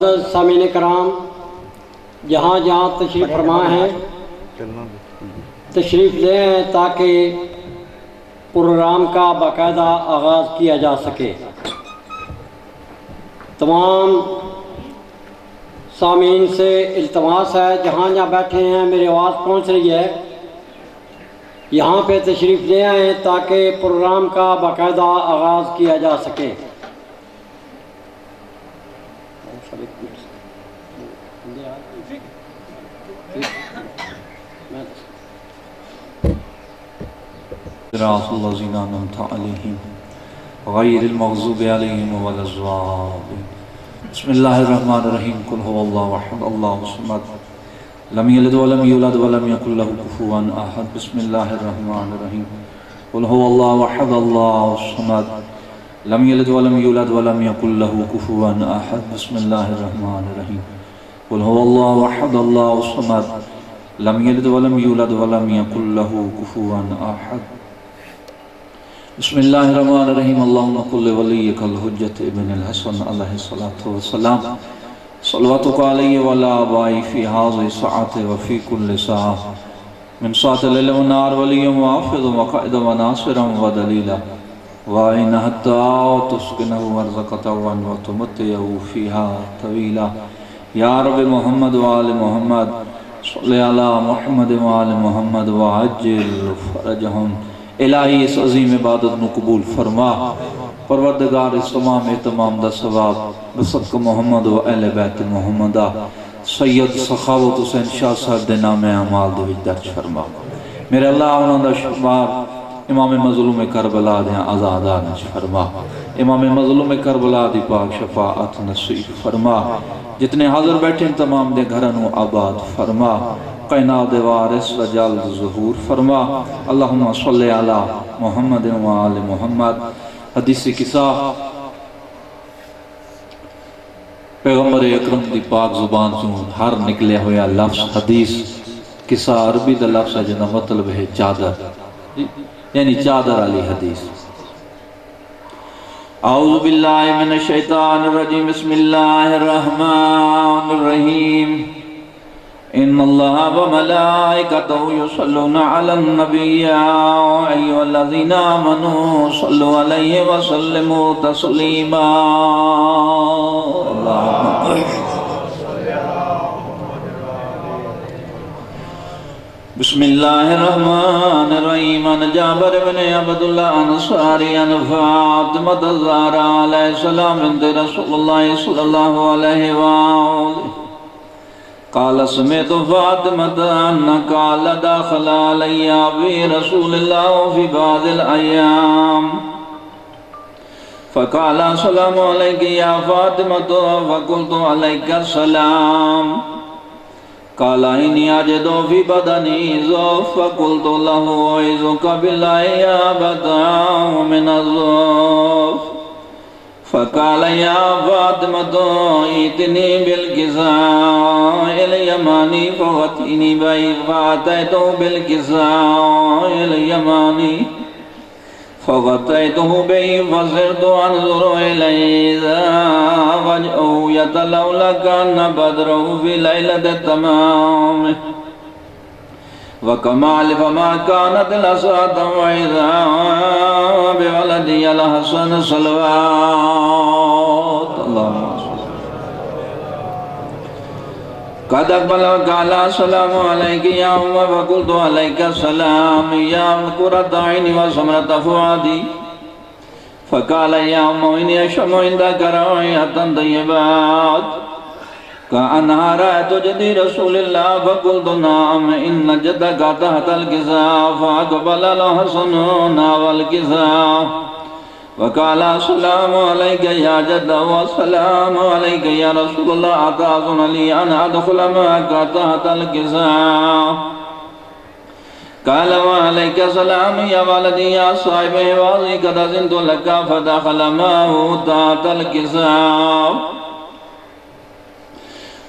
سامعین کرام، جہاں جہاں تشریف فرما ہیں تشریف لے ہیں تاکہ پروگرام کا باقاعدہ آغاز کیا جا سکے۔ تمام سامعین سے التماس ہے، جہاں جہاں بیٹھے ہیں میری آواز پہنچ رہی ہے، یہاں پہ تشریف لے آئیں تاکہ پروگرام کا باقاعدہ آغاز کیا جا سکے۔ صراط الذین انعمت علیہم غیر المغضوب علیہم ولا الضالین۔ بسم اللہ الرحمن الرحیم۔ قل هو اللہ احد اللہ الصمد لم یلد ولم یولد ولم یکن له کفوا احد۔ بسم اللہ الرحمن الرحیم۔ قل هو اللہ احد اللہ الصمد لم یلد ولم یولد ولم یکن له کفوا احد۔ بسم اللہ الرحمن الرحیم۔ قل هو اللہ احد اللہ الصمد لم یلد ولم یولد ولم یکن له کفوا احد۔ بسم اللہ الرحمن الرحیم۔ اللہم قل ولیک الحجت ابن الحسن علیہ السلام صلواتک علیہ وعلی آبائی فی حاضر ساعت وفی کل ساعت من ساعت لیل و نار ولی وحافظ وقائد وناصر ودلیلا وعین حتی تسکنہ ورزقتا وتمتعہ فیہا طویلا۔ یا رب محمد وآل محمد صلی علی محمد وآل محمد وعجل فرجہم۔ الہی اس عظیم عبادت نو قبول فرما، پروردگار اس تمام اہتمام دا ثواب بصدق محمد و اہل بیت محمدہ سید سخاوت حسین شاہ صاحب دے نام اعمال دے وچ درج فرما۔ میرے اللہ انہاں دا شمار امام مظلوم کربلا دے آزادہ نش فرما، امام مظلوم کربلا دی پاک شفاعت نصیب فرما، جتنے حاضر بیٹھے تمام دے گھرانو آباد فرما، کائنات وارث و جلد ظہور فرما۔ اللہم صلی علی محمد و آل محمد۔ حدیث قصہ پیغمبر اکرم دی پاک زبان سے ہر نکلے ہویا لفظ حدیث قصہ عربی دا لفظ ہے جنہ مطلب ہے چادر، یعنی چادر علی حدیث۔ اعوذ باللہ من الشیطان الرجیم۔ بسم اللہ الرحمن الرحیم۔ ان اللہ وملائکتہ یصلون علی النبی یا ایھا الذین آمنوا صلوا علیہ وسلموا تسلیما۔ بسم اللہ الرحمن الرحیم۔ عن جابر بن عبداللہ انصاری عن فاطمۃ الزہرا علیہ السلام بنت رسول اللہ صلی اللہ علیہ وآلہ قال سمعت فاطمة أن قال دخل علي أبي رسول الله في بعض الأيام فقال السلام عليك يا فاطمة فقلت عليك السلام قال إني أجد في بدني ضعف فقلت له أعوذك بالله يا أبتاه من الضعف فقال يا فاطمة ائتني بالكساء اليماني فغطني به فأتيته بالكساء اليماني فغطيته به فصرت أنظر إليه إذا وجهه يتلألأ كأن بدره في ليلة التمام وكمال فما كانت الأسرة وإذا بولدي الحسن صلوات اللهم قد أقبل وقال السلام عليك يا أم فقلت عليك السلام يا قرة عيني وسمرة فؤادي فقال يا أم إني أشم عندك رائحة طيبات كأنها رأيت جدي رسول الله فقلت نعم إن جدك تحت الكساء فأقبل الحسن نحو الكساء وقال السلام عليك يا جد والسلام عليك يا رسول الله أتأذن لي أن أدخل معك تحت الكساء قال وعليك السلام يا ولدي يا صاحب حفاظي قد أذنت لك فدخل معه تحت الكساء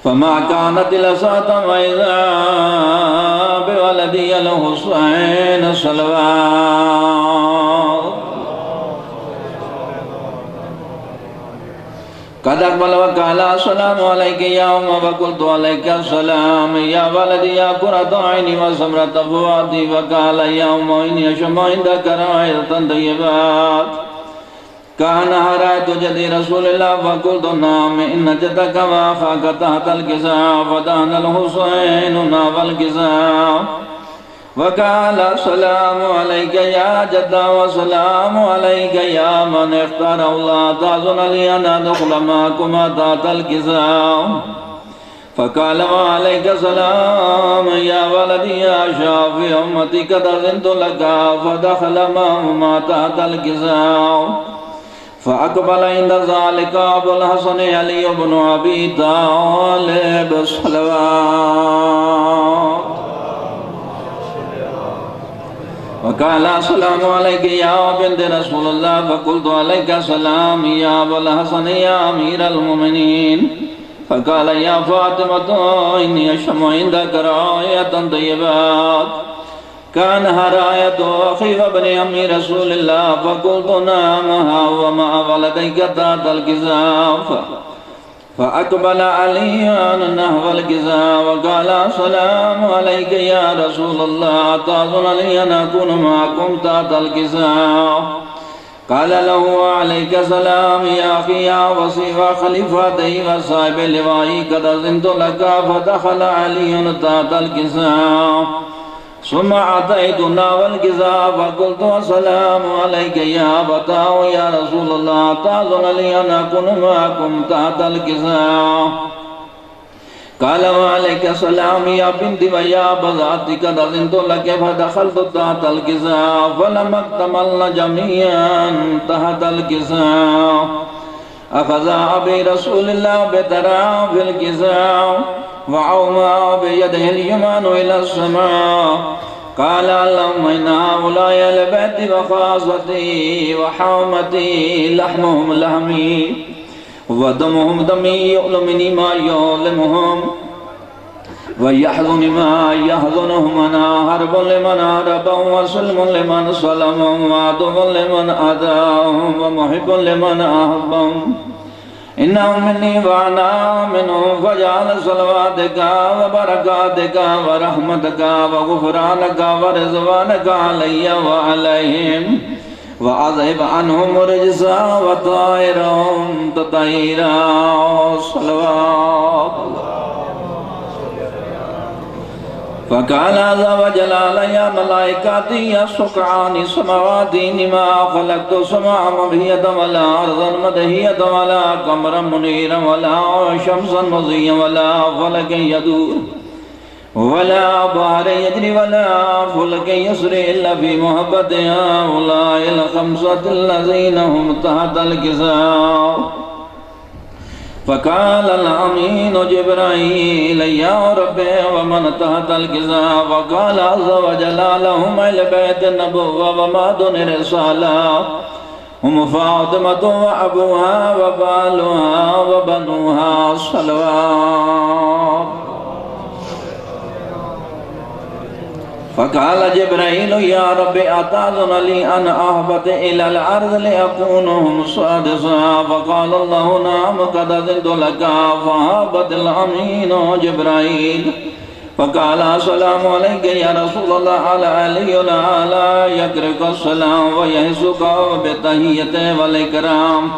فما كانت لساة وإذا بولدي الحسين صلوات قد اقبل وقال السلام عليك يا أم وقلت عليك السلام يا ولدي يا قرة عيني وسمرة فؤادي وقال يا أم إني أشم عندك رائحة طيبات كان رأيت جدي رسول الله فقلت نعم إن جدك وأخاك تحت الكساء فدان الحسين ناف الكساء وقال السلام عليك يا جدا والسلام عليك يا من اختار الله تأذن لي أن أدخل معكما تحت الكساء فقال وعليك السلام يا ولدي يا شافي أمتي قد أذنت لك فدخل معهما تحت الكساء فأقبل عند ذلك أبو الحسن علي بن أبي طالب الصلوات وقال السلام عليك يا بنت رسول الله فقلت عليك السلام يا أبو الحسن يا أمير المؤمنين فقال يا فاطمة إني أشم عندك رائحة طيبات كان رائحة أخي وابن أمي رسول الله فقلت نعم ها ومع ولديك تحت الكساء فأقبل علي نحو الكساء وقال السلام عليك يا رسول الله تأذن لي أن أكون معكم تحت الكساء قال له عليك السلام يا أخي يا وصي وخليفتي وصاحب اللواء قد أذنت لك فدخل علي تحت الكساء ثم أتيتنا والكساء فقلت السلام عليك يا أبتاه يا رسول الله تأذن لي أن أكون معكم تحت الكساء قال وعليك السلام يا بنتي ويا بذاتي قد أذنت لك فدخلت تحت الكساء فلم اكتملن جميعا تحت الكساء أخذ أبي رسول الله بترى في الكساء وعوما بيده اليمن إلى السماء قال اللهم إن هؤلاء البيت وخاصتي وحومتي لحمهم لحمي ودمهم دمي يؤلمني ما يؤلمهم ويحزن ما يحزنهم أنا حرب لمن حاربهم وسلم لمن سلمهم وعدو لمن أداهم ومحب لمن أحبهم إنهم مني وأنا منهم فاجعل صلواتك وبركاتك ورحمتك وغفرانك ورضوانك علي وعليهم وأذهب عنهم رجسا وطائرهم تطهيرا صلوات فقال عز وجل يا ملائكتي يسقعان سماواتي ما خلقت سماء مبهية ولا أرضا مدهية ولا قمرا منيرا ولا شمسا مضيا ولا فلك يدور ولا بحر يجري ولا فلك يسري إلا في محبة هؤلاء الخمسة الذين هم تحت الكساء فقال الأمين جبرائيل يا رب ومن تحت الكساء فقال عز وجل لهم البيت النبوة ومعدن الرسالة هم فاطمة وأبوها وبالها وبنوها صلوات فقال جبرائيل يا رب أتأذن لي أن أهبط إلى الأرض لأكونهم سادسا فقال الله نعم قد أذنت لك فهبط الأمين جبرائيل فقال السلام عليك يا رسول الله على علي على يكرك السلام ويحسك بالتحية والإكرام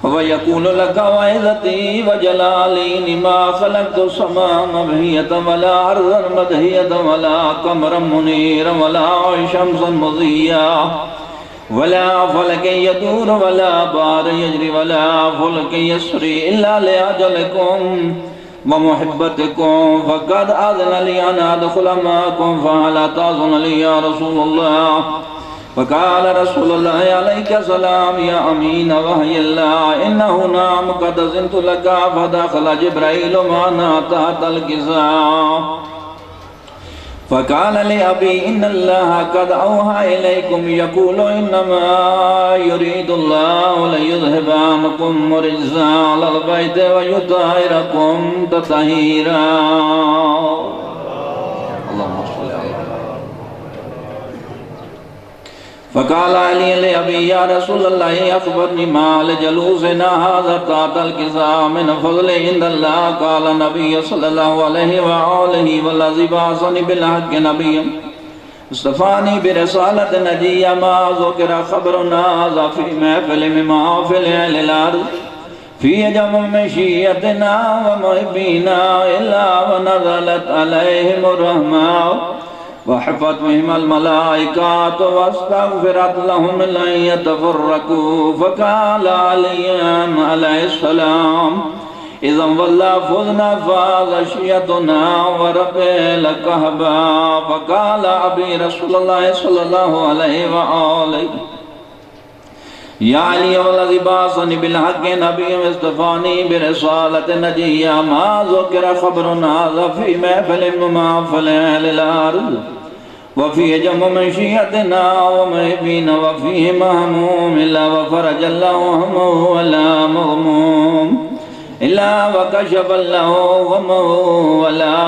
ويقول لك وعزتي وجلالي ما خلقت السماء مبهية ولا أرضا مدهية ولا قمرا منيرا ولا شمسا مضيا ولا فلك يدور ولا بحر يجري ولا فلك يسري إلا لأجلكم ومحبتكم فقد أذن لي أن أدخل معكم فلا تأذن لي يا رسول الله فقال رسول الله عليك السلام يا أمين وحي الله إنه نعم قد أذنت لك فدخل جبرائيل معنا تحت الكساء فقال لأبي إن الله قد أوحى إليكم يقول إنما يريد الله ليذهب عنكم الرجس على البيت ويطهركم تطهيرا اللهم صل على فقال علی لأبی یا رسول اللہ اخبرنی مال جلوسنا هذا تحت الكساء من فضل عند اللہ. قال نبی صلی اللہ علیہ وآلہ والذی بعثنی بالحق نبی اصطفانی برسالت نجی ما ذکر خبرنا هذا فی محفل من محافل اہل الارض فی جمع مشیتنا ومحبینا الا ونزلت علیہم الرحمہ وحفتهم الملائكات واستغفرت لهم لن يتفرقوا. فقال علي عليه السلام إذا والله فزنا فغشيتنا ورب الكهبة. فقال أبي رسول الله صلى الله عليه وآله يا علي والذي بعثني بالحق نبي اصطفاني برسالة نجية ما ذكر خبرنا هذا في محفل من محافل أهل الأرض وفي جمع مشيئتنا ومحبين وفيه مهموم إلا وفرج الله همه ولا مغموم إلا وكشف الله غمه ولا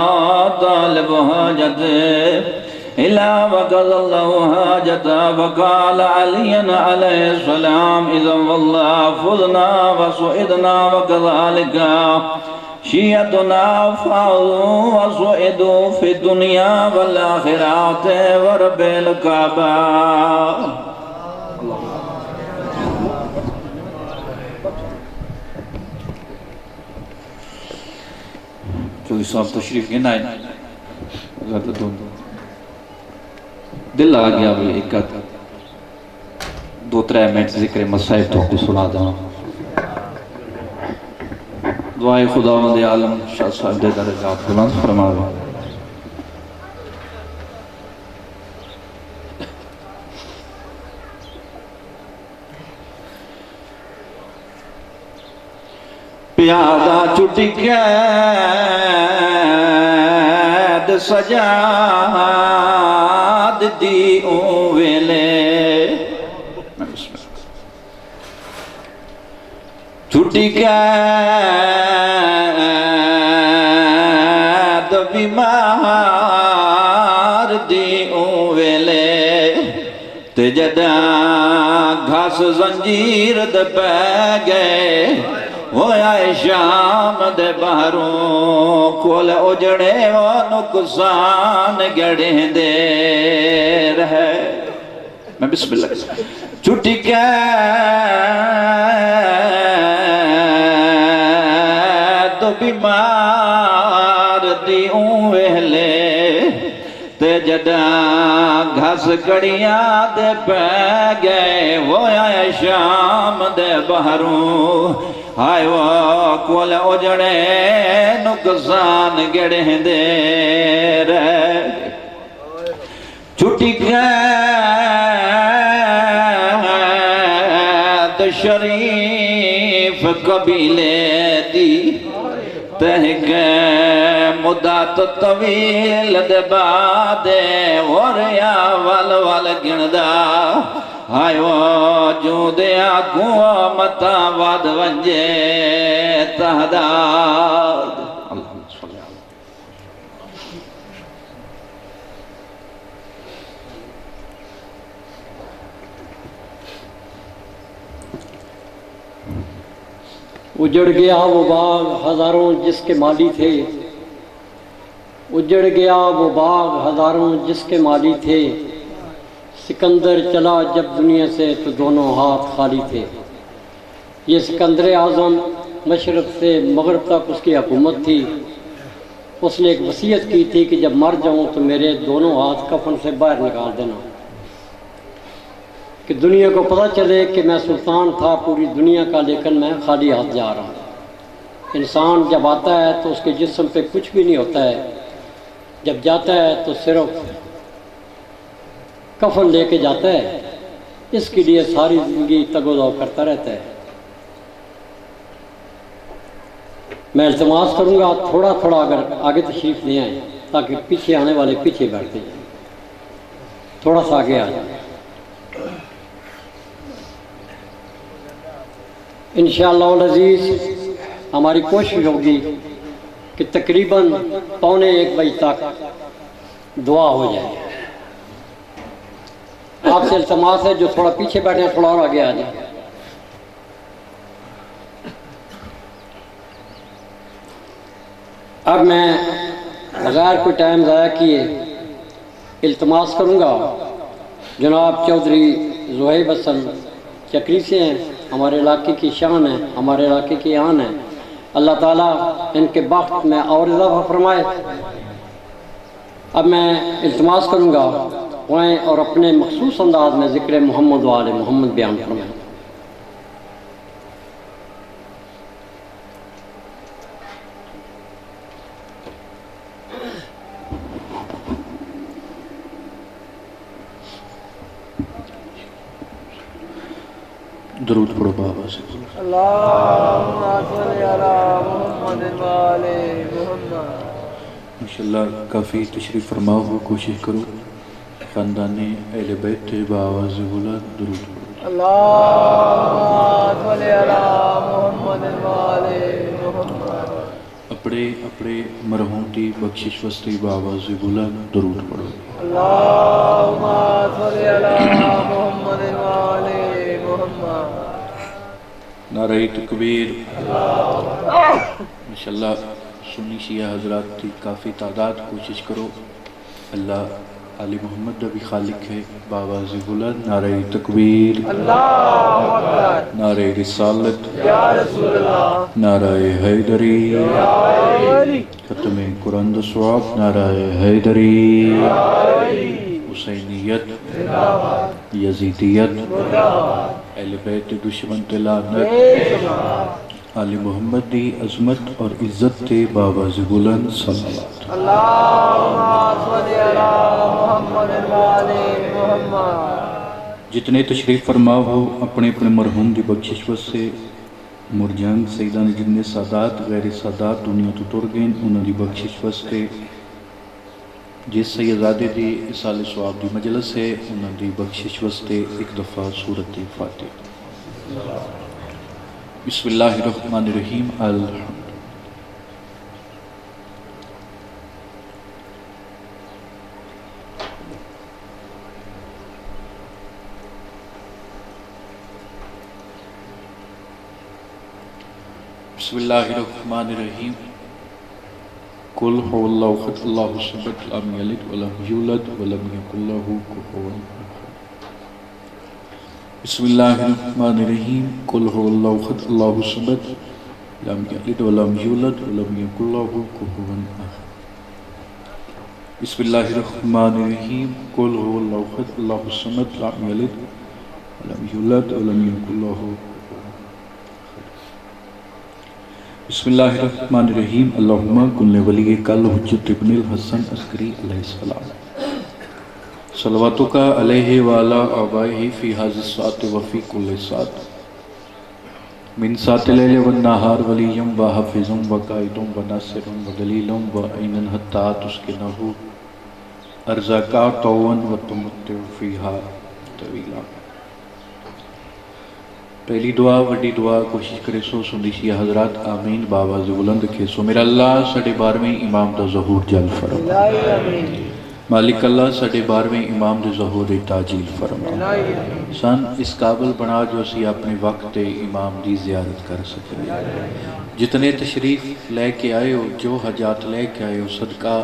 طالب حاجته إلا وقضى الله حاجته. فقال علي عليه السلام إذا والله فزنا وسعدنا وكذلك شيعتنا فاضوا وسعدوا في الدنيا والآخرة ورب الكعبة. چودھری صاحب تشریف گن آئے دل آ گیا بھی ایک دو ترے منٹ ذکر مصائب تو کو سنا داں. دعائے خداوند عالم شاہ صاحب دے درجات بلند فرماوے. پیادہ چھٹی قید سجاد دی ویلے چھٹی قید بیمار دی ویلے تے جداں گھاس زنجیر دے پہ گئے ہویا شام دے بہروں کھول اجڑے و نقصان گڑیں دے رہے. میں بسم اللہ چھٹی قید بیمار دی ویلے تے جداں گھاس کڑیاں دے پہ گئے ہویا شام دے بہروں ہائے وہ کول اجڑے نقصان گڑیں دے رہے. چھٹی قید شریف قبیلے دی تہک مدت طویل دے بعدے وریا وال گندا ہائے وہ جو دے آگوں متا واد ونجے تہداد. اللہم صلی اللہ اجڑ گیا وہ باغ ہزاروں جس کے مالی تھے. اجڑ گیا وہ باغ ہزاروں جس کے مالی تھے. سکندر چلا جب دنیا سے تو دونوں ہاتھ خالی تھے. یہ سکندر اعظم مشرق سے مغرب تک اس کی حکومت تھی. اس نے ایک وصیت کی تھی کہ جب مر جاؤں تو میرے دونوں ہاتھ کفن سے باہر نکال دینا کہ دنیا کو پتہ چلے کہ میں سلطان تھا پوری دنیا کا لیکن میں خالی ہاتھ جا رہا ہوں. انسان جب آتا ہے تو اس کے جسم پہ کچھ بھی نہیں ہوتا ہے. جب جاتا ہے تو صرف کفن لے کے جاتا ہے. اس کے لیے ساری زندگی تگ و دو کرتا رہتا ہے. میں التماس کروں گا تھوڑا تھوڑا اگر آگے تشریف لے آئیں تاکہ پیچھے آنے والے پیچھے بیٹھتے جائیں. تھوڑا سا آگے آ جائیں. انشاءاللہ العزیز ہماری کوشش ہوگی کہ تقریباً 12:45 بجے تک دعا ہو جائے. آپ سے التماس ہے جو تھوڑا پیچھے بیٹھے ہیں تھوڑا اور آگے آ جائیں. اب میں بغیر کوئی ٹائم ضائع کیے التماس کروں گا، جناب چودھری زہیب حسن چکری سے ہیں، ہمارے علاقے کی شان ہے، ہمارے علاقے کی آن ہے. اللہ تعالیٰ ان کے بخت میں اور اضافہ فرمائے. اب میں التماس کروں گا وہیں اور اپنے مخصوص انداز میں ذکر محمد و آل محمد بیان فرمائیں. درود پڑھو بابا سے. اللہم صلی علی محمد و آل محمد. انشاءاللہ کافی تشریف فرما ہو، کوشش کرو خاندان اہل بیت بآواز بلند درود پڑھو. اللہم صلی علی محمد و آل محمد. اپنے مرحوم کی بخشش واسطے بآواز بلند درود پڑھو. اللہم صلی علی محمد و آل محمد. نعرہ تکبیر. انشاءاللہ سنی شیعہ حضرات کی کافی تعداد، کوشش کرو. اللہ علی محمد دا بھی خالق ہے. بآواز بلند نعرہ تکبیر، اللہ اکبر، نعرہ رسالت، یا رسول اللہ، نعرہ حیدری، یا علی، ختم قرآن دا ثواب، نعرہ حیدری، یا علی، حسینیت، زندہ باد، یزیدیت، مردہ باد، اہل بیت دشمن تلانت، بے شمار. آل محمد دی عظمت اور عزت تے بآواز بلند صلوات. اللہم صلی علی محمد و آل محمد. جتنے تشریف فرما ہو اپنے اپنے مرحوم دی بخشش واسطے مرجنگ سیدان جتنے سادات غیر سادات دنیا تو تر گئے انہوں دی بخشش واسطے، جس سیدزادے دی اصال ثواب دی مجلس ہے انہوں دی بخشش واسطے ایک دفعہ سورت فاتحہ. بسم اللہ الرحمن الرحیم. الحمد بسم اللہ الرحمن الرحیم. قل هو اللہ احد اللہ الصمد لم یلد ولم یولد ولم یکن له کفوا احد. بسم اللہ الرحمن الرحیم. قل هو اللہ احد اللہ الصمد لم یلد ولم یولد ولم یکن له کفوا احد. بسم اللہ الرحمن الرحیم. قل هو اللہ احد اللہ الصمد لم یلد ولم یولد ولم یکن له کفوا احد. بسم اللہ الرحمن الرحیم. اللہم کن ولی کل حجت ابن الحسن عسکری علیہ السلام. صلواتک علیہ وعلا آبائہ فی حاضر الساعت وفی کل ساعت من ساعت لیل والنہار ولیم و حفظم و قائدم و ناصرم و دلیلم و اینن حتی تسکنہو ارزاقا طوان و تمتع فیہا طویلا. پہلی دعا وڈی دعا کوشش کرے سو سندی شیعہ حضرات آمین بآواز بلند کے سو. میرا اللہ ساڑھے 12ویں امام دا ظہور جل فرما. الہی امین، مالک اللہ ساڑھے 12ویں امام دے ظہور تاجیل فرما. الہی امین، سن اس قابل بنا جو اسی اپنے وقت امام دی زیارت کر سکے. جتنے تشریف لے کے آئے ہو، جو حجات لے کے آئے ہو، صدقہ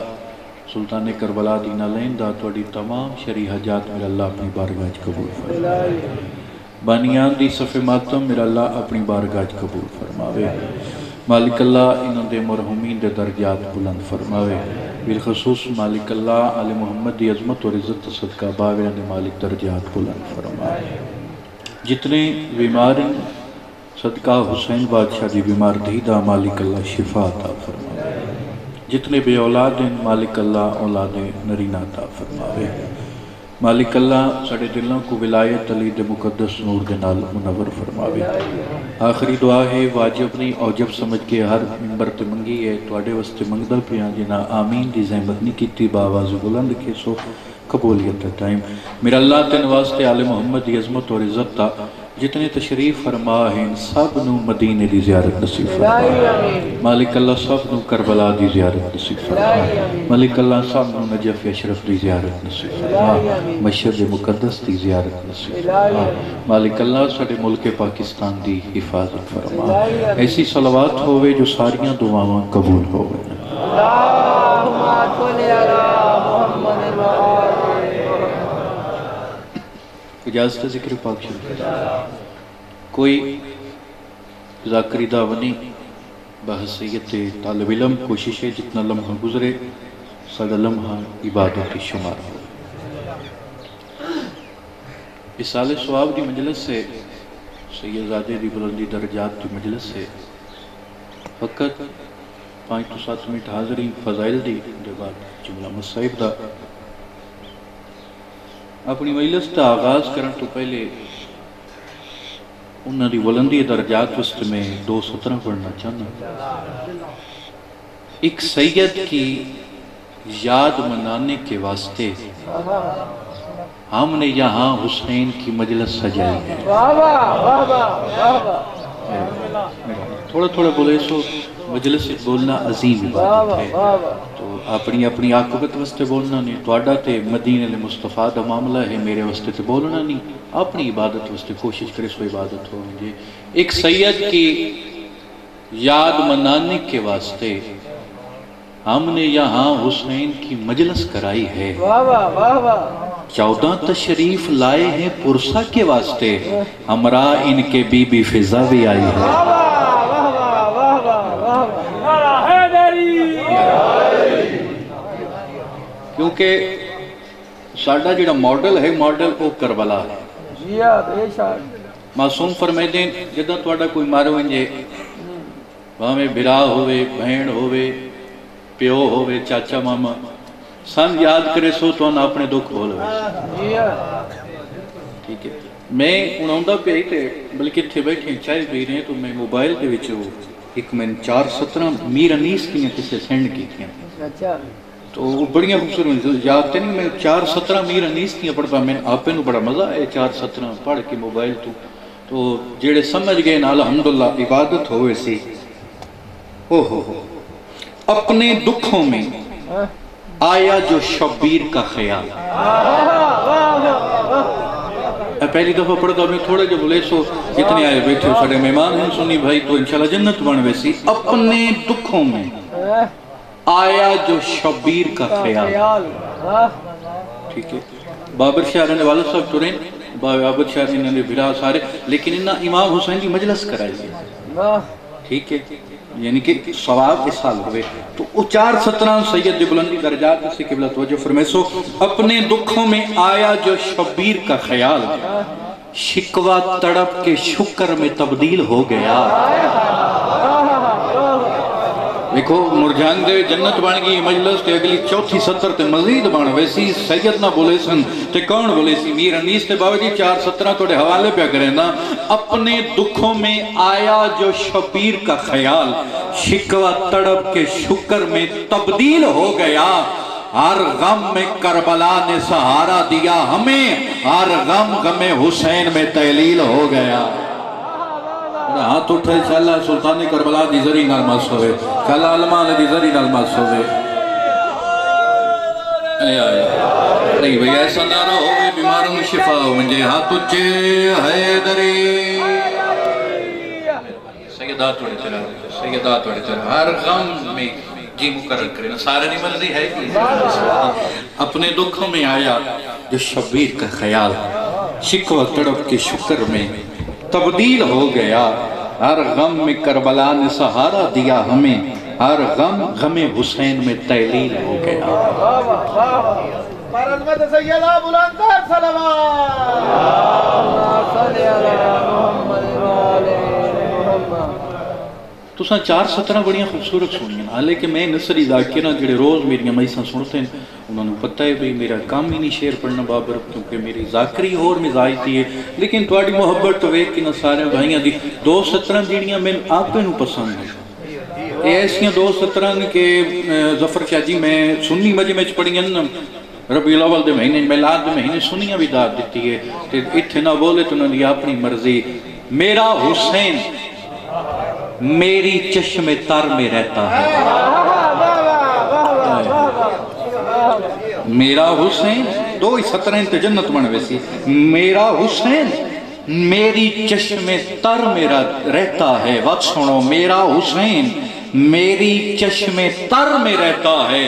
سلطان کربلا دینا لیندہ توڑی تمام شرعی حجات میرا اللہ اپنی بارگاہ قبول فرما. الہی امین، بانیان دی صف ماتم میرا اللہ اپنی بارگاہ قبول فرماوے. مالک اللہ انہوں دے مرحومین دے درجات بلند فرماوے. بالخصوص مالک اللہ آل محمد دی عظمت اور عزت صدقہ باویان دے مالک درجات بلند فرماوے. جتنے بیمار صدقہ حسین بادشاہ دی بیمار دیدہ مالک اللہ شفا عطا فرماوے. جتنے بے اولاد ہیں مالک اللہ اولاد نرینہ عطا فرماوے. مالک اللہ ساڑھے دلوں کو ولایت علی دے مقدس نور دے نال منور فرماوے. آخری دعا ہے واجب نہیں اوجب سمجھ کے ہر ممبر تے منگی ہے توڑے وستے منگدہ پیاں جنا آمین دی زحمت نہیں کیتی بآواز بلند کے سو قبولیت ٹائم. میرا اللہ تین واسطے آل محمد دی عظمت اور عزت تا جتنے تشریف فرما ہیں سب نو مدینے دی زیارت نصیب فرما الہی آمین مالک اللہ سب نو کربلا دی زیارت نصیب فرما مالک اللہ سب نو نجف اشرف دی زیارت نصیب فرما مشرق مقدس دی زیارت نصیب فرما مالک اللہ ساڈے ملک پاکستان دی حفاظت فرما ایسی صلوات ہوئے جو ساریاں دعاواں قبول ہوئے اللہم صلی علی محمد و آل اجازت ہے ذکر پاک شریف کوئی ذاکری دعونی بحثیت طالب علم کوشش ہے جتنا لمحہ گزرے سادہ لمحہ عبادت کی شمار ہو اصال ثواب دی مجلس سے سیدزادے دی بلندی درجات دی مجلس سے فقط 5 to 7 منٹ حاضرین فضائل دی دے بعد جملہ مصائب دا اپنی مجلس کا آغاز کرن تو پہلے انہوں دی بلندی درجات وسط میں 2 سطریں پڑھنا چاہنا ایک سید کی یاد منانے کے واسطے ہم نے یہاں حسین کی مجلس سجائی ہے تھوڑا تھوڑا بولے سو مجلس سے بولنا عظیم عبادت ہے تو اپنی اپنی عاقبت واسطے بولنا نہیں توڑا تے مدینہ مصطفیٰ دا معاملہ ہے میرے واسطے تے بولنا نہیں اپنی عبادت واسطے کوشش کرے سو عبادت ہو گے ایک سید کی یاد منانے کے واسطے ہم نے یہاں حسین کی مجلس کرائی ہے 14 تشریف لائے ہیں پرسا کے واسطے ہمراہ ان کے بی بی فضا بھی آئی ہے کیونکہ ساڑھا جڑا ماڈل ہے ماڈل او کربلا ہے معصوم فرمائے دیں جدہ توڑا کوئی مارو انجے وہاں میں بھرا ہوئے بہن ہوئے پیو ہوئے چاچا ماما سن یاد کرے سو تو انہا اپنے دکھ بول ہوئے ٹھیک ہے میں انہوں دا پہ ہی تھے بلکہ تھے بیٹھے چائے بھی رہے ہیں تو میں موبائل کے وچ ایک میں 417 میر انیس کی ہیں کسے سینڈ کی تھیں تو وہ بڑیاں خوبصورت یاد تے نہیں میں 417 میر انیس کی پڑھ پا میں آپ نو بڑا مزہ ہے 417 پڑھ کے موبائل تو جیڑے سمجھ گئے نا الحمدللہ عبادت ہوئے سی ہو اپنے دکھوں میں آیا جو شبیر کا خیال پہلی دفعہ پڑھتا میں تھوڑے جو بولے سو اتنے آئے بیٹھے ساڑے مہمان ہیں سنی بھائی تو انشاءاللہ جنت بن ویسی اپنے دکھوں میں آیا جو شبیر کا خیال ٹھیک ہے بابر شاہ رہنے والد صاحب تو رہن بابر شاہ رہنے بھرا سارے لیکن انہا امام حسین کی مجلس کرائی ہے ٹھیک ہے یعنی کہ ثواب اس سال ہوئے تو وہ 417 سید بلندی درجات سے قبلہ توجہ فرمائے سو اپنے دکھوں میں آیا جو شبیر کا خیال شکوہ تڑپ کے شکر میں تبدیل ہو گیا دیکھو مرجان دے جنت بان گئی مجلس تے اگلی 4 سطر تے مزید بان ویسی سید نہ بولے سن تے کون بولے سی میر انیس تے بابا جی 417 توڑے حوالے پہ کریں نا اپنے دکھوں میں آیا جو شبیر کا خیال شکوہ تڑپ کے شکر میں تبدیل ہو گیا ہر غم میں کربلا نے سہارا دیا ہمیں ہر غم غم حسین میں تحلیل ہو گیا ہاتھ اٹھے انشاءاللہ سلطان کربلا دی ذری نالماس ہوئے انشاءاللہ علمان دی ذری نالماس ہوئے نہیں بھئی ایسا نعرہ ہوئے بیماروں میں شفا ہوئے ہاتھ اچھے حیدری سیدات وڑے چلا ہر غم میں جی مقرر کریں سارے نہیں مرضی ہے اپنے دکھوں میں آیا جو شبیر کا خیال شکوہ تڑپ کے شکر میں تبدیل ہو گیا ہر غم میں کربلا نے سہارا دیا ہمیں ہر غم غم حسین میں تحلیل ہو گیا عظمت سیدہ بلندر صلوات صلی اللہ محمد تو ساں 417 بڑیاں خوبصورت سنی ہیں حالانکہ میں نصری ذاکرہ جڑے روز میری مائیساں سنتے ہیں انہوں نے پتہ ہے بھئی میرا کام ہی نہیں شیر پڑھنا بابر کیونکہ میری ذاکری اور مزاج تھی ہے لیکن تواڈی محبت تو ویکھ کے نہ سارے بھائیاں دی 217 جڑیاں میں آپ نو پسند ہیں ایسیاں 217 کے ظفر شاہ جی میں سنی مجمع وچ پڑھیاں نا ربیع الاول دے مہینے میلاد دے مہینے سنیاں بھی داد دیتی ہے کہ اتھے نہ بولے تو انہوں نے اپنی مرضی میرا حسین میری چشم تر میں رہتا ہے میرا حسین دو ہی 17 تے جنت بن ویسی میرا حسین میری چشم تر میں رہتا ہے وقت سنو میرا حسین میری چشم تر میں رہتا ہے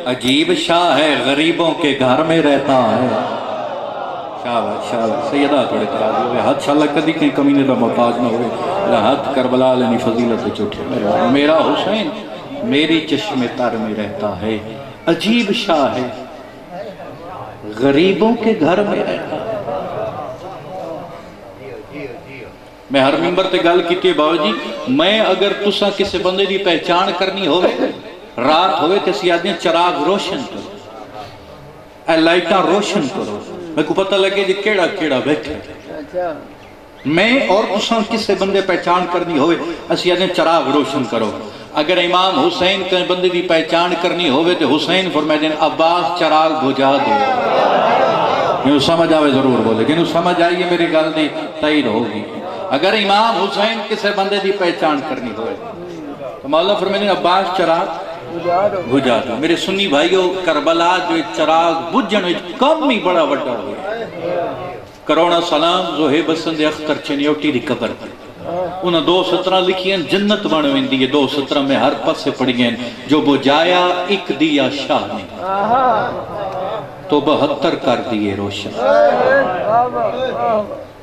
عجیب شاہ ہے غریبوں کے گھر میں رہتا ہے شاباش شاباش سیدہ تھوڑے ترازی ہوئے ہاتھ شاءاللہ کدی کہیں کمینے دا محتاج نہ ہوئے ہاتھ کربلا لینی فضیلت چھوٹے میرا حسین میری چشم تر میں رہتا ہے عجیب شاہ ہے غریبوں کے گھر میں رہتا ہے میں ہر ممبر تے گل کیتی ہے بابا جی میں اگر تساں کسی بندے دی پہچان کرنی ہوئے رات ہوئے تے سیادیں چراغ روشن کرو اے لائٹاں روشن کرو میں کو پتہ لگے جی کیڑا کیڑا بیٹھے میں اور تساں کسی بندے پہچان کرنی ہوئے سیادیں چراغ روشن کرو اگر امام حسین کے بندے دی پہچان کرنی ہوئے تے حسین فرمائے دیں عباس چراغ بجھا دے یہ سمجھ آوے ضرور بولے کہ سمجھ آئیے میری گل دی تائید ہوگی اگر امام حسین کسی بندے دی پہچان کرنی ہوئے تو مولا فرمائے دیں عباس چراغ بجھا دو میرے سنی بھائیو کربلا جو چراغ بجھن کم ہی بڑا وڈا ہوئے کرونا سلام زہیب حسن اختر چنیوٹی دی قبر پر انہاں 2:17 لکھی ہیں جنت بن ویندی ہے 2:17 میں ہر پاسے پڑھی ہیں جو بجھایا ایک دیا شاہ نے تو 72 کر دیے روشن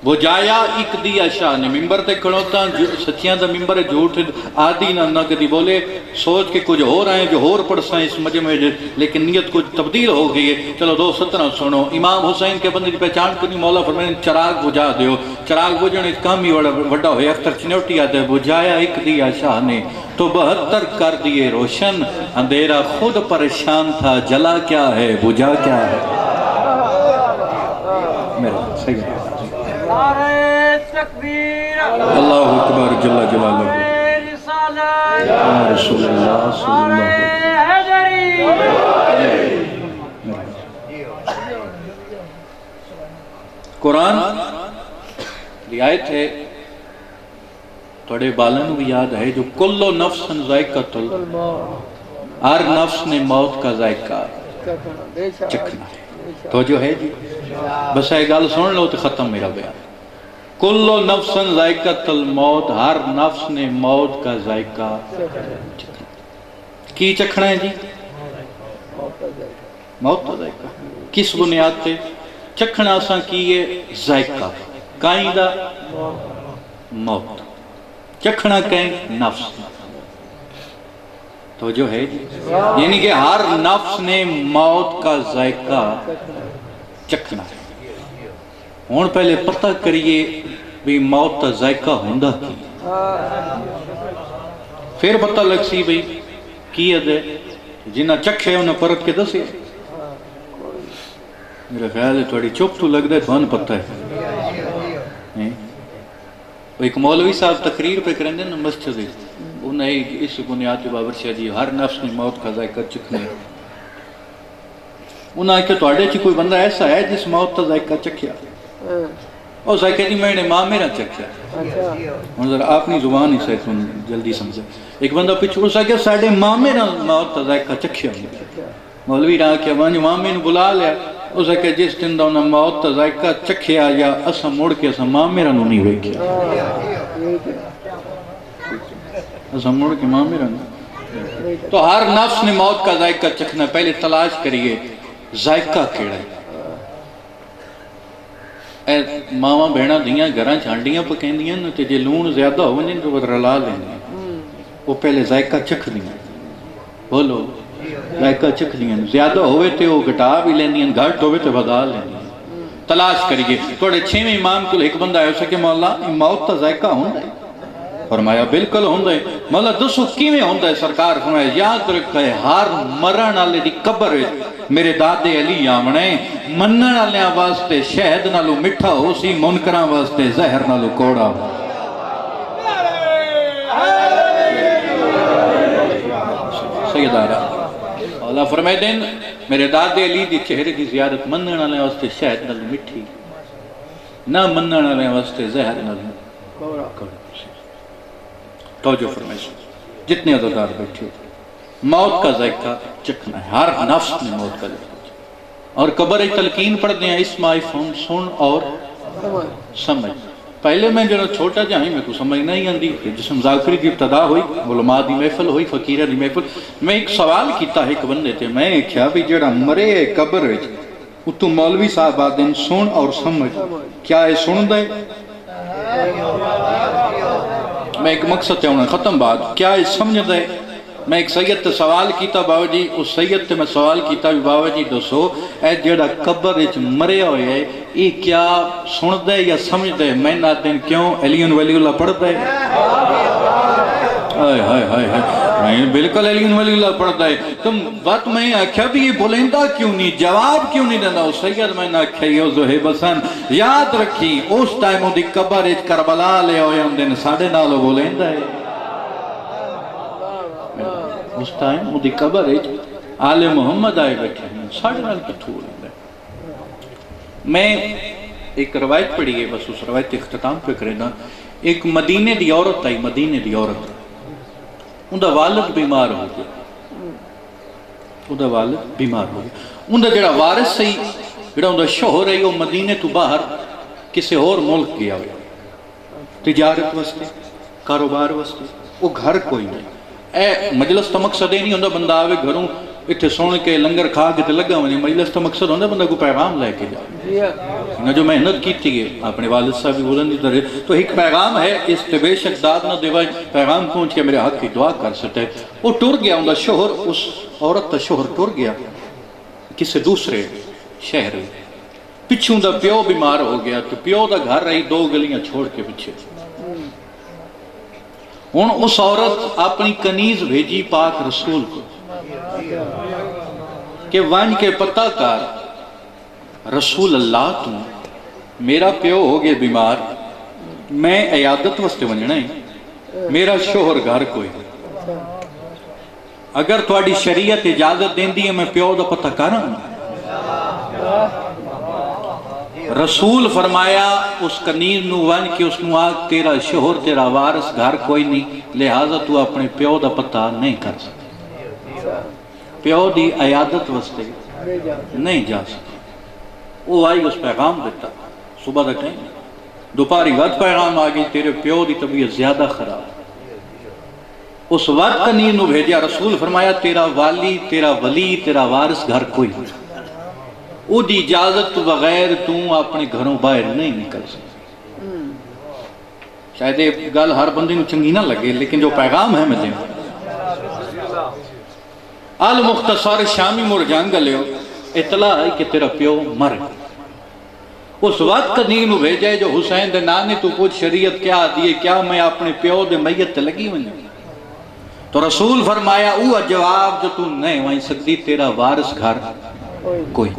بجھایا ایک دیا شاہ نے ممبر تے کھڑوتا سچیاں دا ممبر جھوٹ آدھی نہ کدی بولے سوچ کے کچھ ہو رہے ہیں جو ہور پڑھسا ہیں اس مجمع لیکن نیت کچھ تبدیل ہو گئی ہے چلو 2:17 سنو امام حسین کے بندے دی پہچان کرنی مولا فرمائے چراغ بجھا دیو چراغ بجھنے کام ہی وڈا ہوئے اختر چنوٹی آتا ہے بجھایا ایک دیا شاہ نے تو 72 کر دیے روشن اندھیرا خود پریشان تھا جلا کیا ہے بجھا کیا ہے میرا صحیح ہے اللہ اکبر جل جلالہ یا رسول اللہ صلی اللہ علیہ وسلم قرآن دی آیت ہے تھوڑے بالن بھی یاد ہے جو کلو نفس ذائقۃ الموت ہر نفس نے موت کا ذائقہ چکھنا ہے تو جو ہے جی بس ایک گل سن لو تو ختم میرا بیان کلو نفس ذائقۃ الموت ہر نفس نے موت کا ذائقہ کی چکھنا ہے جی موت کا ذائقہ کس بنیاد تے چکھنا سا کیے ذائقہ کائیں دا موت چکھنا کہیں نفس تو جو ہے جی یعنی کہ ہر نفس نے موت کا ذائقہ چکھنا ہے ہون پہلے پتہ کریے بھی موت کا ذائقہ ہوندہ کی پھر پتہ لگ سی بھی کی ہے جنہ چکھے انہیں پرت کے دسے میرا خیال ہے تھوڑی چپ تو لگ دے بہن پتہ ہے ایک مولوی صاحب تقریر پہ کریں دیں نا مسجد انہیں اس بنیاد بابر شاہ جی ہر نفس نے موت کا ذائقہ چکھنے انہیں کہ توڑے چی کوئی بندہ ایسا ہے جس موت کا ذائقہ چکھیا اور ذائقہ جی میں نے ماں میرا چکھیا انہوں ذرا اپنی زبان ہی سے جلدی سمجھے ایک بندہ پچھو سا کہ ساڑھے ماں میرا موت کا ذائقہ چکھیا مولوی رہا کہ وہاں ماں میں نے بلا لیا اس کہ جس دن دا انہوں موت کا ذائقہ چکھیا یا اسا مڑ کے اسا ماں میرا نو نہیں ہوئے کیا اسا مڑ کے ماں میرا نو تو ہر نفس نے موت کا ذائقہ چکھنا پہلے تلاش کریے ذائقہ کیڑا ہے اے ماما بہنا دیاں گھراں چھانڈیاں پکیں دیاں تے جے لون زیادہ ہو جائیں تو وہ رلا لیں وہ پہلے ذائقہ چکھ دیاں بولو ذائقہ چکھ دیاں زیادہ ہوئے تے وہ گھٹا بھی لیں دیاں گھٹ ہوئے تے بدا لیں دیاں تلاش کریے توڑے 6ویں امام کو ایک بندہ ہے اسے کہ مولا موت تا ذائقہ ہوندہ ہے فرمایا بالکل ہوندہ ہے مولا دسو کیویں ہوندہ ہے سرکار فرمایا یاد رکھے ہر مرن والے دی قبر میرے دادے علی آمنے منن والے واسطے شہد نالو مٹھا ہو سی منکراں واسطے زہر نالو کوڑا ہو سیدارہ اللہ فرمائے دیں میرے دادے علی دی چہرے دی زیارت منن والے واسطے شہد نال مٹھی، نہ منن والے واسطے زہر نال کڑوی۔ توجہ فرمائیے، جتنے عزادار بیٹھے ہو، موت کا ذائقہ چکھنا ہے، ہر نفس نے موت کا ذائقہ، اور قبر تلقین پڑھتے ہیں اسمع فہم، سن اور سمجھ۔ پہلے میں جو چھوٹا جہاں میں کو سمجھ نہیں آندی، جسم ذاکری کی ابتدا ہوئی، علماء دی محفل ہوئی، فقیرہ دی محفل، میں ایک سوال کیتا ہے ایک بندے تھے، میں کیا بھی جڑا مرے ہے قبر وچ تو مولوی صاحب آدن سن اور سمجھ، کیا ہے سن دے؟ میں ایک مقصد تے ہونا ختم بات، کیا ہے سمجھ دے؟ میں ایک سید تے سوال کیتا بابا جی، اس سید تے میں سوال کیتا بھی بابا جی دسو اے جڑا قبر وچ مرے ہوئے ہے یہ کیا سن دے یا سمجھ دے؟ میں نہ دن کیوں علی ولی اللہ پڑھ دے؟ ہائے ہائے ہائے ہائے، بالکل علی ولی اللہ پڑھ دے۔ تم بات میں آکھیا بھی یہ بولندہ کیوں نہیں، جواب کیوں نہیں دینا؟ اس سید میں نہ آکھیا یہ زہیب حسن یاد رکھی اس ٹائم دی قبر وچ کربلا لے ہوئے ہوں دن ساڑھے نالو بولندہ ہے، اس ٹائم وہ دی قبر ایک آل محمد آئے بیٹھے ہیں، ساڑھے نال کتھو لیں۔ میں ایک روایت پڑھی ہے، بس اس روایت اختتام پہ کرے نا، ایک مدینے دی عورت آئی، مدینے دی عورت، ان دا والد بیمار ہو گیا، ان دا والد بیمار ہو گیا، ان دا جڑا وارث سی، جڑا ان دا شوہر ہے وہ مدینے تو باہر کسی اور ملک گیا ہویا، تجارت واسطے، کاروبار واسطے، وہ گھر کوئی نہیں۔ اے مجلس تو مقصد ہی نہیں ہوندہ بندہ آوے گھروں اتھے سونے کے لنگر کھا کے لگا ہونے، مجلس تو مقصد ہوندہ بندہ کو پیغام لے کے جائے۔ نہ جو محنت کی تھی اپنے والد صاحب بولن دی طرح تو ایک پیغام ہے، اس تے بے شک داد نہ دیوائی، پیغام پہنچ کے میرے حق کی دعا کر سکتے۔ وہ ٹر گیا ہوندہ شوہر، اس عورت تا شوہر ٹر گیا کسی دوسرے شہر میں، پچھوں دا پیو بیمار ہو گیا تو پیو دا گھر رہی 2 گلیاں چھوڑ کے پیچھے۔ ہن اس عورت اپنی کنیز بھیجی پاک رسول کو کہ وان کے پتہ کر رسول اللہ تو میرا پیو ہو گئے بیمار، میں عیادت واسطے ونجنا ہے، میرا شوہر گھر کوئی، اگر تواڈی شریعت اجازت دین دی ہے میں پیو دا پتہ کراں۔ رسول فرمایا اس کنیز نو ون کے اس نو آگ تیرا شوہر تیرا وارث گھر کوئی نہیں، لہذا تو اپنے پیو دا پتہ نہیں کر سکتا، پیو دی عیادت واسطے نہیں جا سکتا۔ وہ آئی اس پیغام دیتا، صبح دا ٹائم دوپہری وقت پیغام آگئی تیرے پیو دی طبیعت زیادہ خراب، اس وقت کنیز نو بھیجیا، رسول فرمایا تیرا والی تیرا ولی تیرا وارث گھر کوئی نہیں، او دی اجازت بغیر تو اپنے گھروں باہر نہیں نکل سکتا۔ شاید یہ گل ہر بندے کو چنگی نہ لگے لیکن جو پیغام ہے میں دیں المختصر شامی مر جنگ لیو اطلاع ہے کہ تیرا پیو مر، اس وقت کنیز نو بھیجے جو حسین دے نانے تو پوچھ شریعت کیا دیئے، کیا میں اپنے پیو دے میت لگی ہوئی، تو رسول فرمایا او جواب جو تو نہیں وہیں سکتی، تیرا وارث گھر کوئی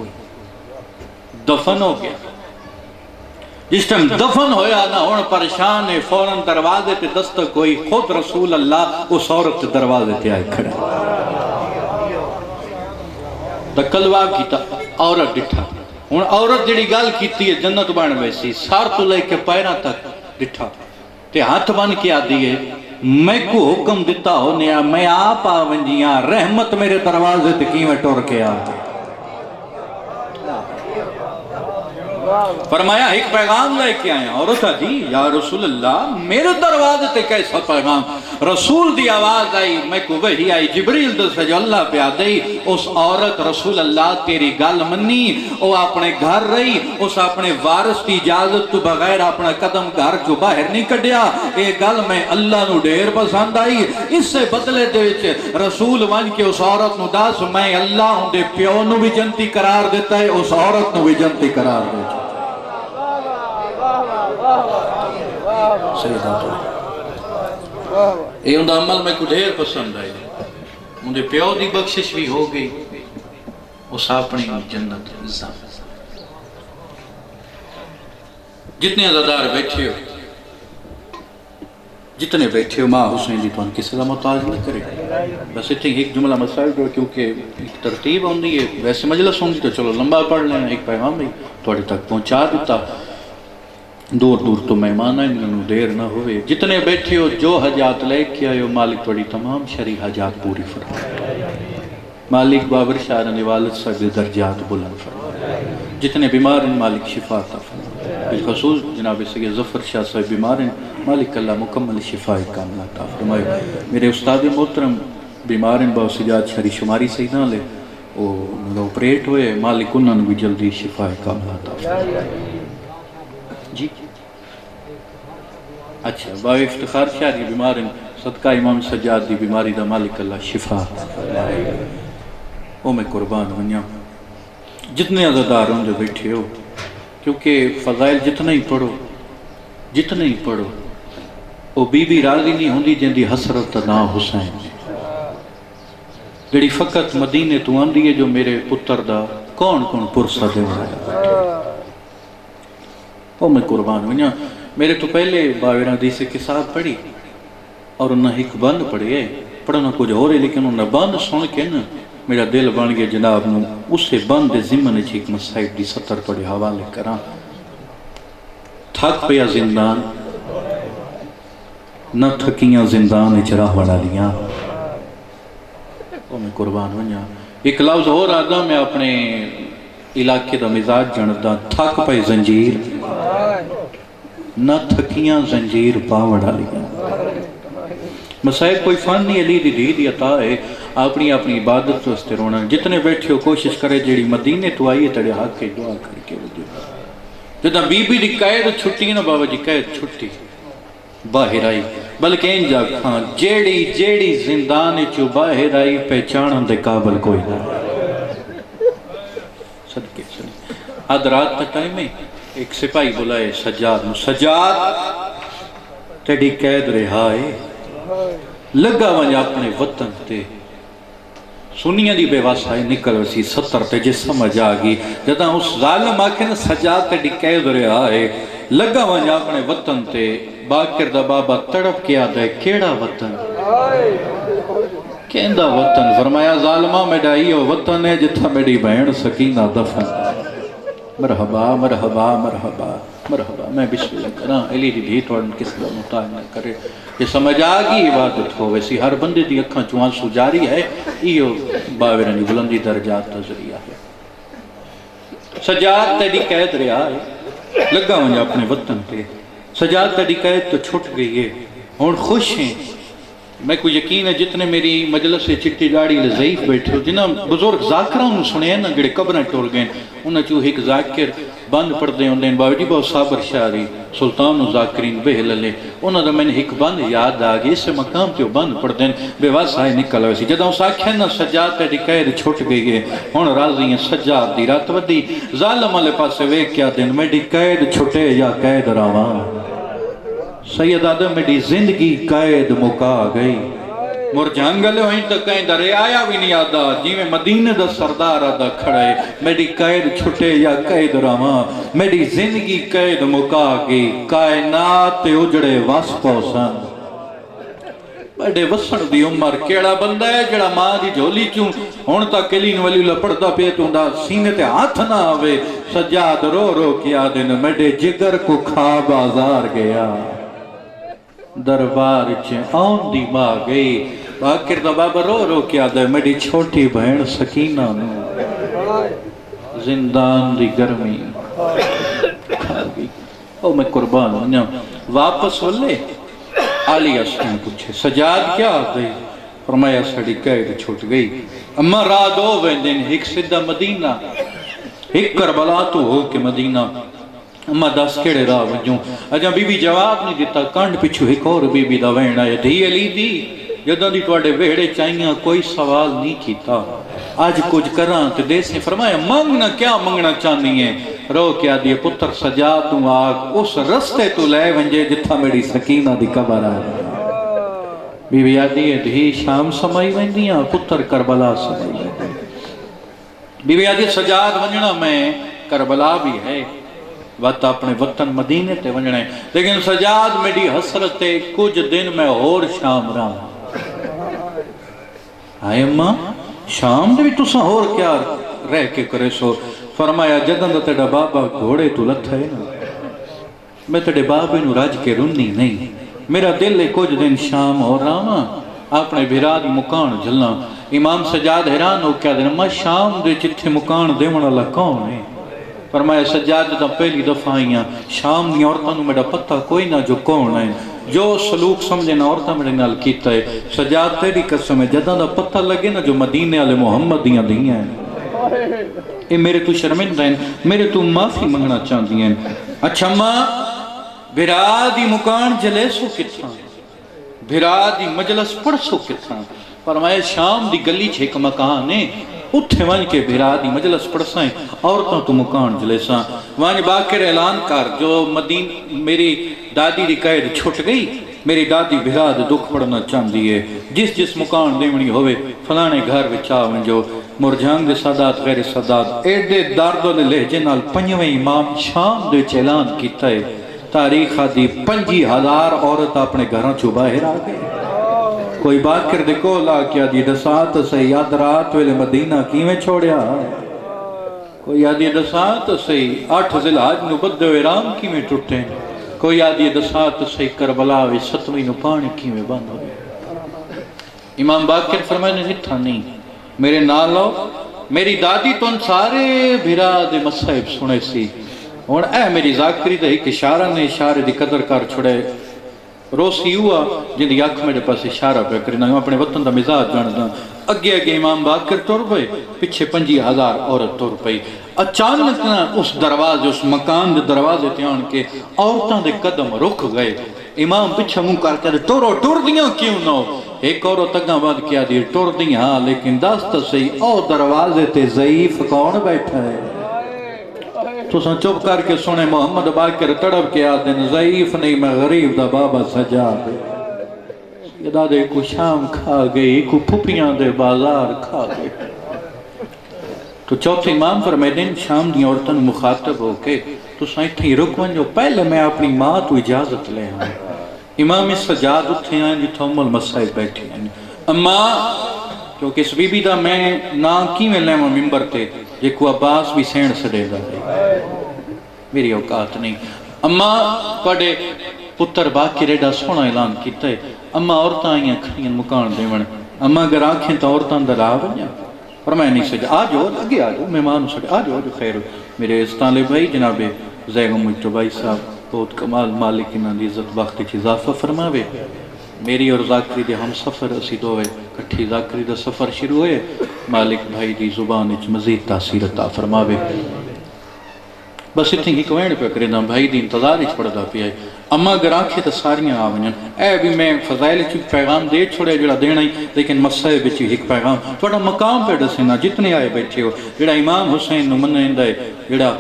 دفن ہو گیا۔ جس ٹائم دفن ہویا نہ ہونا پریشان ہے، فوراں دروازے تے دستک ہوئی، خود رسول اللہ اس عورت دروازے تے آئے کھڑے، کلوا کیتا، عورت ڈٹھا، ہن عورت جڑی گل کیتی ہے جنت بن ویسی، سار تو لے کے پیرا تک ڈٹھا تے ہاتھ بن کے آدھی ہے میں کو حکم دیتا ہو نیا میں آپ آونجیاں رحمت میرے دروازے تے کی میں ٹور کے آتے۔ فرمایا ایک پیغام لے کے آیا، عورت جی یا رسول اللہ میرے دروازے تے کیسا پیغام؟ رسول دی آواز آئی، میں کو وہی آئی جبریل دل سے جو اللہ پہ آدئی، اس عورت رسول اللہ تیری گل منی، وہ اپنے گھر رہی، اس اپنے وارث کی اجازت تو بغیر اپنا قدم گھر جو باہر نہیں کڑیا، یہ گل میں اللہ نو ڈیر پسند آئی، اس سے بدلے دے وچ رسول ون کے اس عورت نو داس میں اللہ ہوں دے پیو نو بھی جنتی قرار دیتا ہے، اس عورت نو بھی جنتی قرار دیتا ہے۔ یہ اندھا عمل میں کو ڈھیر پسند آئے، اندھے پیو دی بخشش بھی ہو گئی، اس اپنی جنت عزت۔ جتنے عزادار بیٹھے ہو جتنے بیٹھے ہو ماں حسین دی تمہیں کسی کا محتاج نہ کرے. بس اتنے ایک جملہ مسائل کرو کیونکہ ایک ترتیب ہوندی ہے. ویسے مجلس ہوندی تو چلو لمبا پڑھ لینا. ایک پیغام بھی تھوڑے تک پہنچا دیتا. دور دور تو مہمان ہیں انہوں دیر نہ ہوئے. جتنے بیٹھے ہو جو حاجات لے کے آئے ہو مالک تھوڑی تمام شرعی حاجات پوری فرمائے. مالک بابر شاہ نے والد صاحب درجات بلند فرمائے. جتنے بیمار ہیں مالک شفا عطا فرمائے. بالخصوص جناب سید ظفر شاہ صاحب بیمار ہیں مالک اللہ مکمل شفا کاملہ عطا فرمائے. میرے استاد محترم بیمار ہیں باو سجاد شری شماری سے نہ لے وہ آپریٹ ہوئے مالک انہوں نے بھی جلدی شفا کاملہ عطا فرمائے. جی اچھا باو افتخار شاہ بیمار ہیں صدقہ امام سجاد دی بیماری دا مالک اللہ شفا فرمائے. او میں قربان ونیا جتنے عزادار ہوں جو بیٹھے ہو کیونکہ فضائل جتنا ہی پڑھو او بی بی راضی نہیں ہوندی جن دی حسرت نا حسین جڑی فقط مدینے تو آندی ہے جو میرے پتر دا کون پرسہ دے رہا ہے. او میں قربان ونیا میرے تو پہلے باویرہ حدیث کتاب پڑھی اور انہاں ایک بند پڑھی ہے. پڑھنا کچھ ہو رہے لیکن انہاں بند سن کے نا میرا دل بن گیا جناب نو اسے بند ضمن ایک مصائب دی سطر پڑے حوالے کراں. تھک پیا زندان نہ تھکیاں زندان چراہ وڑا لیاں. او میں قربان ونیا ایک لفظ اور آدھا میں اپنے علاقے دا مزاج جاندا. تھک پے زنجیر نہ تھکیاں زنجیر پا وڑا لیاں. مسائب کوئی فن نہیں علی دی دی عطا ہے اپنی عبادت واسطے رونا. جتنے بیٹھے ہو کوشش کرے جیڑی مدینے تو آئی ہے تڑے حق کے دعا کر کے وہ دے. جدہ بی بی دی قید چھٹی نا بابا جی قید چھٹی باہر آئی بلکہ انجا کھان جیڑی زندان چو باہر آئی پہچان دے قابل کوئی نہ. صدقے چلے آدھ رات تک ٹائم میں ایک سپاہی بلائے سجاد تیڑی قید رہائے لگا ونجا اپنے وطن تے سنیاں دی بے واسائی نکل وسی 70 تے جس سمجھ آگی جدہ اس ظالم آکھیں سجاد تے قید رہا ہے لگا ونجا اپنے وطن تے باکر دا بابا تڑپ کیا دے کیڑا وطن کہندہ وطن فرمایا ظالمہ میڈا ایو وطن ہے جتھا میری بہن سکینہ دفن. مرحبا مرحبا مرحبا مرحبا. میں بسم اللہ کرنا علی دی بھی توڑن کس کا محتاج نہ کرے. یہ سمجھ آگی عبادت ہو ویسی ہر بندے دی اکھاں چوان سو جاری ہے ایو باورانی بلندی درجات تا ذریعہ ہے. سجاد تیری قید رہا ہے لگا ونجا اپنے وطن پہ. سجاد تیری قید تو چھٹ گئی ہے اور خوش ہیں. میں کو یقین ہے جتنے میری مجلس سے چٹی داڑی ضعیف بیٹھے ہو جنہاں بزرگ ذاکرہ انہوں سنے ہیں نا گڑے قبریں ٹول گئے انہاں چو ایک ذاکر بند پڑھ دے ہوندے ہیں باوجی بہت صابر شاری سلطان و ذاکرین بہللے انہاں دا میں نے ایک بند یاد آگئی اس سے مقام تے بند پڑھ دیں بے واسائی نکل ویسی. جدہ اس آکھیں نا سجاد تیری قید چھوٹ گئی ہے ہون راضی ہیں سجاد دی رات ودی ظالم علیہ پاسے ویک کیا دن میری قید چھوٹے یا قید راوان. سید آدم میری زندگی قید مکا گئی مر جنگل ہوئیں تو کہیں درے آیا بھی نہیں آدھا جی میں مدینہ دا سردار آدھا کھڑے میری قید چھٹے یا قید راواں میری زندگی قید مکا گئی کائنات اجڑے واس پوسن. بڑے وسن دی عمر کیڑا بندہ ہے جڑا ماں دی جھولی چوں ہون تک کلین ولی لپڑتا پہ تو دا سینے تے ہاتھ نہ آوے. سجاد رو رو کیا دن میرے جگر کو کھا بازار گیا دربار آن دی ماں گئی. باکر دا بابا رو رو کیا دے میری چھوٹی بہن سکینہ نو زندان دی گرمی کھا گئی. او میں قربان ہوں واپس ہو لے آلی اسکن پوچھے سجاد کیا گئی فرمایا سڑی قید چھوٹ گئی اما راہ دو ویندن ایک سدہ مدینہ ایک کربلا تو ہو کے مدینہ اما دس کیڑے راہ وجوں. اجاں بی بی جواب نہیں دیتا کانڈ پچھو ایک اور بی بی دا وین آیا دھی علی دی جدوں دی توڑے ویڑے چاہیاں کوئی سوال نہیں کیتا آج کچھ کران تے دے سے فرمایا مانگنا کیا مانگنا چاہنی ہے. رو کیا دیے پتر سجاد تو آگ اس رستے تو لے ونجے جتھا میری سکینہ دی قبر آئے. بی بی آدھی ہے دھی شام سمائی ویندیاں پتر کربلا سمائی ویندیاں. بی بی آدھی سجاد ونجنا میں کربلا بھی ہے وقت اپنے وطن مدینے تے ونجنے لیکن سجاد میری حسرت تے کچھ دن میں اور شام رہا آئے اماں شام دے بھی تساں اور کیا رہ کے کرے سو فرمایا جدن دا تیڑا بابا گھوڑے تو لتھا ہے نا میں تیڑے بابے نو راج کے رنی نہیں میرا دل ہے کچھ دن شام اور رہا اپنے بھرا دی مکان جلنا امام سجاد حیران ہو کیا دینا میں شام دے چتھے مکان دے من اللہ کون ہے فرمایا سجاد دا پہلی دفعہ آئیاں شام دی عورتوں میرا پتہ کوئی نہ جو کون ہے جو سلوک سمجھنا عورتہ میرے نال کیتا ہے سجاد تیری قسم ہے جدہ دا پتہ لگے نا جو مدینے والے محمد دیاں دیاں ہیں اے میرے تو شرمندہ ہیں میرے تو معافی منگنا چاہتی ہیں اچھا ماں بھرا دی مکان جلے سو کتھاں بھرا دی مجلس پڑھ سو کتھاں فرمایا شام دی گلی چھے مکان ہے اتھے وانج کے بھرا دی مجلس پڑھ سائیں عورتوں تو مکان جلے ساں وانج باکر اعلان کر جو مدین میری دادی دی قید چھٹ گئی میری دادی بھرا دے دکھ پڑھنا چاہتی ہے جس مکان دیونی ہوئے فلانے گھر وچا ونجو مرجھانگ دے سادات غیر سادات ایڈے داردوں نے لہجے نال پنجویں امام شام دے چیلان کیتا ہے تاریخ دی 50,000 عورت اپنے گھروں چو باہر آ گئے کوئی باکر دیکھو لا کیا دی دسات سے یاد رات ویلے مدینہ کیویں چھوڑیا کوئی یادی دسات سے 8 ذوالحج نو بدو ایرام کیویں ٹوٹے کوئی یادی دسات سے کربلا وی 7ویں نو پانی کیویں بند ہوئے امام باکر فرمائے نے نتھا نہیں میرے نالو میری دادی تو ان سارے بھرا دے مصائب سنے سی اور اے میری ذاکری دے ایک اشارہ نے اشارے دی قدر کر چھڑے روسی ہوا جن دی آنکھ میرے پاس اشارہ پہ کرنا ہوں اپنے وطن دا مزاج جانتا اگے امام باکر ٹور پئے پیچھے 50,000 عورت ٹور پئی اچانک نا اس دروازے اس مکان دے دروازے تیان کے عورتاں دے قدم رک گئے امام پیچھے منہ کر کے ٹور دیاں کیوں نہ ہو ایک عورت اگاں بعد کیا دی ٹور دیاں لیکن دست سے او دروازے تے ضعیف کون بیٹھا ہے تو سن چپ کر کے سنے محمد باکر تڑپ کے آتے ہیں ضعیف نہیں میں غریب دا بابا سجاد یہ دادے کو شام کھا گئی کو پھپیاں دے بازار کھا گئی تو چوتھے امام فرمائے دن شام دی عورتن مخاطب ہو کے تو سائیں تھی رکون جو پہلے میں اپنی ماں تو اجازت لے ہوں امام سجاد اتھے آئیں جی تو المسائب بیٹھی ہیں اماں کیونکہ اس بی بی دا میں نا کی میں لیمہ ممبر تے جے کو عباس بھی سینڈ سڑے دا ہے میری اوقات نہیں اماں پڑے پتر باقی ریڈا سونا اعلان کیتا ہے اماں عورتاں آئیں کھڑیاں مکان دیون اماں اگر آنکھیں تو عورتاں اندر آویں فرمایا نہیں سجا آجو اگے آجو مہمان سڑے آجو خیر میرے استالے بھائی جناب زیغم مجتبائی صاحب بہت کمال مالک انہاں دی عزت باختی چیز اضافہ فرماوے میری اور ذاکری دے ہم سفر اسی دوئے کٹھی ذاکری دے سفر شروع ہوئے مالک بھائی دی زبان اچ مزید تاثیر عطا فرماوے بس اتنی ہی کوئن پہ کرے نا بھائی دی انتظار اچ پڑھدا پیا ہے اما اگر آنکھیں تا ساریاں آونیاں اے بھی میں فضائل چی پیغام دے چھوڑے جڑا دینا ہی لیکن مسئلے بچی ایک پیغام تھوڑا مقام پہ ڈسینا جتنے آئے بیٹھے ہو جڑا امام حسین نو منہ ہے جڑا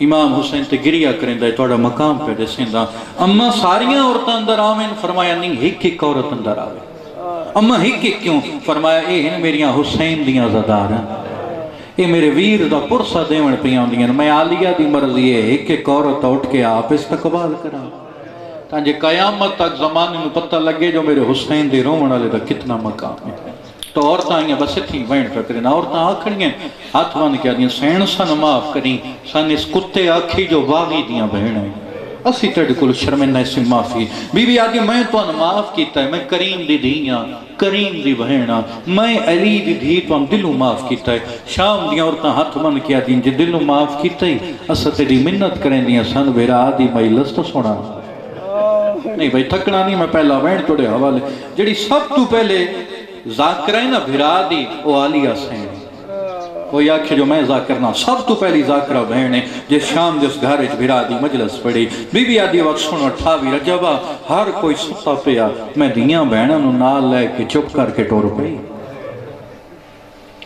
امام حسین تے گریہ کریں دے توڑا مقام پہ دسیں دا اما ساریاں عورتاں اندر آمین فرمایا نہیں ایک عورت اندر آوے اما ایک کیوں فرمایا اے ہیں میریاں حسین دیاں زدار ہیں اے میرے ویر دا پرسہ دیون پیان دیاں میں عالیہ دی مرضی ہے ایک عورت اٹھ کے آپ استقبال کرا تانجے قیامت تک زمانے میں پتہ لگے جو میرے حسین دی رومن والے دا کتنا مقام ہے تو عورتاں آئیں بس اتنی وین پہ کریں عورتاں آکھڑیں ہاتھ بند کیا دیں سین سن معاف کریں سن اس کتے آکھی جو باغی دیاں بہنیں اسی تیڑ کل شرمندہ اس معافی بی بی آدھی میں تو ان معاف کیتا ہے میں کریم دی دھیاں کریم دی بہنہ میں علی دی دھی تو ہم دلوں معاف کیتا ہے شام دیاں عورتاں ہاتھ بند کیا دیں جی دلوں معاف کیتا ہے اسا تیڑی منت کریں دیاں سن بیرا آدھی مجلس تو سونا نہیں بھائی تھکنا نہیں میں پہلا وین توڑے حوالے جڑی سب تو پہلے ذاکرہ نا بھرا دی او عالیہ سین کوئی آکھے جو میں ذاکرنا سب تو پہلی ذاکرہ بہنے جس شام جس گھارج بھرا دی مجلس پڑی بی بی آدھی وقت سنو ٹھاوی رجبہ ہر کوئی ستا پیا میں دیاں بہنوں نو نال لے کے چپ کر کے ٹور پئی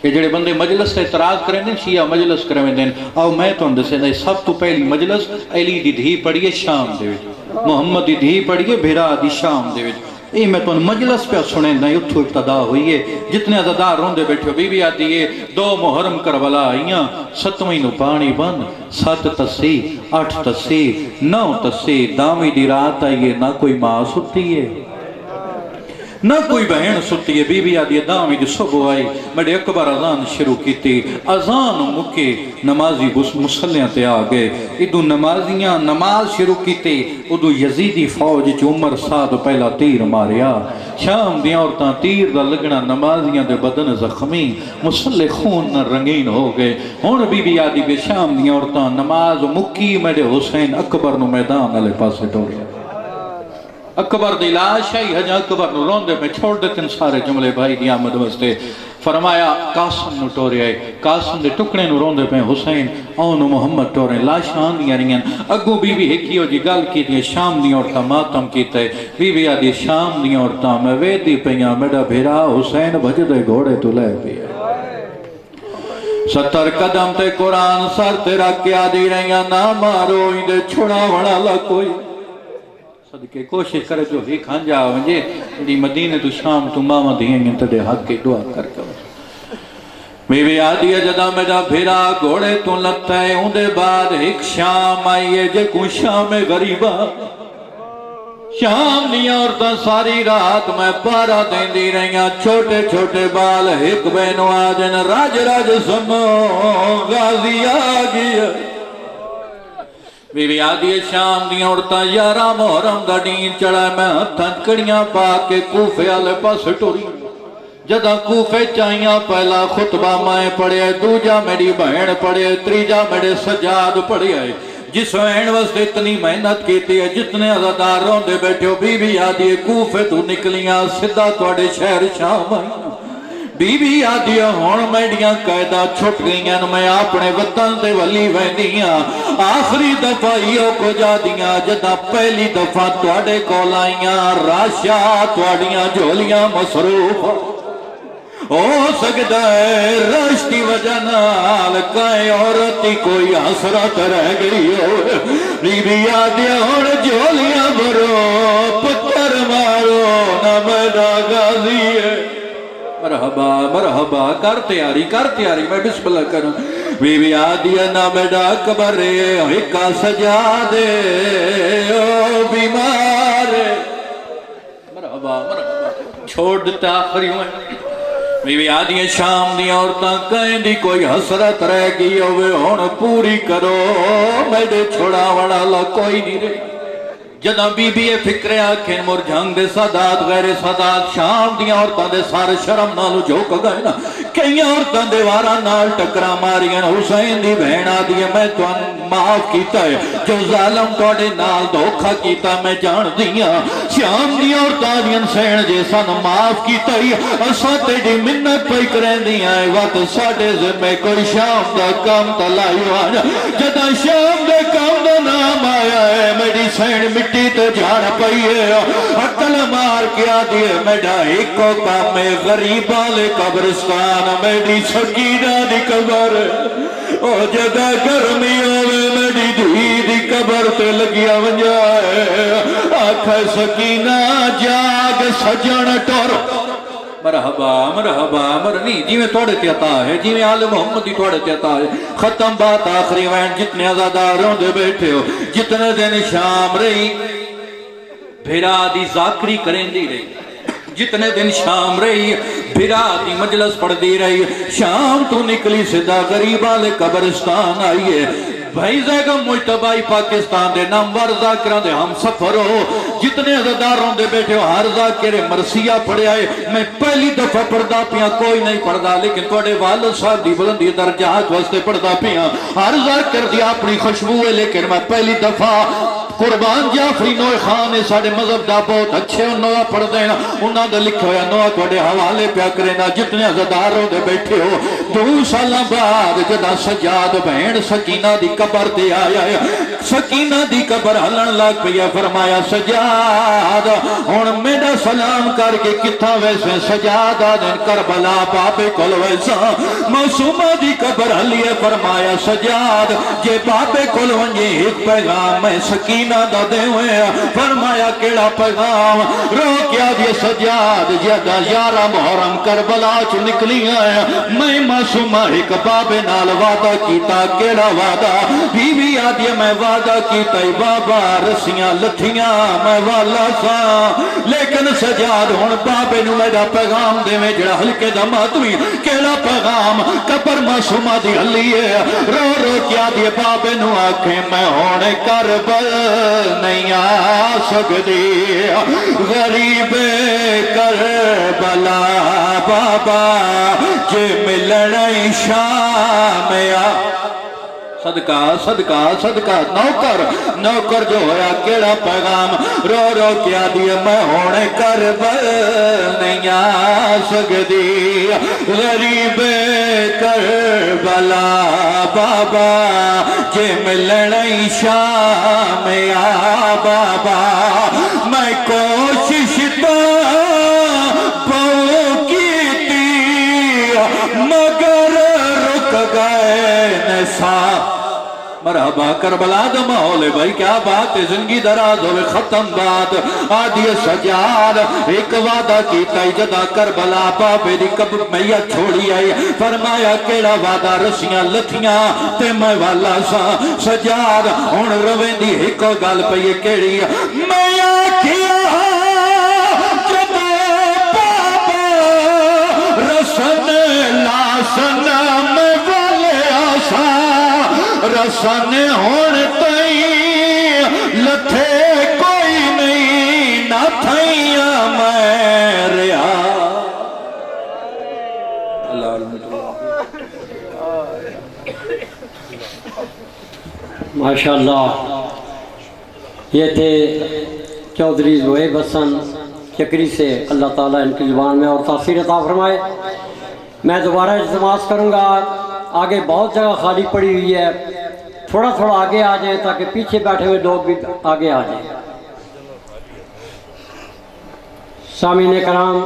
کہ جڑے بندے مجلس سے اعتراض کریں دیں شیعہ مجلس کریں دیں او میں تو اندر سے سب تو پہلی مجلس علی دی دھی پڑیے شام دے محمد دی دھی پڑیے بھرا دی شام دے یہ میں تو مجلس پہ سنے نہیں اتھو ابتدا ہوئی ہے جتنے عزادار روندے بیٹھے ہو بی بی آتی ہے 2 محرم کربلا آئیاں 7ویں نو پانی بند 7 تسی 8 تسی 9 تسی دامی دی رات آئیے نہ کوئی ماں ستی ہے نہ کوئی بہن ستی ہے بی بی آدھی دامی دی صبح آئی میڈے اکبر اذان شروع کی تھی اذان مکے نمازی مسلیاں تے آگئے ادو نمازیاں نماز شروع کی تھی ادو یزیدی فوج چ عمر ساتھ پہلا تیر ماریا شام دیاں عورتاں تیر دا لگنا نمازیاں دے بدن زخمی مسلح خون نہ رنگین ہو گئے ہون بی بی آدھی بے شام دیاں عورتاں نماز مکی میڈے حسین اکبر نو میدان علی پاسے ٹوریا اکبر دی لاش آئی حجا اکبر نو روندے میں چھوڑ دیتن سارے جملے بھائی دی آمد وستے فرمایا قاسم نو ٹورے آئے قاسم دے ٹکڑے نو روندے پہ حسین اونو محمد ٹورے لاشان دیا رہی ہیں اگو بی بی ہکیو جی گل کی دی شام دی عورتہ ماتم کیتا ہے بی بی آدھی شام دی عورتہ میں ویدی پہیاں میڈا بھیرا حسین بھجدے گھوڑے تو لے پیا 70 قدم تے قرآن سر تے رکھ کے آدھی رہی ہیں نہ مارو اندے چھوڑا وڑا لکوئی صدقے کوشش کرے جو ہی کھان جا ونجے دی مدینہ تو شام تو ماما دیئیں گے تڑے حق کے دعا کر کے بی بی آدھی جدا میرا بھیرا گھوڑے تو لگتا ہے اندے بعد ایک شام آئیے جے کو شام غریبہ شام نہیں عورتاں ساری رات میں پارا دیں دی رہیاں چھوٹے چھوٹے بال ایک بینو آجن راج راج سنو غازی آگیا بی بی آدھی شام دیاں عورتاں 11 محرم دا دین چڑھا میں ہتھاں کڑیاں پا کے کوفے والے پاس ٹوری جداں کوفے چاہیاں پہلا خطبہ میں پڑھے دوجا میری بہن پڑھے تریجا میرے سجاد پڑھے جس وین وسط اتنی محنت کیتی ہے جتنے عزادار روندے بیٹھے ہو بی بی آدھی کوفے تو نکلیاں صدہ توڑے شہر شام آئی بی بی آدھیا ہون میڈیاں قیدہ چھٹ گئیاں میں اپنے وطن دے ولی ویندیاں آخری دفعہ ہیو کو جا دیاں جدہ پہلی دفعہ توڑے کولائیاں راشا توڑیاں جھولیاں مصروف ہو سکتا ہے رشتی وجہ نال کائیں عورتی کوئی حسرت رہ گئی ہو بی بی آدھیا ہون جھولیاں بھرو پتھر مارو نہ میرا غازی ہے مرحبا مرحبا کر تیاری میں بسم اللہ کروں بی بی آدھیا نا میڈا اکبر ہکا سجا دے او بیمار مرحبا مرحبا چھوڑ دیتا آخری ہوئے بی بی آدھیا شام دی عورتاں کہیں دی کوئی حسرت رہ گئی ہوئے ہون پوری کرو میڈے چھوڑا وڑا لا کوئی نہیں رہے جدہ بی بی فکر آکھیں مرجھنگ دے سادات غیر سادات شام دیاں عورتاں دے سارے شرم نالو جھوک گئے نا کئی عورتاں دے وارا نال ٹکرا ماریاں حسین دی بہنا دیئے میں تو معاف کیتا ہے جو ظالم توڑے نال دھوکھا کیتا میں جان دیاں شام دیاں عورتاں دیاں سین جیسا معاف کیتا ہے اسا تیڑی منت پئی کریں دیاں وقت ساڑے ذمہ کوئی شام دا کام تلائی وانا جدہ شام دے کام دا نام آیا ہے میری سین مٹی تے جھاڑ پئیے عقل مار کیا دیئے میڈا ایکو کام میں غریبہ لے قبرستان میڈی سکینہ دی قبر او جگہ گرمی ہوئے میڈی دھی دی قبر تے لگیا ونجائے آکھا سکینہ جاگ سجن ٹور مرحبا مرحبا مرنی جی میں توڑے تے عطا ہے جی میں آل محمد دی توڑے تے عطا ہے ختم بات آخری وین جتنے عزاداروں دے بیٹھے ہو جتنے دن شام رہی بھیرا دی ذاکری کریں دی رہی جتنے دن شام رہی بھیرا دی مجلس پڑھ دی رہی شام تو نکلی صدا غریبہ لے قبرستان آئیے بھائی زیگم مجتبائی پاکستان دے نامور ذاکران دے ہم سفر ہو جتنے عزاداروں دے بیٹھے ہو ہر ذاکرے مرثیہ پڑھے آئے میں پہلی دفعہ پڑھدا پیاں کوئی نہیں پڑھدا لیکن توڑے والد صاحب دی بلندی درجات واسطے پڑھدا پیاں ہر ذاکر دی اپنی خوشبو ہے لیکن میں پہلی دفعہ قربان جعفری نوے خان نے ساڑے مذہب دا بہت اچھے نوہ پڑھ دینا انہاں دا لکھا ہویا نوہ توڑے حوالے پیا کرینا جتنے عزاداروں دے بیٹھے ہو 2 سال بعد جدا سجاد بہن سکینہ دی قبر تے آیا ہے، سکینہ دی قبر ہلن لگ پیا، فرمایا سجاد ہن میرا سلام کر کے کتھا ویسے؟ سجاد آدن کربلا بابے کول ویسا، معصومہ دی قبر ہلیے، فرمایا سجاد جے بابے کول ونجے ایک پیغام میں سکینہ دا دے ہوئے، فرمایا کیڑا پیغام؟ رو کیا دی سجاد جدا 11 محرم کربلا چ نکلی ہے، میں معصومہ ایک بابے نال وعدہ کیتا، کیڑا وعدہ؟ بیوی آدھی میں وعدہ کیتا ہی بابا رسیاں لتھیاں میں والا سا، لیکن سجاد ہن بابے نو میرا پیغام دے میں جڑا ہلکے دا ماتوی، کیڑا پیغام؟ قبر معصومہ دی ہلی ہے، رو رو کیا دی بابے نو آکھیں میں ہن کربل نہیں آ سکدی، غریب کربلا بابا جے ملن شام آ، صدقہ صدقہ صدقہ نوکر جو ہویا کیڑا پیغام؟ رو رو کیا دیا میں ہونے کربل نہیں آ سکدی، غریب کربلا بابا جے ملن شام آ بابا، میں کوشش تو بہو کیتی مگر رک گئے نسا۔ مرحبا کربلا دا ماحول ہے بھائی، کیا بات ہے، زندگی دراز ہوئے ختم بات۔ آدھی سجاد ایک وعدہ کیتا ہی جدا کربلا بابے دی قبر میت چھوڑی آئی، فرمایا کیڑا وعدہ؟ رسیاں لتھیاں تے میں والا سا۔ سجاد ہن رویں دی ایک گل پئی کیڑی؟ میں آکھیا جدا بابا رسن لاسن میں والے آسا، رسن ہون تئیں لتھے کوئی نہیں، نہ تھیاں میں ریا۔ ماشاءاللہ، یہ تھے چودھری زہیب حسن چکری سے، اللہ تعالیٰ ان کی زبان میں اور تاثیر عطا فرمائے۔ میں دوبارہ التماس کروں گا، آگے بہت جگہ خالی پڑی ہوئی ہے، تھوڑا تھوڑا آگے آ جائیں تاکہ پیچھے بیٹھے ہوئے لوگ بھی آگے آ جائیں۔ سامعین کرام،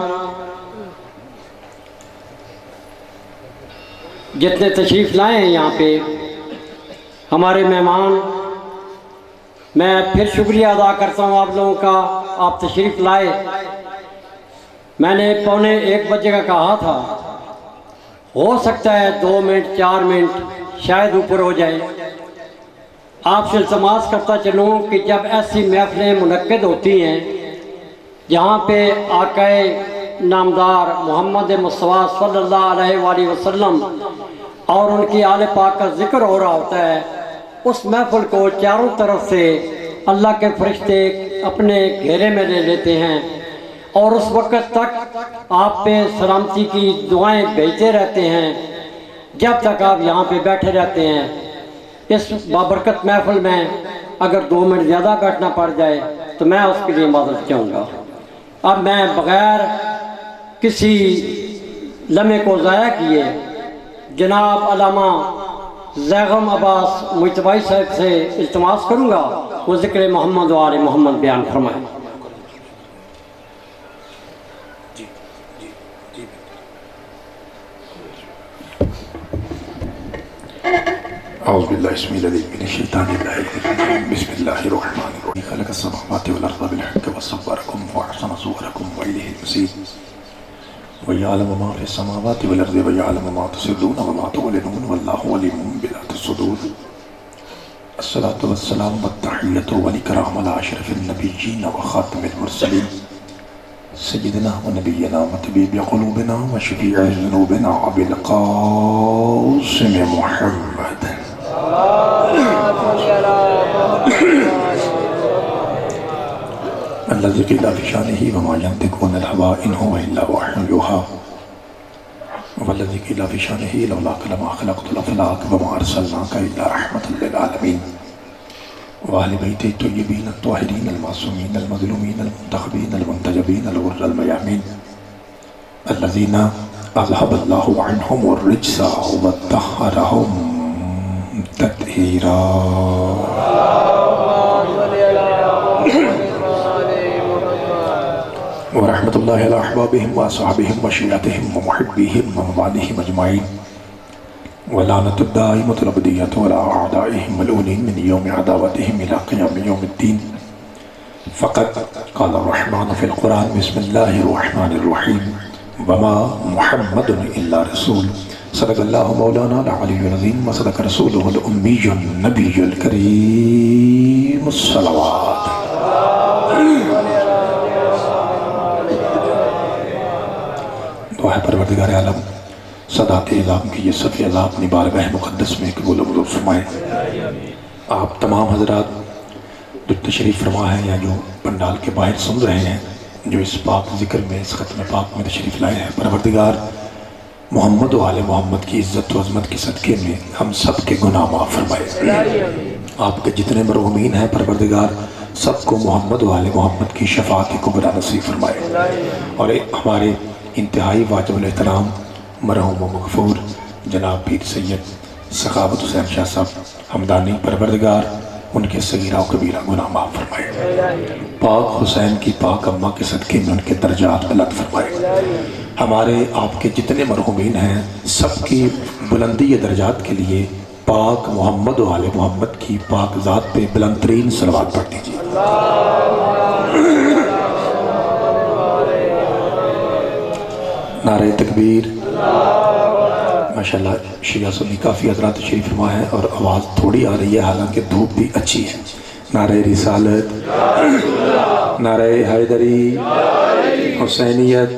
جتنے تشریف لائے ہیں یہاں پہ ہمارے مہمان، میں پھر شکریہ ادا کرتا ہوں آپ لوگوں کا، آپ تشریف لائے۔ میں نے 1:45 بجے کا کہا تھا، ہو سکتا ہے 2 منٹ 4 منٹ شاید اوپر ہو جائے۔ آپ سے التماس کرتا چلوں کہ جب ایسی محفلیں منعقد ہوتی ہیں جہاں پہ آقا نامدار محمد مصطفیٰ صلی اللہ علیہ وآلہ وسلم اور ان کی آل پاک کا ذکر ہو رہا ہوتا ہے، اس محفل کو چاروں طرف سے اللہ کے فرشتے اپنے گھیرے میں لے لیتے ہیں، اور اس وقت تک آپ پہ سلامتی کی دعائیں بھیجتے رہتے ہیں جب تک آپ یہاں پہ بیٹھے رہتے ہیں۔ اس بابرکت محفل میں اگر 2 منٹ زیادہ بیٹھنا پڑ جائے تو میں اس کے لیے معذرت چاہوں گا۔ اب میں بغیر کسی لمحے کو ضائع کیے جناب علامہ زیغم عباس مجتبائی صاحب سے التماس کروں گا وہ ذکر محمد و آل محمد بیان فرمائیں۔ اعوذ باللہ اسمی العلیم من الشیطان الرجیم، بسم اللہ الرحمن الرحیم۔ خلق السماوات والارض بالحق وصورکم واحسن صورکم والیہ المصیر، ویعلم ما فی السماوات والارض ویعلم ما تسرون وما تعلنون واللہ علیم بذات الصدور۔ الصلاة والسلام والتحیۃ والاکرام علی اشرف النبیین وخاتم المرسلین سیدنا و نبینا و طبیب قلوبنا و شفیع ذنوبنا ابی القاسم محمد الذي قيل في شانه وما ينطق عن الهوى إن هو إلا وحي يوحى والذي قيل في شانه لولاك لما خلقت الأفلاك وما أرسلناك إلا رحمة للعالمين وأهل بيت الطيبين الطاهرين المعصومين المظلومين المنتخبين المنتجبين الغر الميامين الذين اذهب اللہ عنہم الرجس وطہرہم تطہیرا. ورحمۃ اللہ علی احبابہم واصحابہم وشیعتہم ومحبیہم وموالہم اجمعین ولعنۃ الدائمۃ الابدیۃ علی اعدائہم ملعونین من یوم عداوتہم الی قیام یوم الدین. فقط قال الرحمن فی القرآن بسم اللہ الرحمن الرحیم وما محمد الا رسول صدق اللہ مولانا العلی العظیم وصدق رسولہ الامی النبی الکریم. الصلوات. دعا ہے پروردگار عالم صدات اعظام کی یہ صفی عذاب اپنی بارگاہ مقدس میں قبول و منظور فرمائے. آپ تمام حضرات جو تشریف فرما ہیں یا جو پنڈال کے باہر سن رہے ہیں، جو اس پاک ذکر میں اس ختم پاک میں تشریف لائے ہیں، پروردگار محمد و آل محمد کی عزت و عظمت کے صدقے میں ہم سب کے گناہ معاف فرمائے. آپ کے جتنے مرحومین ہیں پروردگار سب کو محمد و آل محمد کی شفاعت کبریٰ نصیب فرمائے. اور ہمارے انتہائی واجب الاحترام مرحوم و مغفور جناب پیر سید سخاوت حسین شاہ صاحب ہمدانی، پروردگار ان کے صغیرہ و کبیرہ گناہ معاف فرمائے. پاک حسین کی پاک اماں کے صدقے میں ان کے درجات بلند فرمائے. ہمارے آپ کے جتنے مرحومین ہیں سب کی بلندی درجات کے لیے پاک محمد و آل محمد کی پاک ذات پہ بلند ترین صلوات پڑھ دیجیے. نعرہ تکبیر. ماشاءاللہ شیعہ سنی کافی حضرات تشریف فرما ہے اور آواز تھوڑی آ رہی ہے، حالانکہ دھوپ بھی اچھی ہے. نعرہ رسالت، نعرہ حیدری، حسینیت،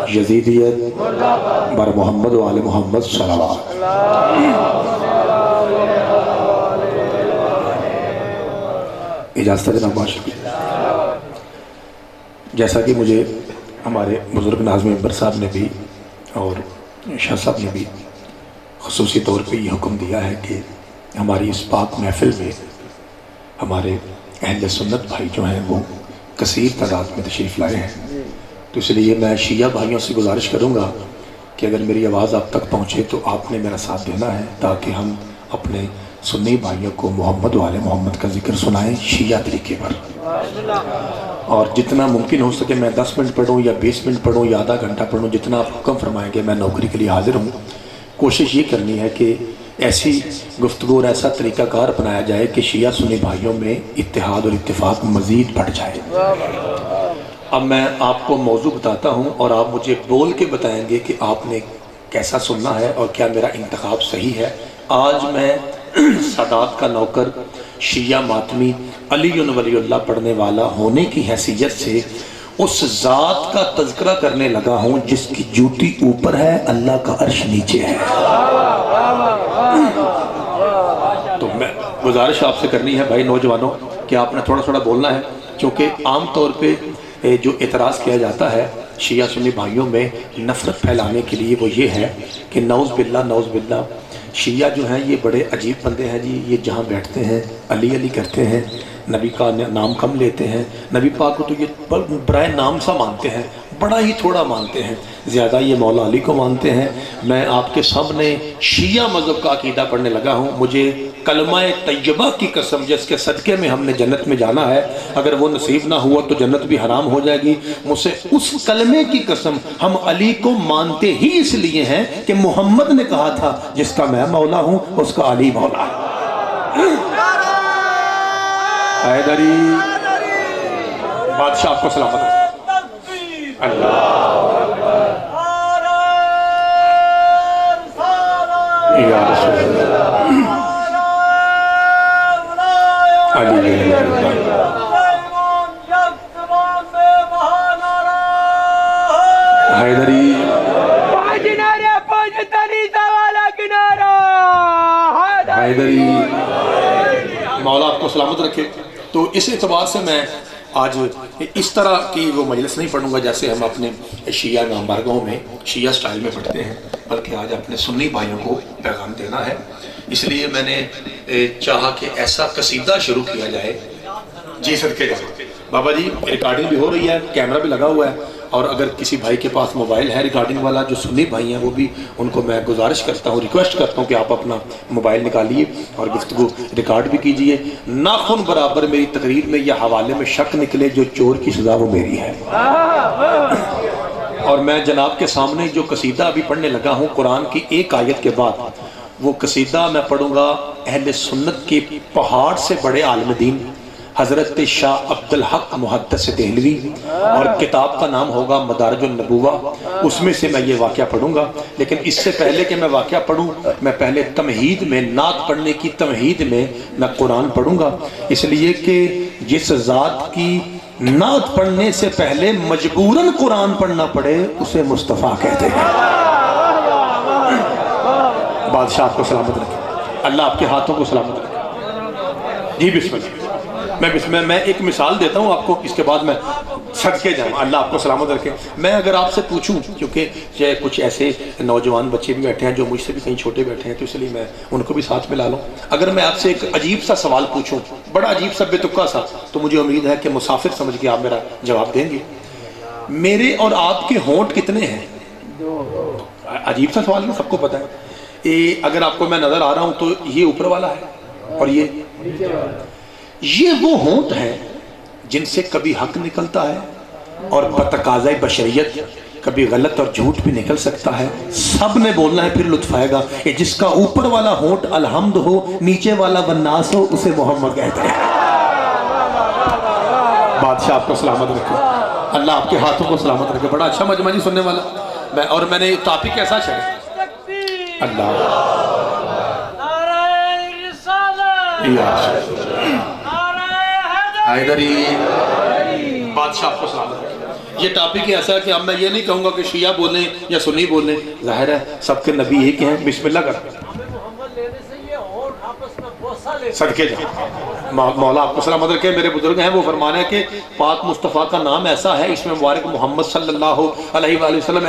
یزیدیت، بر محمد و آل محمد صلوات. اجازت جناب، بہت شکریہ. جیسا کہ مجھے ہمارے بزرگ ناظم ممبر صاحب نے بھی اور شاہ صاحب نے بھی خصوصی طور پہ یہ حکم دیا ہے کہ ہماری اس پاک محفل میں ہمارے اہل سنت بھائی جو ہیں وہ کثیر تعداد میں تشریف لائے ہیں، تو اس لیے میں شیعہ بھائیوں سے گزارش کروں گا کہ اگر میری آواز آپ تک پہنچے تو آپ نے میرا ساتھ دینا ہے، تاکہ ہم اپنے سنی بھائیوں کو محمد و آل محمد کا ذکر سنائیں شیعہ طریقے پر. اور جتنا ممکن ہو سکے میں 10 منٹ پڑھوں یا 20 منٹ پڑھوں یا آدھا گھنٹہ پڑھوں، جتنا آپ حکم فرمائیں گے. میں نوکری کے لیے حاضر ہوں. کوشش یہ کرنی ہے کہ ایسی گفتگو اور ایسا طریقہ کار اپنایا جائے کہ شیعہ سنی بھائیوں میں اتحاد اور اتفاق مزید بڑھ جائے. اب میں آپ کو موضوع بتاتا ہوں اور آپ مجھے بول کے بتائیں گے کہ آپ نے کیسا سننا ہے اور کیا میرا انتخاب صحیح ہے. آج میں سادات کا نوکر، شیعہ ماتمی، علی ولی اللہ پڑھنے والا ہونے کی حیثیت سے اس ذات کا تذکرہ کرنے لگا ہوں جس کی جوتی اوپر ہے، اللہ کا عرش نیچے ہے. تو میں گزارش آپ سے کرنی ہے بھائی نوجوانوں کہ آپ نے تھوڑا تھوڑا بولنا ہے، چونکہ عام طور پہ جو اعتراض کیا جاتا ہے شیعہ سنی بھائیوں میں نفرت پھیلانے کے لیے وہ یہ ہے کہ نعوذ باللہ نعوذ باللہ شیعہ جو ہیں یہ بڑے عجیب بندے ہیں جی. یہ جہاں بیٹھتے ہیں علی علی کرتے ہیں، نبی کا نام کم لیتے ہیں، نبی پاک کو تو یہ برائے نام سا مانتے ہیں، بڑا ہی تھوڑا مانتے ہیں، زیادہ یہ مولا علی کو مانتے ہیں. میں آپ کے سامنے شیعہ مذہب کا عقیدہ پڑھنے لگا ہوں. مجھے کلمہ طیبہ کی قسم جس کے صدقے میں ہم نے جنت میں جانا ہے، اگر وہ نصیب نہ ہوا تو جنت بھی حرام ہو جائے گی. مجھ سے اس کلمے کی قسم، ہم علی کو مانتے ہی اس لیے ہیں کہ محمد نے کہا تھا جس کا میں مولا ہوں اس کا علی مولا ہے. حیدری بادشاہ آپ کو سلامت ہو. اللہ یا رسول علی حیدری حیدری مولا آپ کو سلامت رکھے. تو اس اعتبار سے میں آج اس طرح کی وہ مجلس نہیں پڑھوں گا جیسے ہم اپنے شیعہ امام بارگاہوں میں شیعہ سٹائل میں پڑھتے ہیں، بلکہ آج اپنے سنی بھائیوں کو پیغام دینا ہے. اس لیے میں نے چاہا کہ ایسا قصیدہ شروع کیا جائے. جی صدقے جائے بابا جی، ریکارڈنگ بھی ہو رہی ہے، کیمرہ بھی لگا ہوا ہے اور اگر کسی بھائی کے پاس موبائل ہے ریکارڈنگ والا، جو سنی بھائی ہیں، وہ بھی ان کو میں گزارش کرتا ہوں، ریکویسٹ کرتا ہوں کہ آپ اپنا موبائل نکالیے اور گفتگو ریکارڈ بھی کیجئے. ناخن برابر میری تقریر میں یا حوالے میں شک نکلے، جو چور کی سزا وہ میری ہے. اور میں جناب کے سامنے جو قصیدہ ابھی پڑھنے لگا ہوں قرآن کی ایک آیت کے بعد، وہ قصیدہ میں پڑھوں گا اہل سنت کے پہاڑ سے بڑے عالم دین حضرت شاہ عبدالحق محدث دہلوی، اور کتاب کا نام ہوگا مدارج النبوہ. اس میں سے میں یہ واقعہ پڑھوں گا. لیکن اس سے پہلے کہ میں واقعہ پڑھوں، میں پہلے تمہید میں، نعت پڑھنے کی تمہید میں میں قرآن پڑھوں گا، اس لیے کہ جس ذات کی نعت پڑھنے سے پہلے مجبوراً قرآن پڑھنا پڑے اسے مصطفیٰ کہتے ہیں. بادشاہ آپ کو سلامت رکھے، اللہ آپ کے ہاتھوں کو سلامت رکھے. جی بسم اللہ. میں ایک مثال دیتا ہوں آپ کو، اس کے بعد میں صدقے جاؤں. اللہ آپ کو سلامت رکھے. میں اگر آپ سے پوچھوں، کیونکہ کچھ ایسے نوجوان بچے بھی بیٹھے ہیں جو مجھ سے بھی کہیں چھوٹے بیٹھے ہیں، تو اس لیے میں ان کو بھی ساتھ ملا لوں. اگر میں آپ سے ایک عجیب سا سوال پوچھوں، بڑا عجیب سا بے تکا سا، تو مجھے امید ہے کہ مسافر سمجھ کے آپ میرا جواب دیں گے. میرے اور آپ کے ہونٹ کتنے ہیں؟ عجیب سا سوال ہے، سب کو پتہ ہے. اگر آپ کو میں نظر آ رہا ہوں تو یہ اوپر والا ہے اور یہ وہ ہونٹ ہیں جن سے کبھی حق نکلتا ہے اور بتقاضۂ بشریت کبھی غلط اور جھوٹ بھی نکل سکتا ہے. سب نے بولنا ہے، پھر لطف آئے گا. جس کا اوپر والا ہونٹ الحمد ہو، نیچے والا والناس ہو، اسے محمد کہتے ہیں. بادشاہ آپ کو سلامت رکھے، اللہ آپ کے ہاتھوں کو سلامت رکھے. بڑا اچھا مجمع جی سننے والا. اور میں نے ٹاپک کیسا چڑھا؟ اللہ حیدری. بادشاہ آپ کو سلامت رکھے. یہ ٹاپک ایسا ہے کہ اب میں یہ نہیں کہوں گا کہ شیعہ بولیں یا سنی بولیں، ظاہر ہے سب کے نبی ایک ہیں. بسم اللہ کر صدقے جا. مولا آپ کو سلامت رکھے. میرے بزرگ ہیں، وہ فرمانا ہے کہ پاک مصطفیٰ کا نام ایسا ہے، اس میں مبارک محمد صلی اللہ علیہ وآلہ وسلم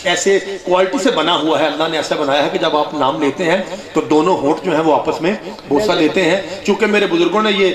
ایسے کوالٹی سے بنا ہوا ہے، اللہ نے ایسا بنایا ہے کہ جب آپ نام لیتے ہیں تو دونوں ہونٹ جو ہیں وہ آپس میں بوسہ لیتے ہیں. چونکہ میرے بزرگوں نے یہ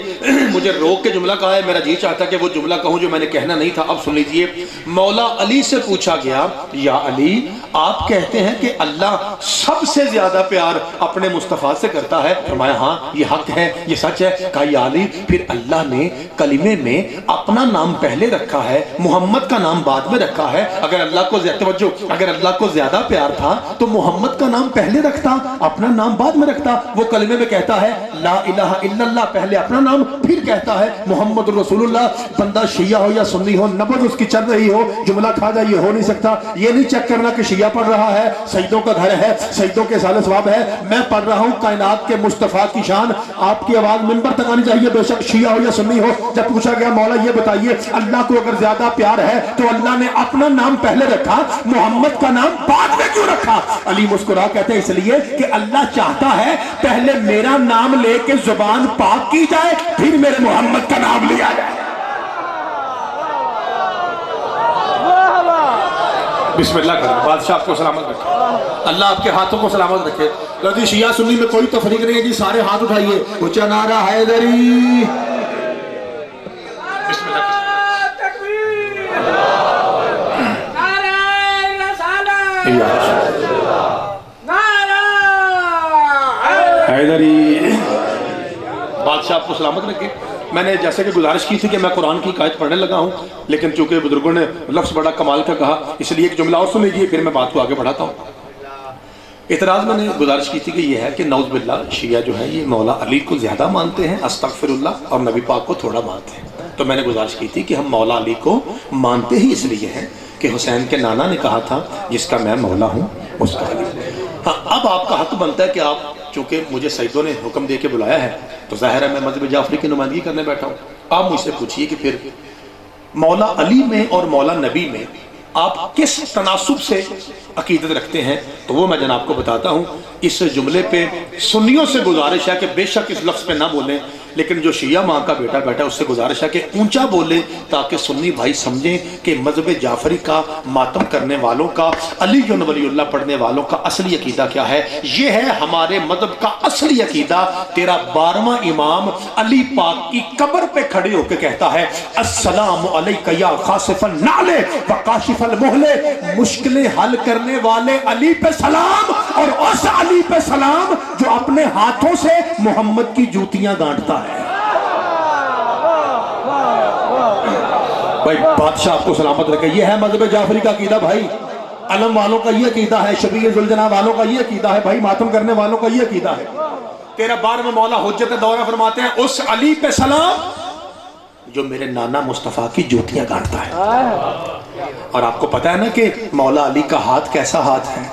مجھے روک کے جملہ کہا ہے، میرا جی چاہتا کہ وہ جملہ کہوں جو میں نے کہنا نہیں تھا. اب سن لیجئے. مولا علی سے پوچھا گیا، یا علی آپ کہتے ہیں کہ اللہ سب سے زیادہ پیار اپنے مصطفیٰ سے کرتا ہے؟ فرمایا ہاں یہ حق ہے، یہ سچ ہے. کہا یا علی پھر اللہ نے کلمے میں اپنا نام پہلے رکھا ہے، محمد کا نام بعد میں رکھا ہے. اگر اللہ کو زیادہ پیار تھا تو محمد کا نام پہلے رکھتا، اپنا نام بعد میں رکھتا. وہ کلمے میں کہتا ہے لا الہ الا اللہ، پہلے اپنا نام پھر کہتا ہے محمد رسول اللہ. بندہ شیعہ ہو یا سنی ہو، نبض اس کی چل رہی ہو، جملہ کھا جائے یہ ہو نہیں سکتا. یہ نہیں چیک کرنا کہ شیعہ پڑھ رہا ہے، سجدوں کا گھر ہے، سجدوں کے سال ثواب ہے. میں پڑھ رہا ہوں کائنات کے مصطفیٰ کی شان. آپ کی آواز منبر تک آنی چاہیے، بے شک شیعہ ہو یا سنی ہو. جب پوچھا گیا مولا یہ بتائیے اللہ کو اگر زیادہ پیار ہے تو اللہ نے اپنا نام پہلے رکھا، محمد کا نام بعد میں کیوں رکھا؟ علی مسکرا کہتے ہیں اس لیے کہ اللہ چاہتا ہے پہلے میرا نام لے کے زبان پاک کی جائے، پھر میرے محمد کا نام لیا جائے. بسم اللہ کریں. بادشاہ آپ کو سلامت رکھے، اللہ آپ کے ہاتھوں کو سلامت رکھے. جی شیعہ سنی میں کوئی تفریق نہیں ہے جی، سارے ہاتھ اٹھائیے. اونچا نعرہ حیدری. بسم اللہ حیدری. بادشاہ آپ کو سلامت رکھے. میں نے جیسے کہ گزارش کی تھی کہ میں قرآن کی آیت پڑھنے لگا ہوں، لیکن چونکہ بزرگوں نے لفظ بڑا کمال کا کہا، اس لیے ایک جملہ اور سن لیجیے، پھر میں بات کو آگے بڑھاتا ہوں. اعتراض میں نے گزارش کی تھی کہ یہ ہے کہ نعوذ باللہ شیعہ جو ہے یہ مولا علی کو زیادہ مانتے ہیں، استغفر اللہ، اور نبی پاک کو تھوڑا مانتے ہیں. تو میں نے گزارش کی تھی کہ ہم مولا علی کو مانتے ہی اس لیے ہیں کہ حسین کے نانا نے کہا تھا جس کا میں مولا ہوں اس کا علی. ہاں اب آپ کا حق بنتا ہے کہ آپ، چونکہ مجھے سیدوں نے حکم دے کے بلایا ہے تو ظاہر ہے میں مذہب جعفری کی نمائندگی کرنے بیٹھا ہوں. آپ مجھ سے پوچھئے کہ پھر مولا علی میں اور مولا نبی میں آپ کس تناسب سے عقیدت رکھتے ہیں؟ تو وہ میں جناب کو بتاتا ہوں. اس جملے پہ سنیوں سے گزارش ہے کہ بے شک اس لفظ پہ نہ بولیں، لیکن جو شیعہ ماں کا بیٹا بیٹا اس سے گزارش ہے کہ اونچا بولے تاکہ سنی بھائی سمجھیں کہ مذہب جعفری کا ماتم کرنے والوں کا، علی ولی اللہ پڑھنے والوں کا اصلی عقیدہ کیا ہے۔ یہ ہے ہمارے مذہب کا اصلی عقیدہ۔ تیرا 12واں امام علی پاک کی قبر پہ کھڑے ہو کے کہتا ہے السلام علیک یا خاصف النعل وکاشف المحل، مشکلیں حل کرنے والے علی پہ سلام، اور اس علی پہ سلام جو اپنے ہاتھوں سے محمد کی جوتیاں گانٹتا ہے۔ بھائی بادشاہ آپ کو سلامت رکھے، یہ ہے مذہب جعفری کا عقیدہ بھائی۔ علم والوں کا یہ عقیدہ ہے، شبیہ ذوالجناح والوں کا یہ عقیدہ ہے بھائی، ماتم کرنے والوں کا یہ عقیدہ ہے۔ تیرا 12واں مولا حجت دورہ فرماتے ہیں اس علی پہ سلام جو میرے نانا مصطفیٰ کی جوتیاں گانٹتا ہے۔ اور آپ کو پتا ہے نا کہ مولا علی کا ہاتھ کیسا ہاتھ ہے،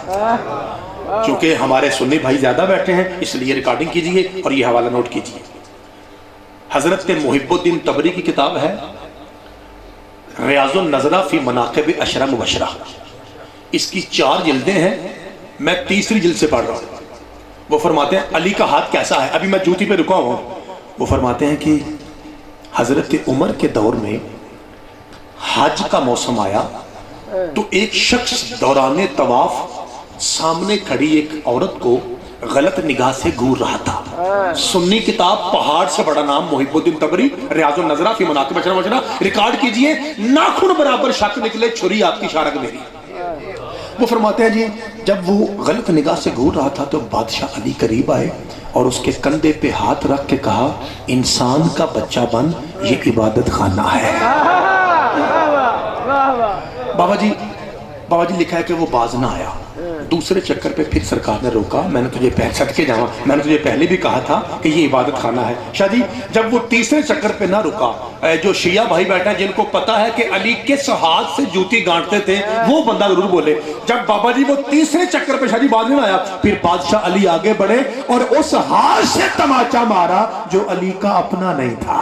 چونکہ ہمارے سنی بھائی زیادہ بیٹھے ہیں اس لیے ریکارڈنگ کیجئے اور یہ حوالہ نوٹ کیجئے۔ حضرت محب الدین تبری کی کتاب ہے ریاض النظرہ فی مناقب عشرہ مبشرہ، اس کی 4 جلدیں ہیں، میں تیسری جلد سے پڑھ رہا ہوں۔ وہ فرماتے ہیں علی کا ہاتھ کیسا ہے، ابھی میں جوتی پہ رکا ہوں۔ وہ فرماتے ہیں کہ حضرت عمر کے دور میں حج کا موسم آیا تو ایک شخص دوران طواف سامنے کھڑی ایک عورت کو غلط نگاہ سے گور رہا تھا۔ سنی کتاب پہاڑ سے بڑا نام محب الدین تبری ریاض النظرہ فی مناقب عشرہ مبشرہ، ریکارڈ کیجئے، ناخن برابر شک نکلے چھری آپ کی شارک میری۔ وہ فرماتے ہیں جی جب وہ غلط نگاہ سے گور رہا تھا تو بادشاہ علی قریب آئے اور اس کے کندھے پہ ہاتھ رکھ کے کہا انسان کا بچہ بن، یہ عبادت خانہ ہے۔ بابا جی لکھا ہے کہ وہ باز نہ آیا، دوسرے چکر پہ پھر سرکار نے روکا، میں نے تجھے صدقے جاواں، میں نے تجھے پہلے بھی کہا تھا کہ یہ عبادت خانہ ہے۔ شاہ جی جب وہ تیسرے چکر پہ نہ رکا، جو شیعہ بھائی بیٹھے ہیں جن کو پتا ہے کہ علی کس ہاتھ سے جوتی گانٹتے تھے وہ بندہ ضرور بولے، جب بابا جی وہ تیسرے چکر پہ شاہ جی باز نہیں آیا، پھر بادشاہ علی آگے بڑھے اور اس ہاتھ سے تماچا مارا جو علی کا اپنا نہیں تھا۔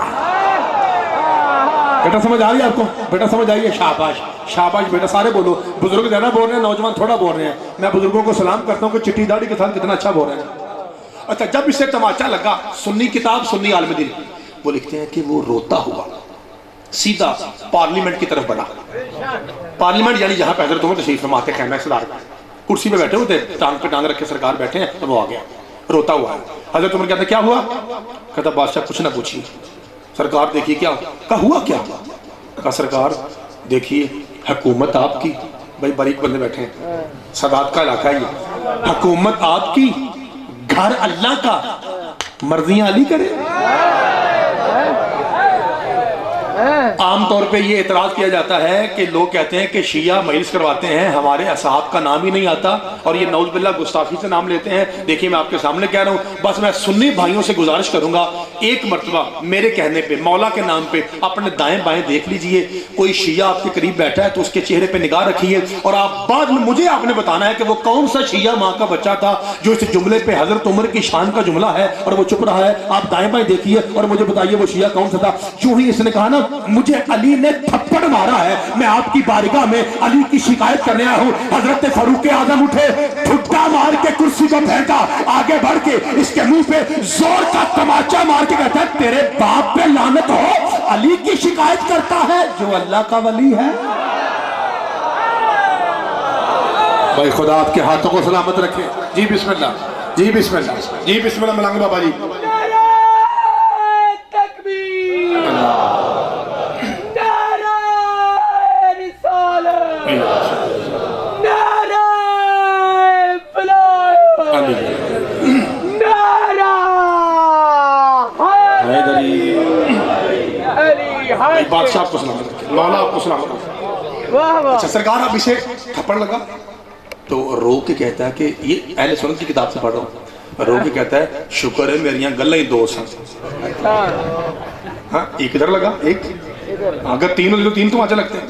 بیٹا سمجھ آ رہی ہے آپ کو؟ بیٹا سمجھ آئیے، شاباش شاباش بیٹا، سارے بولو، بزرگ زیادہ بول رہے ہیں، نوجوان تھوڑا بول رہے ہیں۔ میں بزرگوں کو سلام کرتا ہوں کہ چٹی داڑھی کے ساتھ کتنا اچھا بول رہے ہیں۔ اچھا جب اسے تماچا لگا، سنی کتاب سنی عالم دین وہ لکھتے ہیں کہ وہ روتا ہوا سیدھا پارلیمنٹ کی طرف بڑھا۔ پارلیمنٹ یعنی جہاں پہ حضرت عمر تشریف فرما کے خیمہ صدار کرسی پہ بیٹھے ہوتے، ٹانگ پہ ٹانگ رکھے سرکار بیٹھے ہیں، تو وہ آ گیا روتا ہوا ہے۔ حضرت عمر کہتے ہیں کیا ہوا؟ کہتا بادشاہ کچھ نہ پوچھیے۔ سرکار دیکھیے کیا ہوا کیا؟ کہا سرکار دیکھیے حکومت آپ کی، بھائی باریک بندے بیٹھے ہیں، سادات کا علاقہ ہے یہ، حکومت آپ کی، گھر اللہ کا، مرضیاں علی کرے۔ عام طور پہ یہ اعتراض کیا جاتا ہے کہ لوگ کہتے ہیں کہ شیعہ مجلس کرواتے ہیں، ہمارے اصحاب کا نام ہی نہیں آتا، اور یہ نعوذ باللہ گستاخی سے نام لیتے ہیں۔ دیکھیے میں آپ کے سامنے کہہ رہا ہوں، بس میں سنی بھائیوں سے گزارش کروں گا ایک مرتبہ میرے کہنے پہ مولا کے نام پہ اپنے دائیں بائیں دیکھ لیجئے، کوئی شیعہ آپ کے قریب بیٹھا ہے تو اس کے چہرے پہ نگاہ رکھیے، اور آپ بعد میں مجھے آپ نے بتانا ہے کہ وہ کون سا شیعہ ماں کا بچہ تھا جو اس جملے پہ حضرت عمر کی شان کا جملہ ہے اور وہ چپ رہا ہے۔ آپ دائیں بائیں دیکھیے اور مجھے بتائیے وہ شیعہ کون سا تھا۔ یوں ہی اس نے کہا نا مجھے علی نے تھپڑ مارا ہے، میں آپ کی بارگاہ میں علی کی شکایت کرنے آیا ہوں۔ حضرت فاروق اعظم اٹھے، ٹھٹا مار کے کرسی کو پھینکا، آگے بڑھ کے اس کے منہ پہ زور کا تماچا مار کے کہتا ہے تیرے باپ پہ لعنت ہو، علی کی شکایت کرتا ہے جو اللہ کا ولی ہے۔ بھائی خدا آپ کے ہاتھوں کو سلامت رکھے۔ جی بسم اللہ، جی بسم اللہ، جی بسم اللہ ملانگ بابا جی۔ بادشاہ آپ کو سلامت رکھے، مولا آپ کو سلامت رکھے۔ اچھا سرکار اب اسے تھپڑ لگا تو رو کے کہتا ہے کہ یہ اہل سنت کی کتاب سے پڑھ رہا ہوں، رو کے کہتا ہے شکر ہے میریاں گلیں ہی دو سن۔ ہاں ایک ادھر لگا، ایک اگر تین ہو تو تین تو آچے لگتے ہیں۔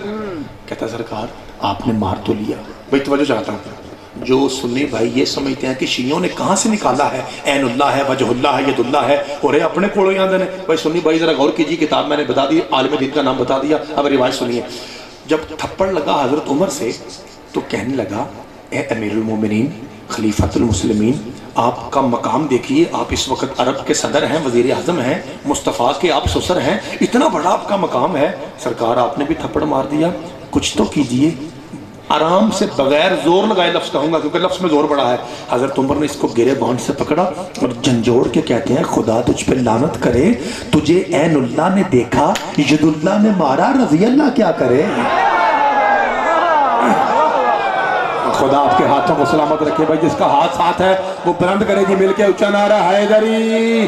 کہتا ہے سرکار آپ نے مار تو لیا۔ بھائی توجہ چاہتا ہوں، جو سنی بھائی یہ سمجھتے ہیں کہ شیعوں نے کہاں سے نکالا ہے، عین اللہ ہے، وجہ اللہ ہے، ید اللہ ہے، اور اپنے کوڑوں یاد ہے۔ بھائی سنی بھائی ذرا غور کیجیے، کتاب میں نے بتا دی، عالم دین کا نام بتا دیا، اب روایت سنیے۔ جب تھپڑ لگا حضرت عمر سے تو کہنے لگا اے امیر المومنین خلیفۃ المسلمین، آپ کا مقام دیکھیے، آپ اس وقت عرب کے صدر ہیں، وزیر اعظم ہیں، مصطفیٰ کے آپ سسر ہیں، اتنا بڑا آپ کا مقام ہے، سرکار آپ نے بھی تھپڑ مار دیا، کچھ تو کیجئے، آرام سے بغیر زور لگائے لفظ کہوں گا کیونکہ لفظ میں زور بڑا ہے۔ حضرت عمر نے اس کو گرے باؤنڈ سے پکڑا اور جھنجھوڑ کے کہتے ہیں خدا تجھ پہ لعنت کرے، تجھے عین اللہ نے دیکھا، ید اللہ نے مارا، رضی اللہ کیا کرے۔ خدا آپ کے ہاتھوں کو سلامت رکھے بھائی، جس کا ہاتھ ساتھ ہے وہ بلند کرے جی، مل کے اونچا نعرہ حیدری،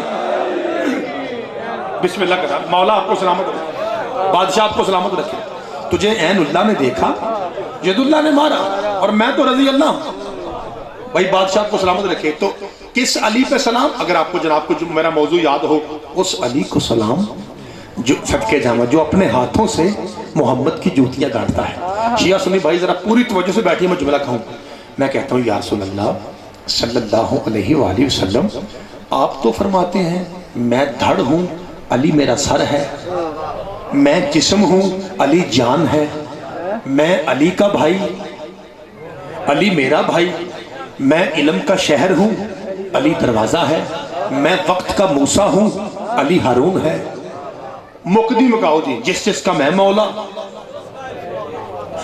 بسم اللہ کرا۔ مولا آپ کو سلامت رکھے، بادشاہ آپ کو سلامت رکھے، تجھے عین اللہ نے دیکھا، ید اللہ نے مارا، اور میں تو رضی اللہ ہوں۔ بھائی بادشاہ آپ کو سلامت رکھے۔ تو کس علی پہ سلام؟ اگر آپ کو جناب کو جو میرا موضوع یاد ہو، اس علی کو سلام جو صدقے جامع، جو اپنے ہاتھوں سے محمد کی جوتیاں گاڑتا ہے۔ شیعہ سنی بھائی ذرا پوری توجہ سے بیٹھیے، میں جملہ کہوں، میں کہتا ہوں یا رسول اللہ صلی اللہ علیہ وآلہ وسلم، آپ تو فرماتے ہیں میں دھڑ ہوں، علی میرا سر ہے، میں جسم ہوں، علی جان ہے، میں علی کا بھائی، علی میرا بھائی، میں علم کا شہر ہوں، علی دروازہ ہے، میں وقت کا موسیٰ ہوں، علی ہارون ہے۔ مقدی مکاؤ جی، جس کا میں مولا،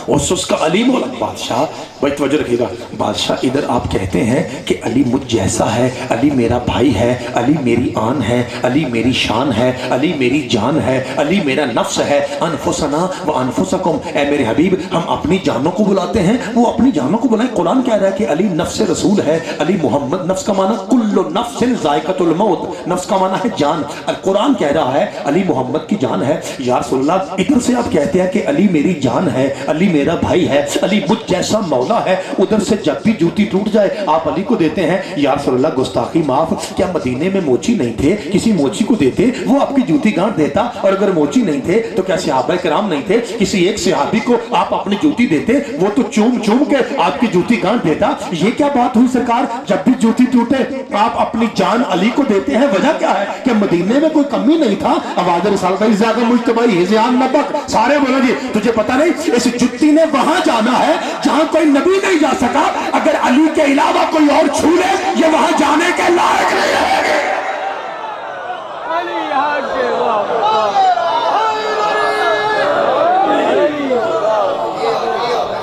اس کا علی مولا۔ بادشاہ بھائی توجہ رکھیے گا، بادشاہ ادھر آپ کہتے ہیں کہ علی مجھ جیسا ہے، علی میرا بھائی ہے، علی میری آن ہے، علی میری شان ہے، علی میری جان ہے، علی میرا نفس ہے، انفسنا و انفسکم، اے میرے حبیب ہم اپنی جانوں کو بلاتے ہیں، وہ اپنی جانوں کو بلائیں۔ قرآن کہہ رہا ہے کہ علی نفس رسول ہے، علی محمد، نفس کا معنی کل نفس ذائقۃ الموت، نفس کا معنی ہے جان، قرآن کہہ رہا ہے علی محمد کی جان ہے۔ یا رسول اللہ ادھر سے آپ کہتے ہیں کہ علی میری جان ہے، علی میرا بھائی ہے، علی مجھ جیسا مولا ہے، ادھر سے جب بھی جوتی ٹوٹ جائے آپ علی کو دیتے ہیں۔ یا رسول اللہ گستاخی معاف، کیا مدینے میں موچی نہیں تھے؟ کسی موچی کو دیتے وہ آپ کی جوتی گانٹ دیتا، اور اگر موچی نہیں تھے تو کیا صحابہ کرام نہیں تھے؟ کسی ایک صحابی کو آپ اپنی جوتی دیتے، وہ تو چوم چوم کے آپ کی جوتی گانٹ دیتا۔ یہ کیا بات ہوئی سرکار، جب بھی جوتی ٹوٹے آپ اپنی جان علی کو دیتے ہیں؟ وجہ کیا ہے کہ مدینے میں کوئی کمی نہیں تھا۔ آواز رسالت زیادہ مجتبی زیان نبک، سارے بولا جی تجھے پتہ نہیں اس جوتی نے وہاں جانا ہے جہاں کوئی نبی نہیں جا سکا، اگر علی کے علاوہ کوئی اور چھو لے یہ وہاں جانے کے لائق نہیں رہے گے۔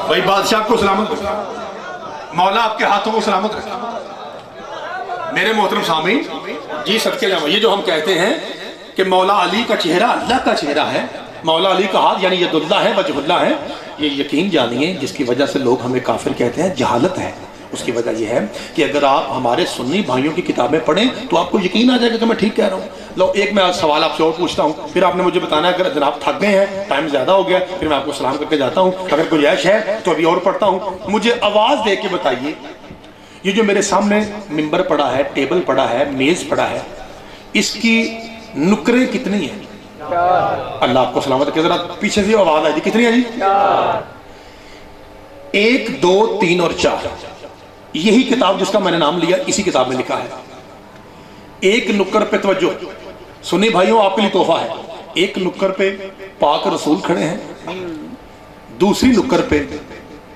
بھائی بادشاہ کو سلامت رکھا، مولا آپ کے ہاتھوں کو سلامت رکھا۔ میرے محترم سامعین جی صدقے جاؤں، یہ جو ہم کہتے ہیں کہ مولا علی کا چہرہ اللہ کا چہرہ ہے، مولا علی کا ہاتھ یعنی ید اللہ ہے، وجہ اللہ ہے، یہ یقین جانیے جس کی وجہ سے لوگ ہمیں کافر کہتے ہیں جہالت ہے۔ اس کی وجہ یہ ہے کہ اگر آپ ہمارے سنی بھائیوں کی کتابیں پڑھیں تو آپ کو یقین آ جائے گا کہ میں ٹھیک کہہ رہا ہوں۔ لو ایک میں سوال آپ سے اور پوچھتا ہوں، پھر آپ نے مجھے بتانا ہے، اگر جناب تھک گئے ہیں، ٹائم زیادہ ہو گیا، پھر میں آپ کو سلام کر کے جاتا ہوں، اگر گنجائش ہے تو ابھی اور پڑھتا ہوں۔ مجھے آواز دے کے بتائیے یہ جو میرے سامنے ممبر پڑا ہے، ٹیبل پڑا ہے، میز پڑا ہے، اس کی نکریں کتنی ہیں؟ اللہ آپ کو سلامت رکھے، ذرا پیچھے سے آواز آئی جی، کتنی ہیں جی؟ 1 2 3 اور 4۔ یہی کتاب جس کا میں نے نام لیا اسی کتاب میں لکھا ہے۔ ایک نکر پہ توجہ سنی بھائیوں، آپ کے لیے تحفہ ہے، ایک نکر پہ پاک رسول کھڑے ہیں، دوسری نکر پہ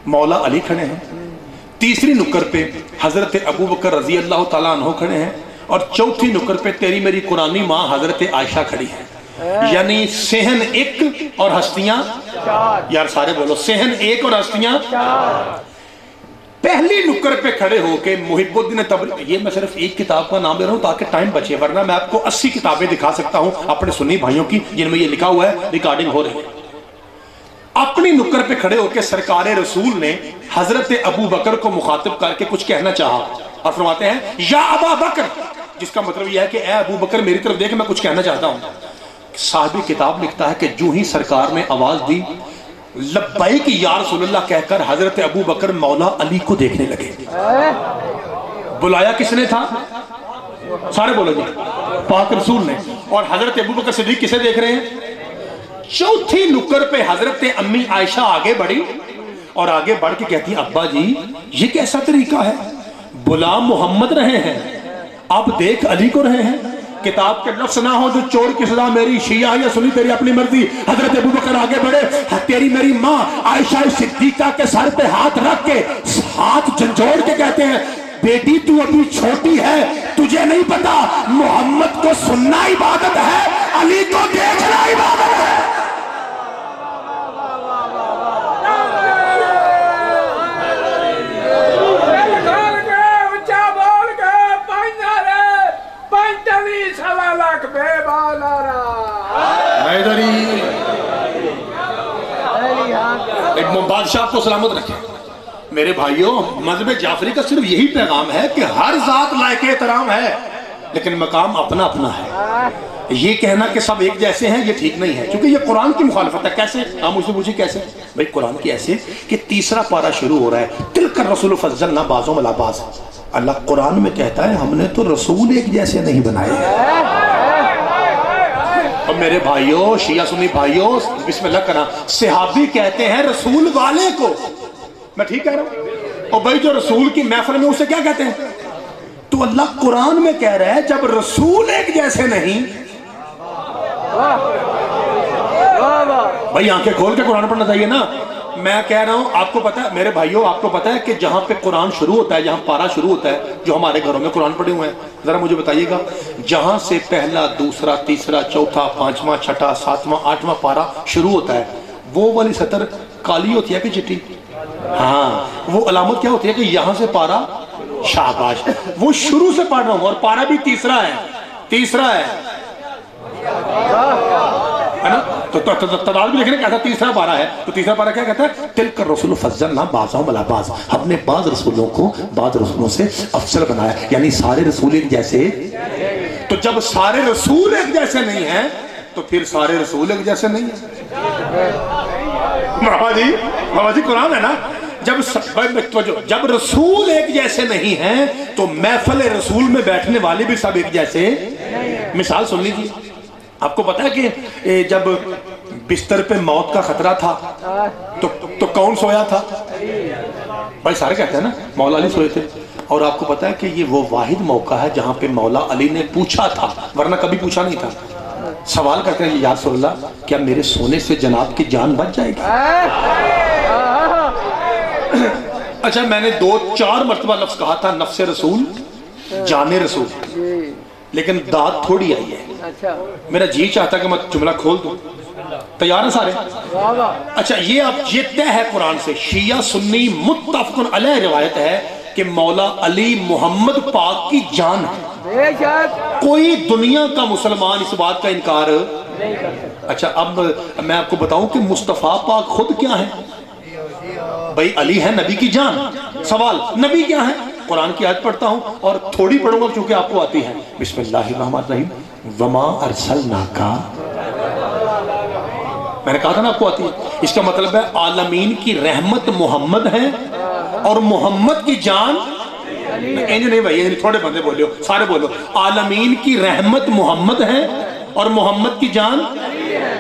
مولا علی کھڑے ہیں، تیسری نکر پہ حضرت ابو بکر رضی اللہ تعالیٰ عنہ کھڑے ہیں، اور چوتھی نکر پہ تیری میری قرآنی ماں حضرت عائشہ کھڑی ہے۔ یعنی صحن 1 اور ہستیاں 4۔ یار سارے بولو، صحن 1 اور ہستیاں 4۔ پہلی نکر پہ کھڑے ہو کے محب الدین تبری، یہ میں صرف ایک کتاب کا نام لے رہا ہوں تاکہ ٹائم بچے، ورنہ میں آپ کو 80 کتابیں دکھا سکتا ہوں اپنے سنی بھائیوں کی جن میں یہ لکھا ہوا ہے، ریکارڈنگ ہو رہی ہے۔ اپنی نکر پہ کھڑے ہو کے سرکار رسول نے حضرت ابو بکر کو مخاطب کر کے کچھ کہنا چاہا، اور فرماتے ہیں یا ابا بکر، جس کا مطلب یہ ہے کہ اے ابو بکر میری طرف دیکھ، میں کچھ کہنا چاہتا ہوں۔ صاحب کتاب لکھتا ہے کہ جو ہی سرکار نے آواز دی لبیک یا رسول اللہ کہہ کر حضرت ابو بکر مولا علی کو دیکھنے لگے۔ بلایا کس نے تھا؟ سارے بولو جی، پاک رسول نے۔ اور حضرت ابو بکر صدیق کسے دیکھ رہے ہیں؟ چوتھی نکر پہ حضرت امی عائشہ آگے بڑھی اور آگے بڑھ کے کہتی ہیں ابا جی یہ کیسا طریقہ ہے، بلا محمد رہے ہیں اب دیکھ علی کو رہے ہیں۔ کتاب کے لفظ نہ ہو جو چور کی سزا میری، شیعہ یا سنی تیری اپنی مرضی۔ حضرت ابو بکر آگے بڑھے، تیری میری ماں عائشہ صدیقہ کے سر پہ ہاتھ رکھ کے ہاتھ جھنجھوڑ کے کہتے ہیں بیٹی تو ابھی چھوٹی ہے، تجھے نہیں پتا محمد کو سننا عبادت ہے، علی کو دیکھنا عبادت ہے۔ بادشاہ کو سلامت رکھے۔ میرے بھائیوں، مذہب جعفری کا صرف یہی پیغام ہے کہ ہر ذات لائق احترام ہے، لیکن مقام اپنا اپنا ہے۔ یہ کہنا کہ سب ایک جیسے ہیں یہ ٹھیک نہیں ہے، کیونکہ یہ قرآن کی مخالفت ہے۔ کیسے؟ آپ مجھ سے پوچھیں کیسے؟ بھائی قرآن کی ایسے کہ تیسرا پارہ شروع ہو رہا ہے، تلک الرسول فضلنا بعضهم علی بعض۔ اللہ قرآن میں کہتا ہے ہم نے تو رسول ایک جیسے نہیں بنائے۔ اور میرے بھائیوں، شیعہ سنی بھائیوں، بسم اللہ کرنا، صحابی کہتے ہیں رسول والے کو، میں ٹھیک کہہ رہا ہوں؟ اور بھائی جو رسول کی محفل میں اسے کیا کہتے ہیں؟ تو اللہ قرآن میں کہہ رہا ہے جب رسول ایک جیسے نہیں، بھائی آنکھیں کھول کے قرآن پڑھنا چاہیے نا۔ میں کہہ رہا ہوں، آپ کو پتا ہے میرے بھائیوں، آپ کو پتا ہے کہ جہاں پہ قرآن شروع ہوتا ہے، جہاں پارہ شروع ہوتا ہے، جو ہمارے گھروں میں قرآن پڑھے ہوئے ہیں، ذرا مجھے بتائیے گا، جہاں سے پہلا، دوسرا، تیسرا، چوتھا، پانچواں، چھٹا، ساتواں، آٹھواں پارہ شروع ہوتا ہے، وہ والی سطر کالی ہوتی ہے کہ چٹی؟ ہاں، وہ علامت کیا ہوتی ہے کہ یہاں سے پارہ، شاباش، وہ شروع سے پڑھ رہا ہوں اور پارہ بھی تیسرا ہے، تیسرا ہے نا؟ تو تعداد بھی لکھنے کہتا تیسرا پارہ ہے، تو تیسرا پارہ کیا کہتا ہے؟ تلک الرسول فضلنا بعضهم علی بعض، ہم نے بعض رسولوں کو بعض رسولوں سے افضل بنایا، یعنی سارے رسول ایک جیسے۔ تو جب سارے رسول ایک جیسے نہیں ہیں تو پھر سارے رسول ایک جیسے نہیں ہیں۔ بابا جی قرآن ہے نا، جب رسول ایک جیسے نہیں ہیں تو محفل رسول میں بیٹھنے والے بھی سب ایک جیسے۔ مثال سن لیجیے، آپ کو پتا ہے کہ جب بستر پہ موت کا خطرہ تھا تو کون سویا تھا؟ بھائی سارے کہتے ہیں نا مولا علی سوئے تھے، اور آپ کو پتا ہے کہ یہ وہ واحد موقع ہے جہاں پہ مولا علی نے پوچھا تھا، ورنہ کبھی پوچھا نہیں تھا۔ سوال کرتے ہیں یا رسول اللہ کیا میرے سونے سے جناب کی جان بچ جائے گی؟ اچھا میں نے 2-4 مرتبہ لفظ کہا تھا نفس رسول، جان رسول، لیکن داد تھوڑی آئی ہے۔ میرا جی چاہتا کہ میں جملہ کھول دوں، تیار ہیں سارے؟ اچھا یہ طے ہے قرآن سے، شیعہ سنی متفق علیہ روایت ہے کہ مولا علی محمد پاک کی جان ہے، کوئی دنیا کا مسلمان اس بات کا انکار نہیں کرتا۔ اچھا اب میں آپ کو بتاؤں کہ مصطفیٰ پاک خود کیا ہے؟ بھائی علی ہے نبی کی جان، سوال نبی کیا ہے؟ قرآن کی آیت پڑھتا ہوں اور تھوڑی پڑھوں گا کیونکہ آپ کو آتی ہے۔ بسم اللہ الرحمن الرحیم، وما ارسلناک، میں نے کہا تھا نا آپ کو آتی ہے، اس کا مطلب ہے عالمین کی رحمت محمد ہے اور محمد کی جان نہیں بھائی، تھوڑے بندے بولو، سارے بولو، عالمین کی رحمت محمد ہے اور محمد کی جان۔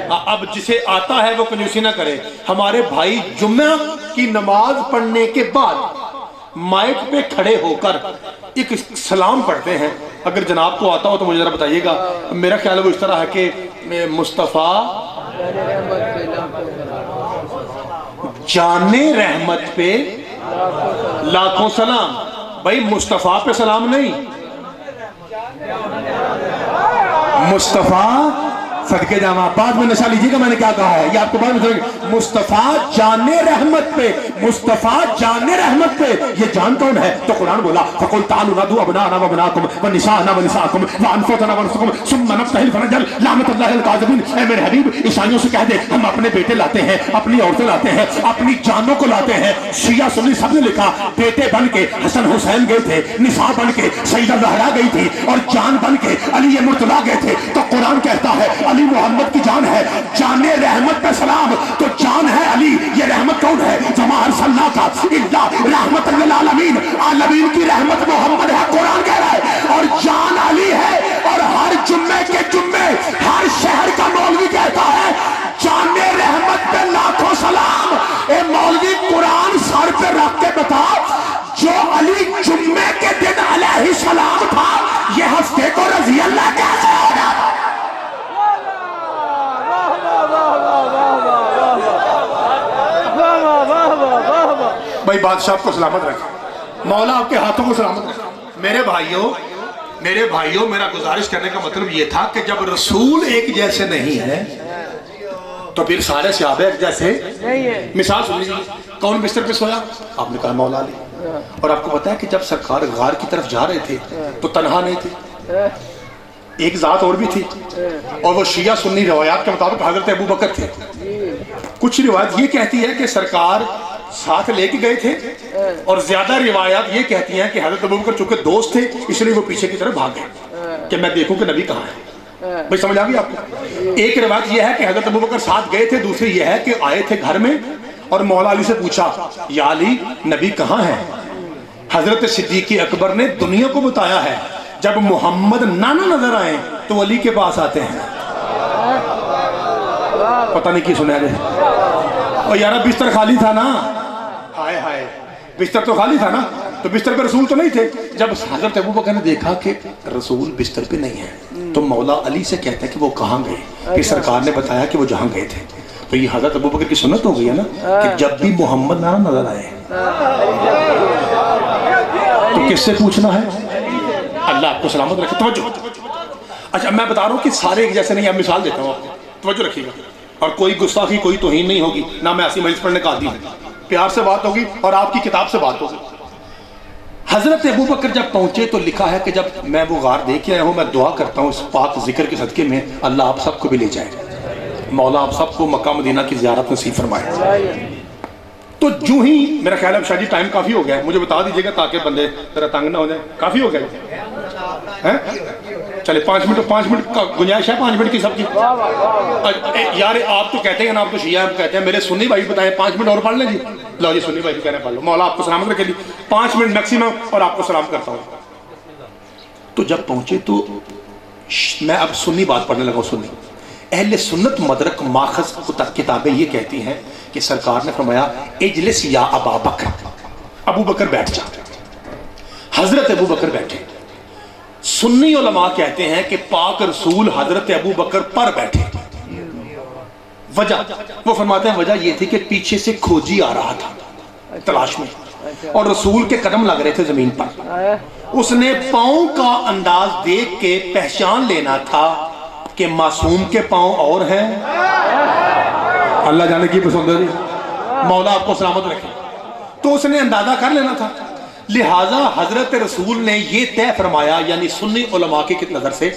اب جسے آتا ہے وہ کنجوسی نہ کرے۔ ہمارے بھائی جمعہ کی نماز پڑھنے کے بعد مائک پہ کھڑے ہو کر ایک سلام پڑھتے ہیں، اگر جناب کو آتا ہو تو مجھے ذرا بتائیے گا۔ میرا خیال ہے وہ اس طرح ہے کہ مصطفیٰ جان رحمت پہ لاکھوں سلام۔ بھائی مصطفیٰ پہ سلام نہیں، مصطفیٰ صدقے جامع، بعد میں نشا لیجیے گا میں نے کیا کہا ہے، یہ آپ کو بعد میں مصطفیٰ جان رحمت پہ، مصطفیٰ جان رحمت پہ، یہ جان کون ہے؟ تو قرآن بولا فَقُلْ تَعَالُوا نَدْعُوا أَبْنَاءَنَا وَأَبْنَاءَكُمْ وَنِسَاءَنَا وَنِسَاءَكُمْ وَأَنفُسَنَا وَأَنفُسَكُمْ ثُمَّ نَبْتَهِلْ فَنَجْعَلْ لَعْنَةَ اللَّهِ عَلَى الْكَاذِبِينَ۔ اے میرے حبیب عیسائیوں سے کہہ دے ہم اپنے بیٹے لاتے ہیں، اپنی عورتیں لاتے ہیں، اپنی جانوں کو لاتے ہیں۔ شیعہ سنی سب نے لکھا بیٹے بن کے حسن حسین گئے تھے، نساء بن کے سیدہ زہرا گئی تھی، اور جان بن کے علی مرتضیٰ گئے تھے۔ تو قرآن کہتا ہے علی محمد کی جان ہے، جان رحمت پہ سلام، تو جان ہے علی، یہ رحمت کون ہے؟ وما ارسلناک الا رحمت للعالمین، عالمین کی رحمت محمد ہے، قرآن کہہ رہا ہے، اور جان علی ہے۔ اور ہر جمعے کے جمعے ہر شہر کا مولوی کہتا ہے جان رحمت پہ لاکھوں سلام۔ اے مولوی قرآن سر پہ رکھ کے بتا، جو علی جمعے کے دن علیہ السلام تھا یہ ہفتے کو رضی اللہ کیسے ہوگا؟ بھائی بادشاہ کو سلامت رکھے، مولا آپ کے ہاتھوں کو سلامت رکھے۔ میرے بھائیوں میرا گزارش کرنے کا مطلب یہ تھا کہ جب رسول ایک جیسے نہیں ہے تو پھر سارے صحابہ ایک جیسے مثال سن لیجیے، کون بستر پہ سویا؟ آپ نے کہا مولا علی۔ اور آپ کو پتا ہے کہ جب سرکار غار کی طرف جا رہے تھے تو تنہا نہیں تھے، ایک ذات اور بھی تھی، اور وہ شیعہ سنی روایات کے مطابق حضرت ابو بکر تھے۔ کچھ روایت یہ کہتی ہے کہ سرکار ساتھ لے کے گئے تھے، اور زیادہ روایات یہ کہتی ہیں کہ حضرت ابو بکر چونکہ دوست تھے اس لیے وہ پیچھے کی طرف بھاگ گئے کہ میں دیکھوں کہ نبی کہاں ہے۔ بھائی سمجھ آ گئی آپ کو؟ ایک روایت یہ ہے کہ حضرت ابو بکر ساتھ گئے تھے، دوسری یہ ہے کہ آئے تھے گھر میں اور مولا علی سے پوچھا یا علی نبی کہاں ہے؟ حضرت صدیق اکبر نے دنیا کو بتایا ہے جب محمد نانا نظر آئے تو علی کے پاس آتے ہیں۔ پتہ نہیں کی سنا رہے اور یارا بستر خالی تھا نا، ہائے ہائے بستر تو خالی تھا نا، تو بستر پہ رسول تو نہیں تھے۔ جب حضرت ابو بکر نے دیکھا کہ رسول بستر پہ نہیں ہے تو مولا علی سے کہتے ہیں کہ وہ کہاں گئے، کہ سرکار نے بتایا کہ وہ جہاں گئے تھے۔ تو یہ حضرت ابو بکر کی سنت ہو گئی ہے نا کہ جب بھی محمد نہ نظر آئے تو کس سے پوچھنا ہے؟ اللہ آپ کو سلامت رکھے۔ توجہ، اچھا میں بتا رہا ہوں کہ سارے ایک جیسے نہیں، اب مثال دیتا ہوں آپ کو، توجہ رکھیے گا، اور کوئی گستاخی کوئی توہین نہیں ہوگی، نہ میں ایسی مجلس پڑھنے کا عادی ہوں، پیار سے بات ہوگی اور آپ کی کتاب سے بات ہوگی۔ حضرت ابو بکر جب پہنچے تو لکھا ہے کہ جب میں وہ غار دیکھ کے آیا ہوں، میں دعا کرتا ہوں اس پاک ذکر کے صدقے میں اللہ آپ سب کو بھی لے جائے، مولا آپ سب کو مکہ مدینہ کی زیارت نصیب فرمائے۔ تو جو ہی میرا خیال ہے اب شاید ٹائم کافی ہو گیا ہے، مجھے بتا دیجیے گا تاکہ بندے ذرا تنگ نہ ہو جائے۔ کافی ہو گیا چلے 5 منٹ کا گنجائش ہے، 5 منٹ کی سب کی۔ یار آپ تو کہتے ہیں نا، آپ تو شیعہ کہتے ہیں، میرے سنی بھائی بتائیں 5 منٹ اور پڑھ لیں جی۔ لو جی سنی بھائی کہنے پڑھ لو، مولا آپ کو سلامت رکھے لی، 5 منٹ میکسیمم، اور آپ کو سلام کرتا ہوں۔ تو جب پہنچے تو میں اب سنی بات پڑھنے لگا ہوں۔ سنی اہل سنت مدرک ماخذ کتابیں یہ کہتی ہیں کہ سرکار نے فرمایا اجلس یا ابا بکر، ابو بکر بیٹھ جا۔ حضرت ابو بکر بیٹھے۔ سنی علماء کہتے ہیں کہ پاک رسول حضرت ابو بکر پر بیٹھے۔ وجہ وہ فرماتے ہیں وجہ یہ تھی کہ پیچھے سے کھوجی آ رہا تھا تلاش میں، اور رسول کے قدم لگ رہے تھے زمین پر۔ اس نے پاؤں کا انداز دیکھ کے پہچان لینا تھا کہ معصوم کے پاؤں اور ہیں۔ اللہ جانے کی پسند ہے، مولا آپ کو سلامت رکھے۔ تو اس نے اندازہ کر لینا تھا، لہٰذا حضرت رسول نے یہ طے فرمایا، یعنی سنی علماء کی نظر سے،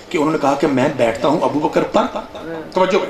کہ انہوں نے کہا کہ میں بیٹھتا ہوں ابو بکر پر۔ توجہ،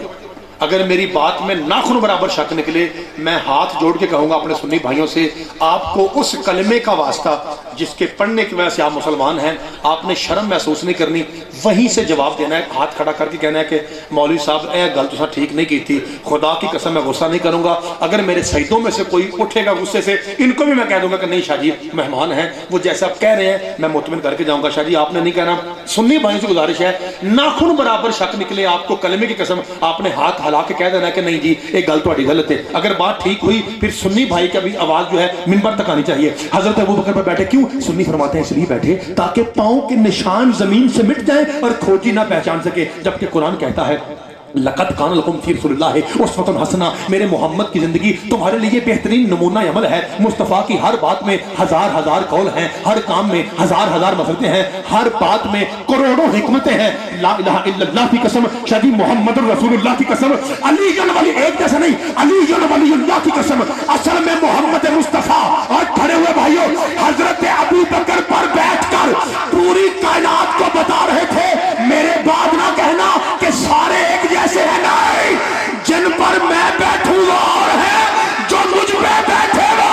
اگر میری بات میں ناخن برابر شک نکلے، میں ہاتھ جوڑ کے کہوں گا اپنے سنی بھائیوں سے، آپ کو اس کلمے کا واسطہ جس کے پڑھنے کی وجہ سے آپ مسلمان ہیں، آپ نے شرم محسوس نہیں کرنی، وہیں سے جواب دینا ہے، ہاتھ کھڑا کر کے کہنا ہے کہ مولوی صاحب اے گل تو ٹھیک نہیں کی تھی، خدا کی قسم میں غصہ نہیں کروں گا۔ اگر میرے سجدوں میں سے کوئی اٹھے گا غصے سے، ان کو بھی میں کہہ دوں گا کہ نہیں شاہ جی مہمان ہیں، وہ جیسا آپ کہہ رہے ہیں میں مطمئن کر کے جاؤں گا، شاہ جی آپ نے نہیں کہنا۔ سنی بھائیوں سے گزارش ہے، ناخن برابر شک نکلے آپ کو کلمے کی قسم، آپ نے ہاتھ ہلا کے کہہ دینا کہ نہیں جی ایک گل تھوڑی غلط ہے۔ اگر بات ٹھیک ہوئی پھر سنی بھائی کا بھی آواز جو ہے منبر تک آنی چاہیے۔ حضرت ابو بکر پر بیٹھے، کیوں سنی فرماتے ہیں اس لیے بیٹھے تاکہ پاؤں کے نشان زمین سے مٹ جائیں اور کھوجی نہ پہچان سکے، جبکہ قرآن کہتا ہے لقد کان لکم فی رسول اللہ اسوۃ حسنہ، میرے محمد کی زندگی تمہارے لیے بہترین نمونہ عمل ہے۔ مصطفیٰ کی ہر بات میں ہزار ہزار قول ہیں، ہر کام میں ہزار ہزار مسئلے ہیں، ہر بات میں کروڑوں حکمتیں ہیں۔ لا الہ الا اللہ کی قسم، شادی محمد رسول اللہ کی قسم، علی ولی ایک جیسا نہیں، علی ولی اللہ کی قسم، اصل میں محمد مصطفیٰ۔ اور کھڑے ہوئے بھائیوں، حضرت ابو بکر پر بیٹھ کر پوری کائنات کو بتا رہے تھے میرے بعد نہ کہنا کہ سارے ایک جیسے ہیں، نہیں، جن پر میں بیٹھوں وہ اور ہے، جو مجھ پہ بیٹھے وہ۔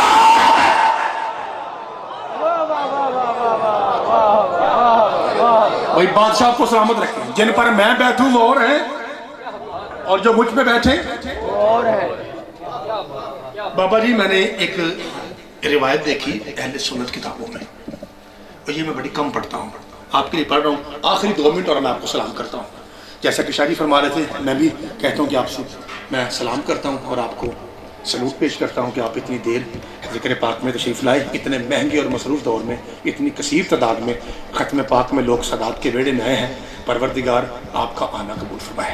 وہی بادشاہ کو سلامت رکھیں، جن پر میں بیٹھوں وہ اور ہے، اور جو مجھ پہ بیٹھے اور ہے۔ بابا جی میں نے ایک روایت دیکھی اہل سنت کتابوں میں، اور یہ میں بڑی کم پڑھتا ہوں، آپ کے لیے پڑھ رہا ہوں، آخری 2 منٹ اور میں آپ کو سلام کرتا ہوں۔ جیسا کہ شاہ جی فرما رہے تھے، میں بھی کہتا ہوں کہ آپ سے میں سلام کرتا ہوں اور آپ کو سلوٹ پیش کرتا ہوں کہ آپ اتنی دیر ذکر پاک میں تشریف لائے، اتنے مہنگے اور مصروف دور میں، اتنی کثیر تعداد میں ختم پاک میں لوگ سادات کے بیڑے میں آئے ہیں۔ پروردگار آپ کا آنا قبول فرمائے۔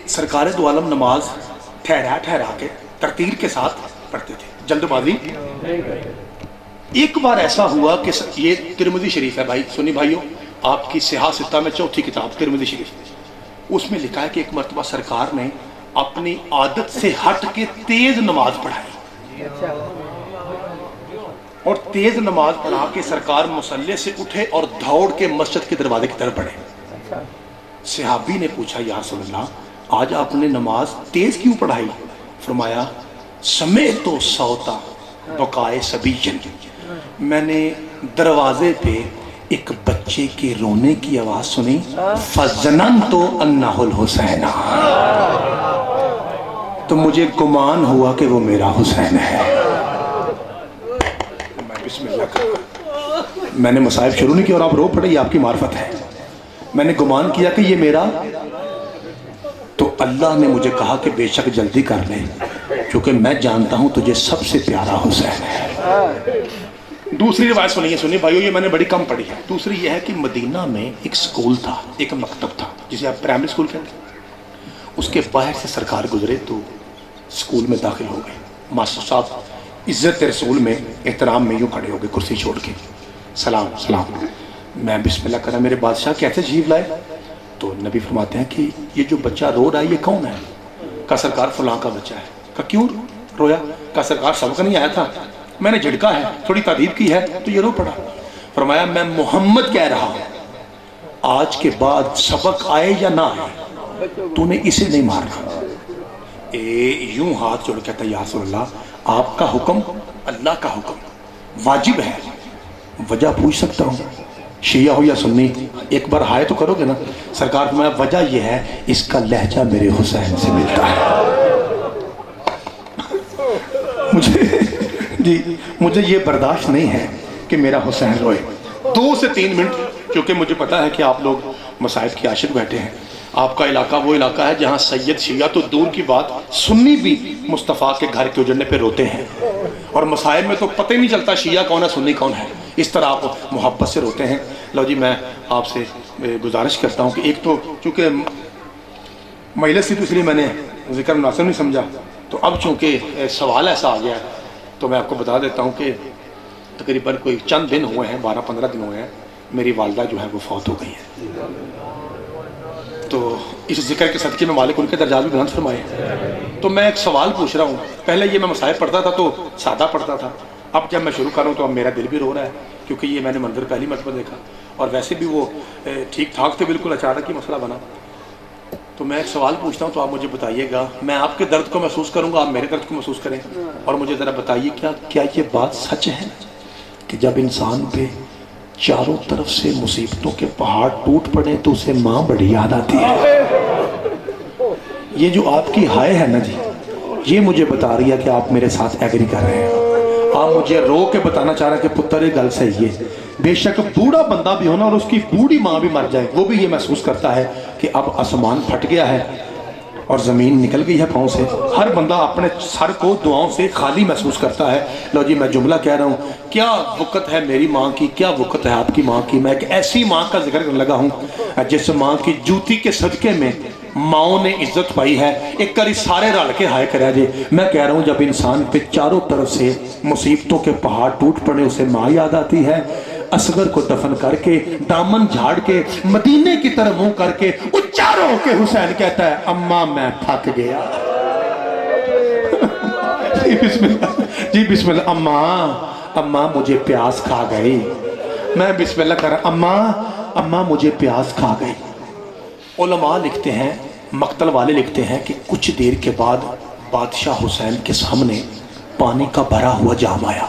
سرکار دو عالم نماز ٹھہرا ٹھہرا کے ترتیل کے ساتھ پڑھتے تھے، جلد بازی ایک بار ایسا ہوا کہ یہ ترمذی شریف ہے بھائی، سنی بھائیوں، آپ کی صحاح ستہ میں چوتھی کتاب ترمذی شریف، اس میں لکھا ہے کہ ایک مرتبہ سرکار نے اپنی عادت سے ہٹ کے تیز نماز پڑھائی، اور تیز نماز پڑھا کے سرکار مصلی سے اٹھے اور دوڑ کے مسجد کے دروازے کی طرف بڑھے۔ صحابی نے پوچھا یا رسول اللہ آج آپ نے نماز تیز کیوں پڑھائی؟ فرمایا سمیت صوتا بقائے سبیل، میں نے دروازے پہ ایک بچے کے رونے کی آواز سنی، فظننت انہ الحسین، تو مجھے گمان ہوا کہ وہ میرا حسین ہے۔ بسم اللہ کروں، میں نے مصائب شروع نہیں کیا اور آپ رو پڑے، یہ آپ کی معرفت ہے۔ میں نے گمان کیا کہ یہ میرا، تو اللہ نے مجھے کہا کہ بے شک جلدی کر لے کیونکہ میں جانتا ہوں تجھے سب سے پیارا حسین ہے۔ دوسری روایت سنیے بھائیو، یہ میں نے بڑی کم پڑھی ہے۔ دوسری یہ ہے کہ مدینہ میں ایک سکول تھا، ایک مکتب تھا جسے آپ پرائمری سکول کہتے ہیں۔ اس کے باہر سے سرکار گزرے تو سکول میں داخل ہو گئے۔ ماسٹر صاحب عزت رسول میں احترام میں یوں کھڑے ہو گئے کرسی چھوڑ کے، سلام سلام، میں بسم اللہ کرا، میرے بادشاہ کیسے تشریف لائے؟ تو نبی فرماتے ہیں کہ یہ جو بچہ رو رہا ہے یہ کون ہے؟ کہا سرکار فلاں کا بچہ ہے۔ کہا کیوں رویا؟ کہا سرکار سبق نہیں آیا تھا، میں نے جھٹکا ہے، تھوڑی تعریف کی ہے تو یہ رو پڑا۔ فرمایا میں محمد کہہ رہا ہوں آج کے بعد سبق آئے یا نہ آئے تو نے اسے نہیں مارنا۔ یوں ہاتھ جوڑ کہتا ہے یا رسول اللہ آپ کا حکم اللہ کا حکم واجب ہے، وجہ پوچھ سکتا ہوں؟ شیعہ ہو یا سنی، ایک بار ہائے تو کرو گے نا؟ سرکار فرمایا وجہ یہ ہے اس کا لہجہ میرے حسین سے ملتا ہے۔ مجھے یہ برداشت نہیں ہے کہ میرا حسین روئے۔ 2 سے 3 منٹ، کیونکہ مجھے پتا ہے کہ آپ لوگ مصائب کی عاشق بیٹھے ہیں، آپ کا علاقہ وہ علاقہ ہے جہاں سید شیعہ تو دور کی بات سنی بھی مصطفیٰ کے گھر کے اجڑنے پہ روتے ہیں، اور مصائب میں تو پتہ ہی نہیں چلتا شیعہ کون ہے سنی کون ہے، اس طرح آپ محبت سے روتے ہیں۔ لو جی میں آپ سے گزارش کرتا ہوں کہ ایک تو چونکہ مجلس تھی تو اس لیے میں نے ذکر مناسب نہیں سمجھا، تو اب چونکہ سوال ایسا آ گیا ہے تو میں آپ کو بتا دیتا ہوں کہ تقریباً کوئی چند دن ہوئے ہیں، 12-15 دن ہوئے ہیں، میری والدہ جو ہے وہ فوت ہو گئی ہے۔ تو اس ذکر کے صدقے میں مالک ان کے درجات بھی بلند فرمائے۔ تو میں ایک سوال پوچھ رہا ہوں، پہلے یہ میں مصائب پڑھتا تھا تو سادہ پڑھتا تھا، اب جب میں شروع کر رہا ہوں تو اب میرا دل بھی رو رہا ہے کیونکہ یہ میں نے منظر پہلی مرتبہ دیکھا، اور ویسے بھی وہ ٹھیک ٹھاک تھے، بالکل اچانک ہی مسئلہ بنا۔ تو میں ایک سوال پوچھتا ہوں تو آپ مجھے بتائیے گا، میں آپ کے درد کو محسوس کروں گا، آپ میرے درد کو محسوس کریں، اور مجھے ذرا بتائیے کیا یہ بات سچ ہے کہ جب انسان پہ چاروں طرف سے مصیبتوں کے پہاڑ ٹوٹ پڑے تو اسے ماں بڑی یاد آتی ہے؟ یہ جو آپ کی ہائے ہے نا جی، یہ مجھے بتا رہی ہے کہ آپ میرے ساتھ ایگری کر رہے ہیں۔ آپ مجھے رو کے بتانا چاہ رہے ہیں کہ پتر یہ گل صحیح ہے۔ بے شک بوڑھا بندہ بھی ہونا اور اس کی بوڑھی ماں بھی مر جائے، وہ بھی یہ محسوس کرتا ہے کہ اب آسمان پھٹ گیا ہے اور زمین نکل گئی ہے پاؤں سے۔ ہر بندہ اپنے سر کو دعاؤں سے خالی محسوس کرتا ہے۔ لو جی میں جملہ کہہ رہا ہوں، کیا وقت ہے میری ماں کی، کیا وقت ہے آپ کی ماں کی۔ میں ایک ایسی ماں کا ذکر کرنے لگا ہوں جس ماں کی جوتی کے صدقے میں ماؤں نے عزت پائی ہے۔ ایک کری سارے رل کے ہائے کرے جی۔ میں کہہ رہا ہوں جب انسان پہ چاروں طرف سے مصیبتوں کے پہاڑ ٹوٹ پڑے اسے ماں یاد آتی ہے۔ اصغر کو دفن کر کے دامن جھاڑ کے مدینے کی طرف منہ کر کے اچاروں کے حسین کہتا ہے اماں میں تھک گیا۔ جی بسم اللہ، اماں مجھے پیاس کھا گئی۔ میں بسم اللہ کر رہا، اماں مجھے پیاس کھا گئی۔ علماء لکھتے ہیں، مقتل والے لکھتے ہیں کہ کچھ دیر کے بعد بادشاہ حسین کے سامنے پانی کا بھرا ہوا جام آیا۔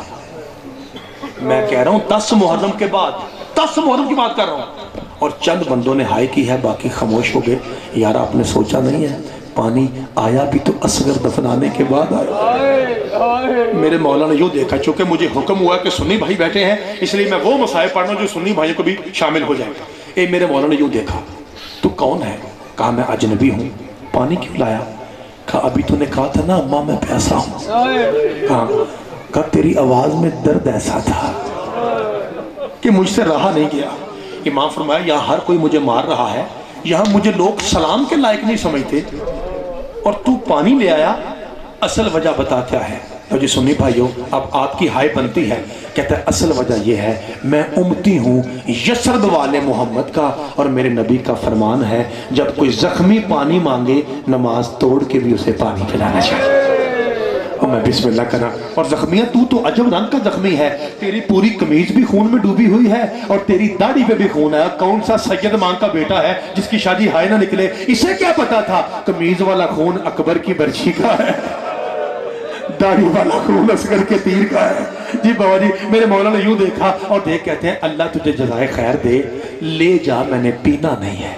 میں کہہ رہا ہوں 10 محرم کے بعد، 10 محرم کی بات کر رہا ہوں، اور چند بندوں نے ہائے کی ہے، باقی خاموش ہو گئے۔ یار آپ نے سوچا نہیں ہے پانی آیا بھی تو اصغر دفنانے کے بعد آیا۔ میرے مولا نے یوں دیکھا، چونکہ مجھے حکم ہوا کہ سنی بھائی بیٹھے ہیں اس لیے میں وہ مسائل پڑھ رہا ہوں جو سنی بھائیوں کو بھی شامل ہو جائے گا۔ میرے مولا نے یوں دیکھا، تو کون ہے؟ کہا میں اجنبی ہوں۔ پانی کیوں لایا؟ کہا ابھی تو نے کہا تھا نا اماں میں پیاسا ہوں۔ کہا تیری آواز میں درد ایسا تھا کہ مجھ سے رہا نہیں گیا۔ امام فرمایا یہاں ہر کوئی مجھے مار رہا ہے، یہاں مجھے لوگ سلام کے لائق نہیں سمجھتے، اور تو پانی لے آیا، اصل وجہ بتا کیا ہے؟ تو جی سنی بھائیو، اب آپ کی ہائے بنتی ہے. کہتا ہے اصل وجہ یہ ہے میں امتی ہوں یسرب والے محمد کا، اور میرے نبی کا فرمان ہے جب کوئی زخمی پانی مانگے نماز توڑ کے بھی اسے پانی پلانا چاہیے. اور میں بسم اللہ کرا. اور زخمیاں تو عجب رنگ کا زخمی ہے، تیری پوری قمیض بھی خون میں ڈوبی ہوئی ہے اور تیری داڑھی پہ بھی خون ہے. کون سا سید ماں کا بیٹا ہے جس کی شادی ہائے نہ نکلے؟ اسے کیا پتا تھا قمیض والا خون اکبر کی برچھی کا ہے، داڑھی والا خون اصغر کے تیر کا ہے. جی بابا جی میرے مولا نے یوں دیکھا اور دیکھ کہتے ہیں اللہ تجھے جزائے خیر دے، لے جا میں نے پینا نہیں ہے.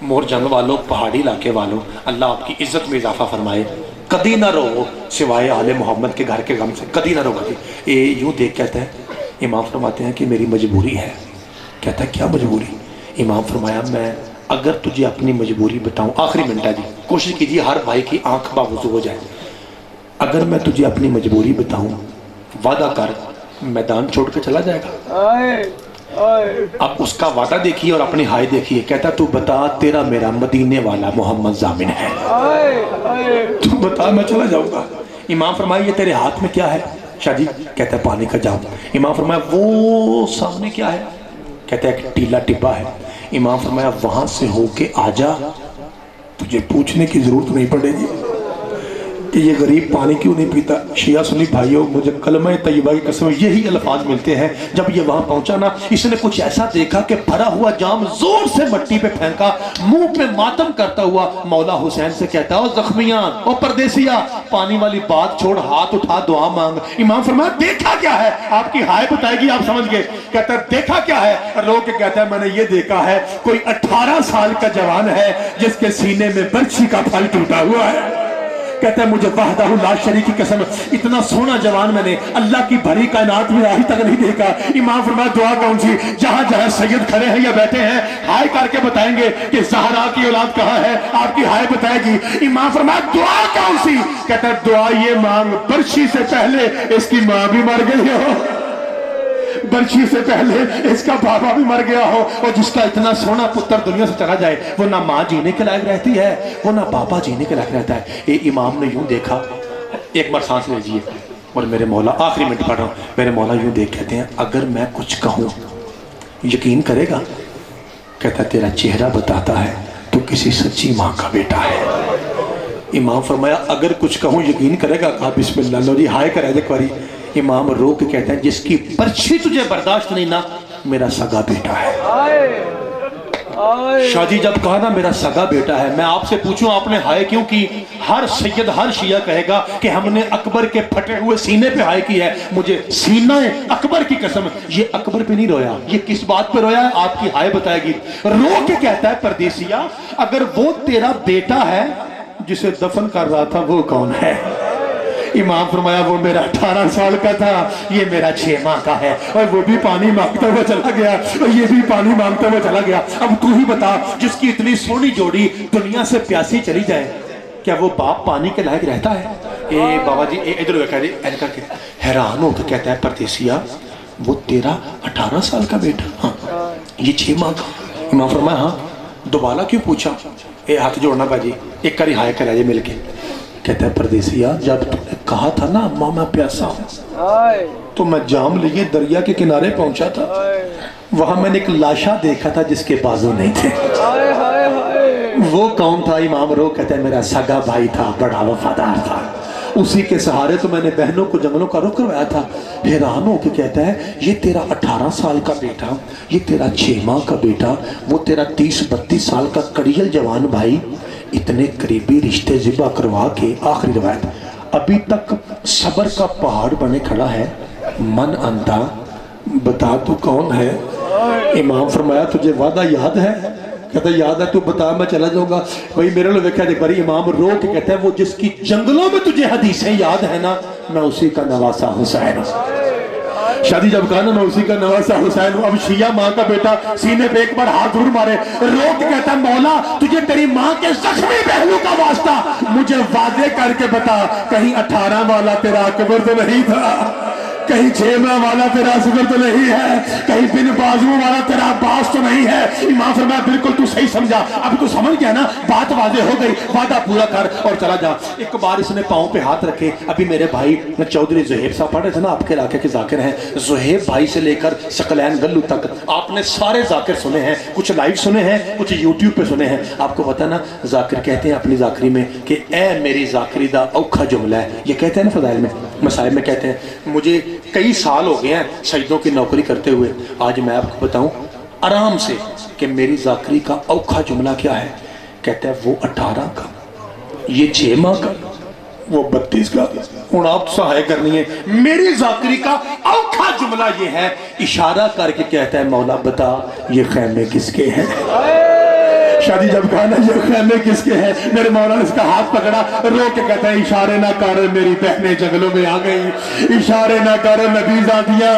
مور جنگ والوں، پہاڑی علاقے والوں، اللہ آپ کی عزت میں اضافہ فرمائے. کدی نہ رو سوائے آل محمد کے گھر کے غم سے، کدی نہ رو گا. جی یوں دیکھ کہتا ہے امام فرماتے ہیں کہ میری مجبوری ہے. کہتا ہے کیا مجبوری؟ امام فرمایا میں اگر تجھے اپنی مجبوری بتاؤں، آخری منٹ ہے جی، کوشش کیجیے ہر بھائی کی آنکھ باوضو ہو جائے. اگر میں تجھے اپنی مجبوری بتاؤں وعدہ کر میدان چھوڑ کے چلا جائے گا. اب اس کا وعدہ دیکھیے اور اپنی ہائے دیکھیے. کہتا تو بتا تیرا میرا مدینے والا محمد ضامن ہے، تو بتا میں چلا جاؤں گا. امام فرمایا یہ تیرے ہاتھ میں کیا ہے؟ شاہ جی کہتا ہے پانی کا جام. امام فرمایا وہ سامنے کیا ہے؟ کہتا ہے ایک ٹیلا ٹبا ہے. امام فرمایا وہاں سے ہو کے آجا، تجھے پوچھنے کی ضرورت نہیں پڑے گی کہ یہ غریب پانی کیوں نہیں پیتا. شیعہ سنی بھائیوں مجھے کلمہ طیبہ کی قسم یہی الفاظ ملتے ہیں. جب یہ وہاں پہنچا نا، اس نے کچھ ایسا دیکھا کہ بھرا ہوا جام زور سے مٹی پہ پھینکا، منہ پہ ماتم کرتا ہوا مولا حسین سے کہتا ہے او زخمیاں، او پردیسیہ، پانی والی بات چھوڑ، ہاتھ اٹھا دعا مانگ. امام فرمایا دیکھا کیا ہے؟ آپ کی ہائے بتائے گی آپ سمجھ گئے. کہتا ہے دیکھا کیا ہے؟ رو کے کہتا ہے میں نے یہ دیکھا ہے کوئی 18 سال کا جوان ہے جس کے سینے میں برچھی کا پھل ٹوٹا ہوا ہے. کہتا ہے مجھے وحدہ لا شریک کی قسم اتنا سونا جوان میں نے اللہ کی بھری کائنات میں آج تک نہیں دیکھا. امام فرمایا دعا کون سی؟ جہاں جہاں سید کھڑے ہیں یا بیٹھے ہیں ہائے کر کے بتائیں گے کہ زہرا کی اولاد کہاں ہے، آپ کی ہائے بتائے گی. امام فرمایا دعا کون سی؟ کہتا ہے دعا یہ مانگ برچھی سے پہلے اس کی ماں بھی مر گئی ہو، برچھی سے پہلے اس کا بابا بھی مر گیا ہو، اور جس کا اتنا سونا پتر دنیا سے چلا جائے وہ نہ ماں جینے کے لائق رہتی ہے وہ نہ بابا جینے کے لائق رہتا ہے. امام نے یوں دیکھا، ایک بار سانس لیجیے. اور میرے مولا آخری منٹ پڑھ رہا ہوں. میرے مولا یوں دیکھ کہتے ہیں اگر میں کچھ کہوں یقین کرے گا؟ کہتا ہے تیرا چہرہ بتاتا ہے تو کسی سچی ماں کا بیٹا ہے. امام فرمایا اگر کچھ کہوں یقین کرے گا؟ کہا بسم اللہ. لو جی ہائے کرے ایک باری. امام رو کے کہتے ہیں جس کی برچھی تجھے برداشت نہیں نا میرا سگا بیٹا ہے. شاہ جی جب کہا نا میرا سگا بیٹا ہے، میں آپ سے پوچھوں آپ نے ہائے کیوں کی؟ ہر سید ہر شیعہ کہے گا کہ ہم نے اکبر کے پھٹے ہوئے سینے پہ ہائے کی ہے. مجھے سینہ اکبر کی قسم یہ اکبر پہ نہیں رویا، یہ کس بات پہ رویا ہے آپ کی ہائے بتائے گی. رو کے کہتا ہے پردیسیہ اگر وہ تیرا بیٹا ہے جسے دفن کر رہا تھا وہ کون ہے؟ امام فرمایا وہ میرا 18 سال کا تھا، یہ میرا 6 ماہ کا ہے، اور وہ بھی پانی مانگتا ہوا چلا گیا اور یہ بھی پانی مانگتا ہوا چلا گیا. اب تو ہی بتا جس کی اتنی سونی جوڑی دنیا سے پیاسی چلی جائے کیا وہ باپ پانی کے لائق رہتا ہے؟ اے بابا جی ادھر کہہ رہے این کر کے حیران ہو کے کہتا ہے پردیسیہ وہ تیرا 18 سال کا بیٹا، ہاں یہ 6 ماہ کا. امام فرمایا ہاں. دوبارہ کیوں پوچھا؟ اے ہاتھ جوڑنا باجی ایک کری ہائے کرا جائے مل کے. کہتا ہے پردیسیہ جب تم نے کہا تھا نا ماں میں پیاسا ہوں تو میں جام لیے دریا کے کنارے پہنچا تھا، وہاں میں نے ایک لاشا دیکھا تھا جس کے بازو نہیں تھے. وہ کون تھا؟ امام رو کہتا ہے میرا سگا بھائی تھا، بڑا وفادار تھا، اسی کے سہارے تو میں نے بہنوں کو جنگلوں کا رخ کروایا تھا. حیران ہو کے کہتا ہے یہ تیرا 18 سال کا بیٹا، یہ تیرا 6 ماہ کا بیٹا، وہ تیرا 30-32 سال کا کڑیل جوان بھائی اتنے قریبی رشتے ذبح کروا کے. آخری روایت ابھی تک صبر کا پہاڑ بنے کھڑا ہے. من انتا بتا تو کون ہے؟ امام فرمایا تجھے وعدہ یاد ہے؟ کہتا ہے یاد ہے. تو بتا میں چلا جاؤں گا. بھائی میرے لوگ دیکھا ایک باری امام رو کے کہتا ہے وہ جس کی جنگلوں میں تجھے حدیثیں یاد ہے نا میں اسی کا نواسا حسین ہوں. شادی جب کہا نا میں اسی کا نواسا حسین ہوں. اب شیعہ ماں کا بیٹا سینے پہ ایک بار ہاتھ ضرور مارے، رو کے کہتا ہے مولا تجھے تیری ماں کے زخمی پہلو کا واسطہ مجھے واضح کر کے بتا کہیں 18 والا تیرا اکبر تو نہیں تھا، کہیں 6 ماہ والا تیرا اصغر تو نہیں ہے, کہیں بن بازو والا تیرا عباس تو نہیں ہے. امام فرمایا بالکل تو صحیح سمجھا, اب تو سمجھ گیا نا, بات واضح ہو گئی, وعدہ پورا کر اور چلا جا. ایک بار اس نے پاؤں پہ ہاتھ رکھے. ابھی میرے بھائی چودھری زہیب صاحب پڑھ رہے تھے نا, آپ کے علاقے کے ذاکر ہیں. زہیب بھائی سے لے کر ثقلین گلو تک آپ نے سارے ذاکر سنے ہیں, کچھ لائیو سنے ہیں, کچھ یوٹیوب پہ سنے ہیں. آپ کو پتا نا ذاکر کہتے ہیں اپنی ذاکری میں کہ اے میری ذاکری دا اوکھا جملہ ہے. یہ کہتے ہیں نا فضائل میں, مسائب میں کہتے ہیں. مجھے کئی سال ہو گئے ہیں سجدوں کی نوکری کرتے ہوئے. آج میں آپ کو بتاؤں آرام سے کہ میری ذاکری کا اوکھا جملہ کیا ہے. کہتا ہے وہ 18 کا, یہ 6 ماہ کا, وہ 32 کا. ہوں آپ سہائے کرنی ہے. میری ذاکری کا اوکھا جملہ یہ ہے, اشارہ کر کے کہتا ہے مولا بتا یہ خیمے کس کے ہیں. شادی جب کہا نا یہ خیمے کس کے ہیں, میرے مولا نے اس کا ہاتھ پکڑا, رو کے کہتا ہے اشارے نہ کر میری بہنیں جنگلوں میں آ گئی, اشارے نہ کر نبی زادیاں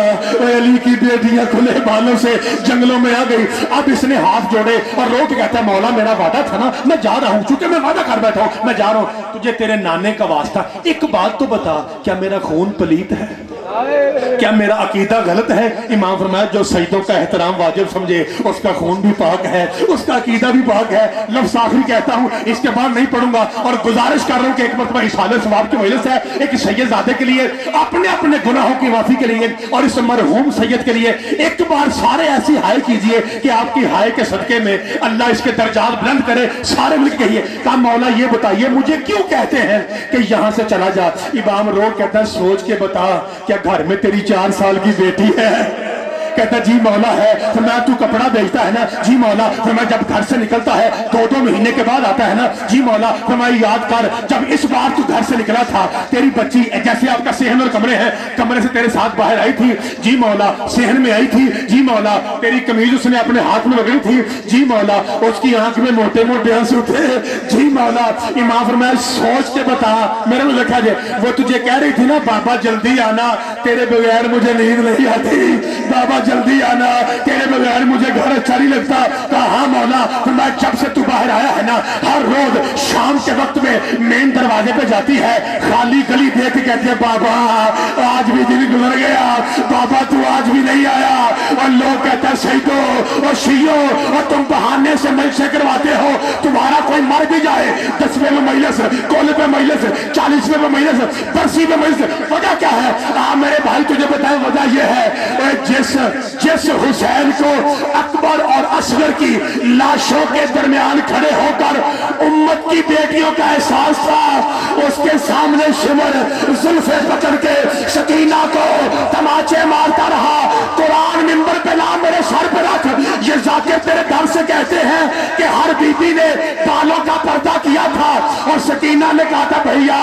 علی کی بیٹیاں کھلے بالوں سے جنگلوں میں آ گئی. اب اس نے ہاتھ جوڑے اور رو کے کہتا ہے مولا میرا وعدہ تھا نا, میں جا رہا ہوں, چونکہ میں وعدہ کر بیٹھا ہوں, میں جا رہا ہوں. تجھے تیرے نانے کا واسطہ ایک بات تو بتا, کیا میرا خون پلیت ہے, کیا میرا عقیدہ غلط ہے؟ امام فرمایا جو سجدوں کا احترام واجب سمجھے اس کا خون بھی پاک ہے, اس کا عقیدہ بھی پاک ہے. لفظ آخری کہتا ہوں, اس کے بعد نہیں پڑھوں گا, اور گزارش کر رہا ہوں کہ ایک مرتبہ اشارہ ثواب کی وجہ سے ایک سید زادے کے لیے, اپنے اپنے گناہوں کی معافی کے لیے, اور اس مرحوم سید کے لیے ایک بار سارے ایسی ہائے کیجئے کہ آپ کی ہائے کے صدقے میں اللہ اس کے درجات بلند کرے. سارے مل کے کہیے, کہا مولا یہ بتائیے مجھے کیوں کہتے ہیں کہ یہاں سے چلا جا. امام رو کہتا ہے سوچ کے بتا, کیا گھر میں تیری 4 سال کی بیٹی ہے؟ کہتا جی مولا ہے. فرمایا تو کپڑا بیچتا ہے نا؟ جی مولا. فرمایا جب گھر سے نکلتا ہے 2 مہینے کے بعد آتا ہے نا؟ جی مولا. فرمایا یاد کر جب اس بار تو گھر سے نکلا تھا تیری بچی جیسے آپ کا صحن اور کمرے ہیں, کمرے سے تیرے ساتھ باہر آئی تھی. جی مولا. صحن میں آئی تھی. جی مولا. تیری قمیض اس نے اپنے ہاتھ میں پکڑی تھی. جی مولا. اس کی آنکھ میں موٹے موٹے آنسو تھے. جی مولا. امام فرمایا سوچ کے بتا. میرے کو دیکھا جائے, وہ تجھے کہہ رہی تھی نا بابا جلدی آنا, تیرے بغیر مجھے نیند نہیں آتی, بابا جلدی آنا, تیرے بغیر مجھے گھر اچھا نہیں لگتا. کہا ہاں مولا. فرمایا جب سے تو باہر آیا ہے نا, ہر روز شام کے وقت میں مین دروازے پہ جاتی ہے, خالی گلی دیکھ کے کہتی ہے بابا آج بھی دن گزر گیا, بابا تو آج بھی نہیں آیا. اور لوگ کہتے ہیں شہیدوں اور شیعوں اور تم بہانے سے مجلسیں کرواتے ہو, تمہارا کوئی مر بھی جائے 10ویں میں مجلس, کولے پہ مجلس, 40ویں میں مجلس, 80 میں مجلس, وجہ کیا ہے؟ میرے بھائی تجھے بتائیں وجہ یہ ہے, جس حسین کو اکبر اور اصغر کی لاشوں کے درمیان کھڑے ہو کر امت کی بیٹیوں کا احساس تھا, اس کے سامنے شمر زلفیں پکڑ کے سکینہ کو تماچے مارتا رہا. قرآن منبر پہ لا, میرے سر پہ رکھ. یہ ذاکر تیرے در سے کہتے ہیں کہ ہر بی بی نے بالوں کا پردہ کیا تھا, اور سکینہ نے کہا تھا بھیا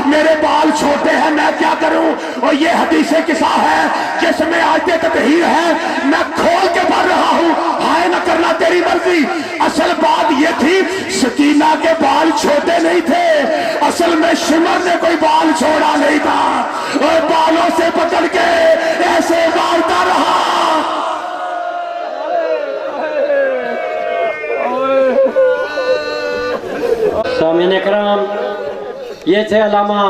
میرے بال چھوٹے ہیں میں کیا کروں. اور یہ حدیث قصہ ہے جس میں آیت تطہیر ہے, میں کھول کے پڑھ رہا ہوں, ہائے نہ کرنا تیری مرضی. اصل بات یہ تھی سکینہ کے بال چھوٹے نہیں تھے, اصل میں شمر نے کوئی بال چھوڑا نہیں تھا, اور بالوں سے پکڑ کے ایسے مارتا رہا. سامعین اکرام, یہ تھے علامہ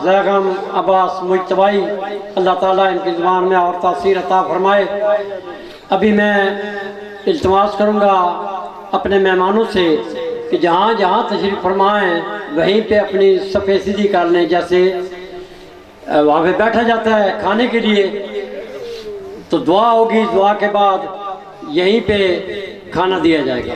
زیغم عباس مجتبی, اللہ تعالیٰ ان کی زبان میں اور تاثیر عطا فرمائے. ابھی میں التماس کروں گا اپنے مہمانوں سے کہ جہاں جہاں تشریف فرمائیں وہیں پہ اپنی صفحے سیدھی کر لیں. جیسے وہاں پہ بیٹھا جاتا ہے کھانے کے لیے تو دعا ہوگی, دعا کے بعد یہیں پہ کھانا دیا جائے گا.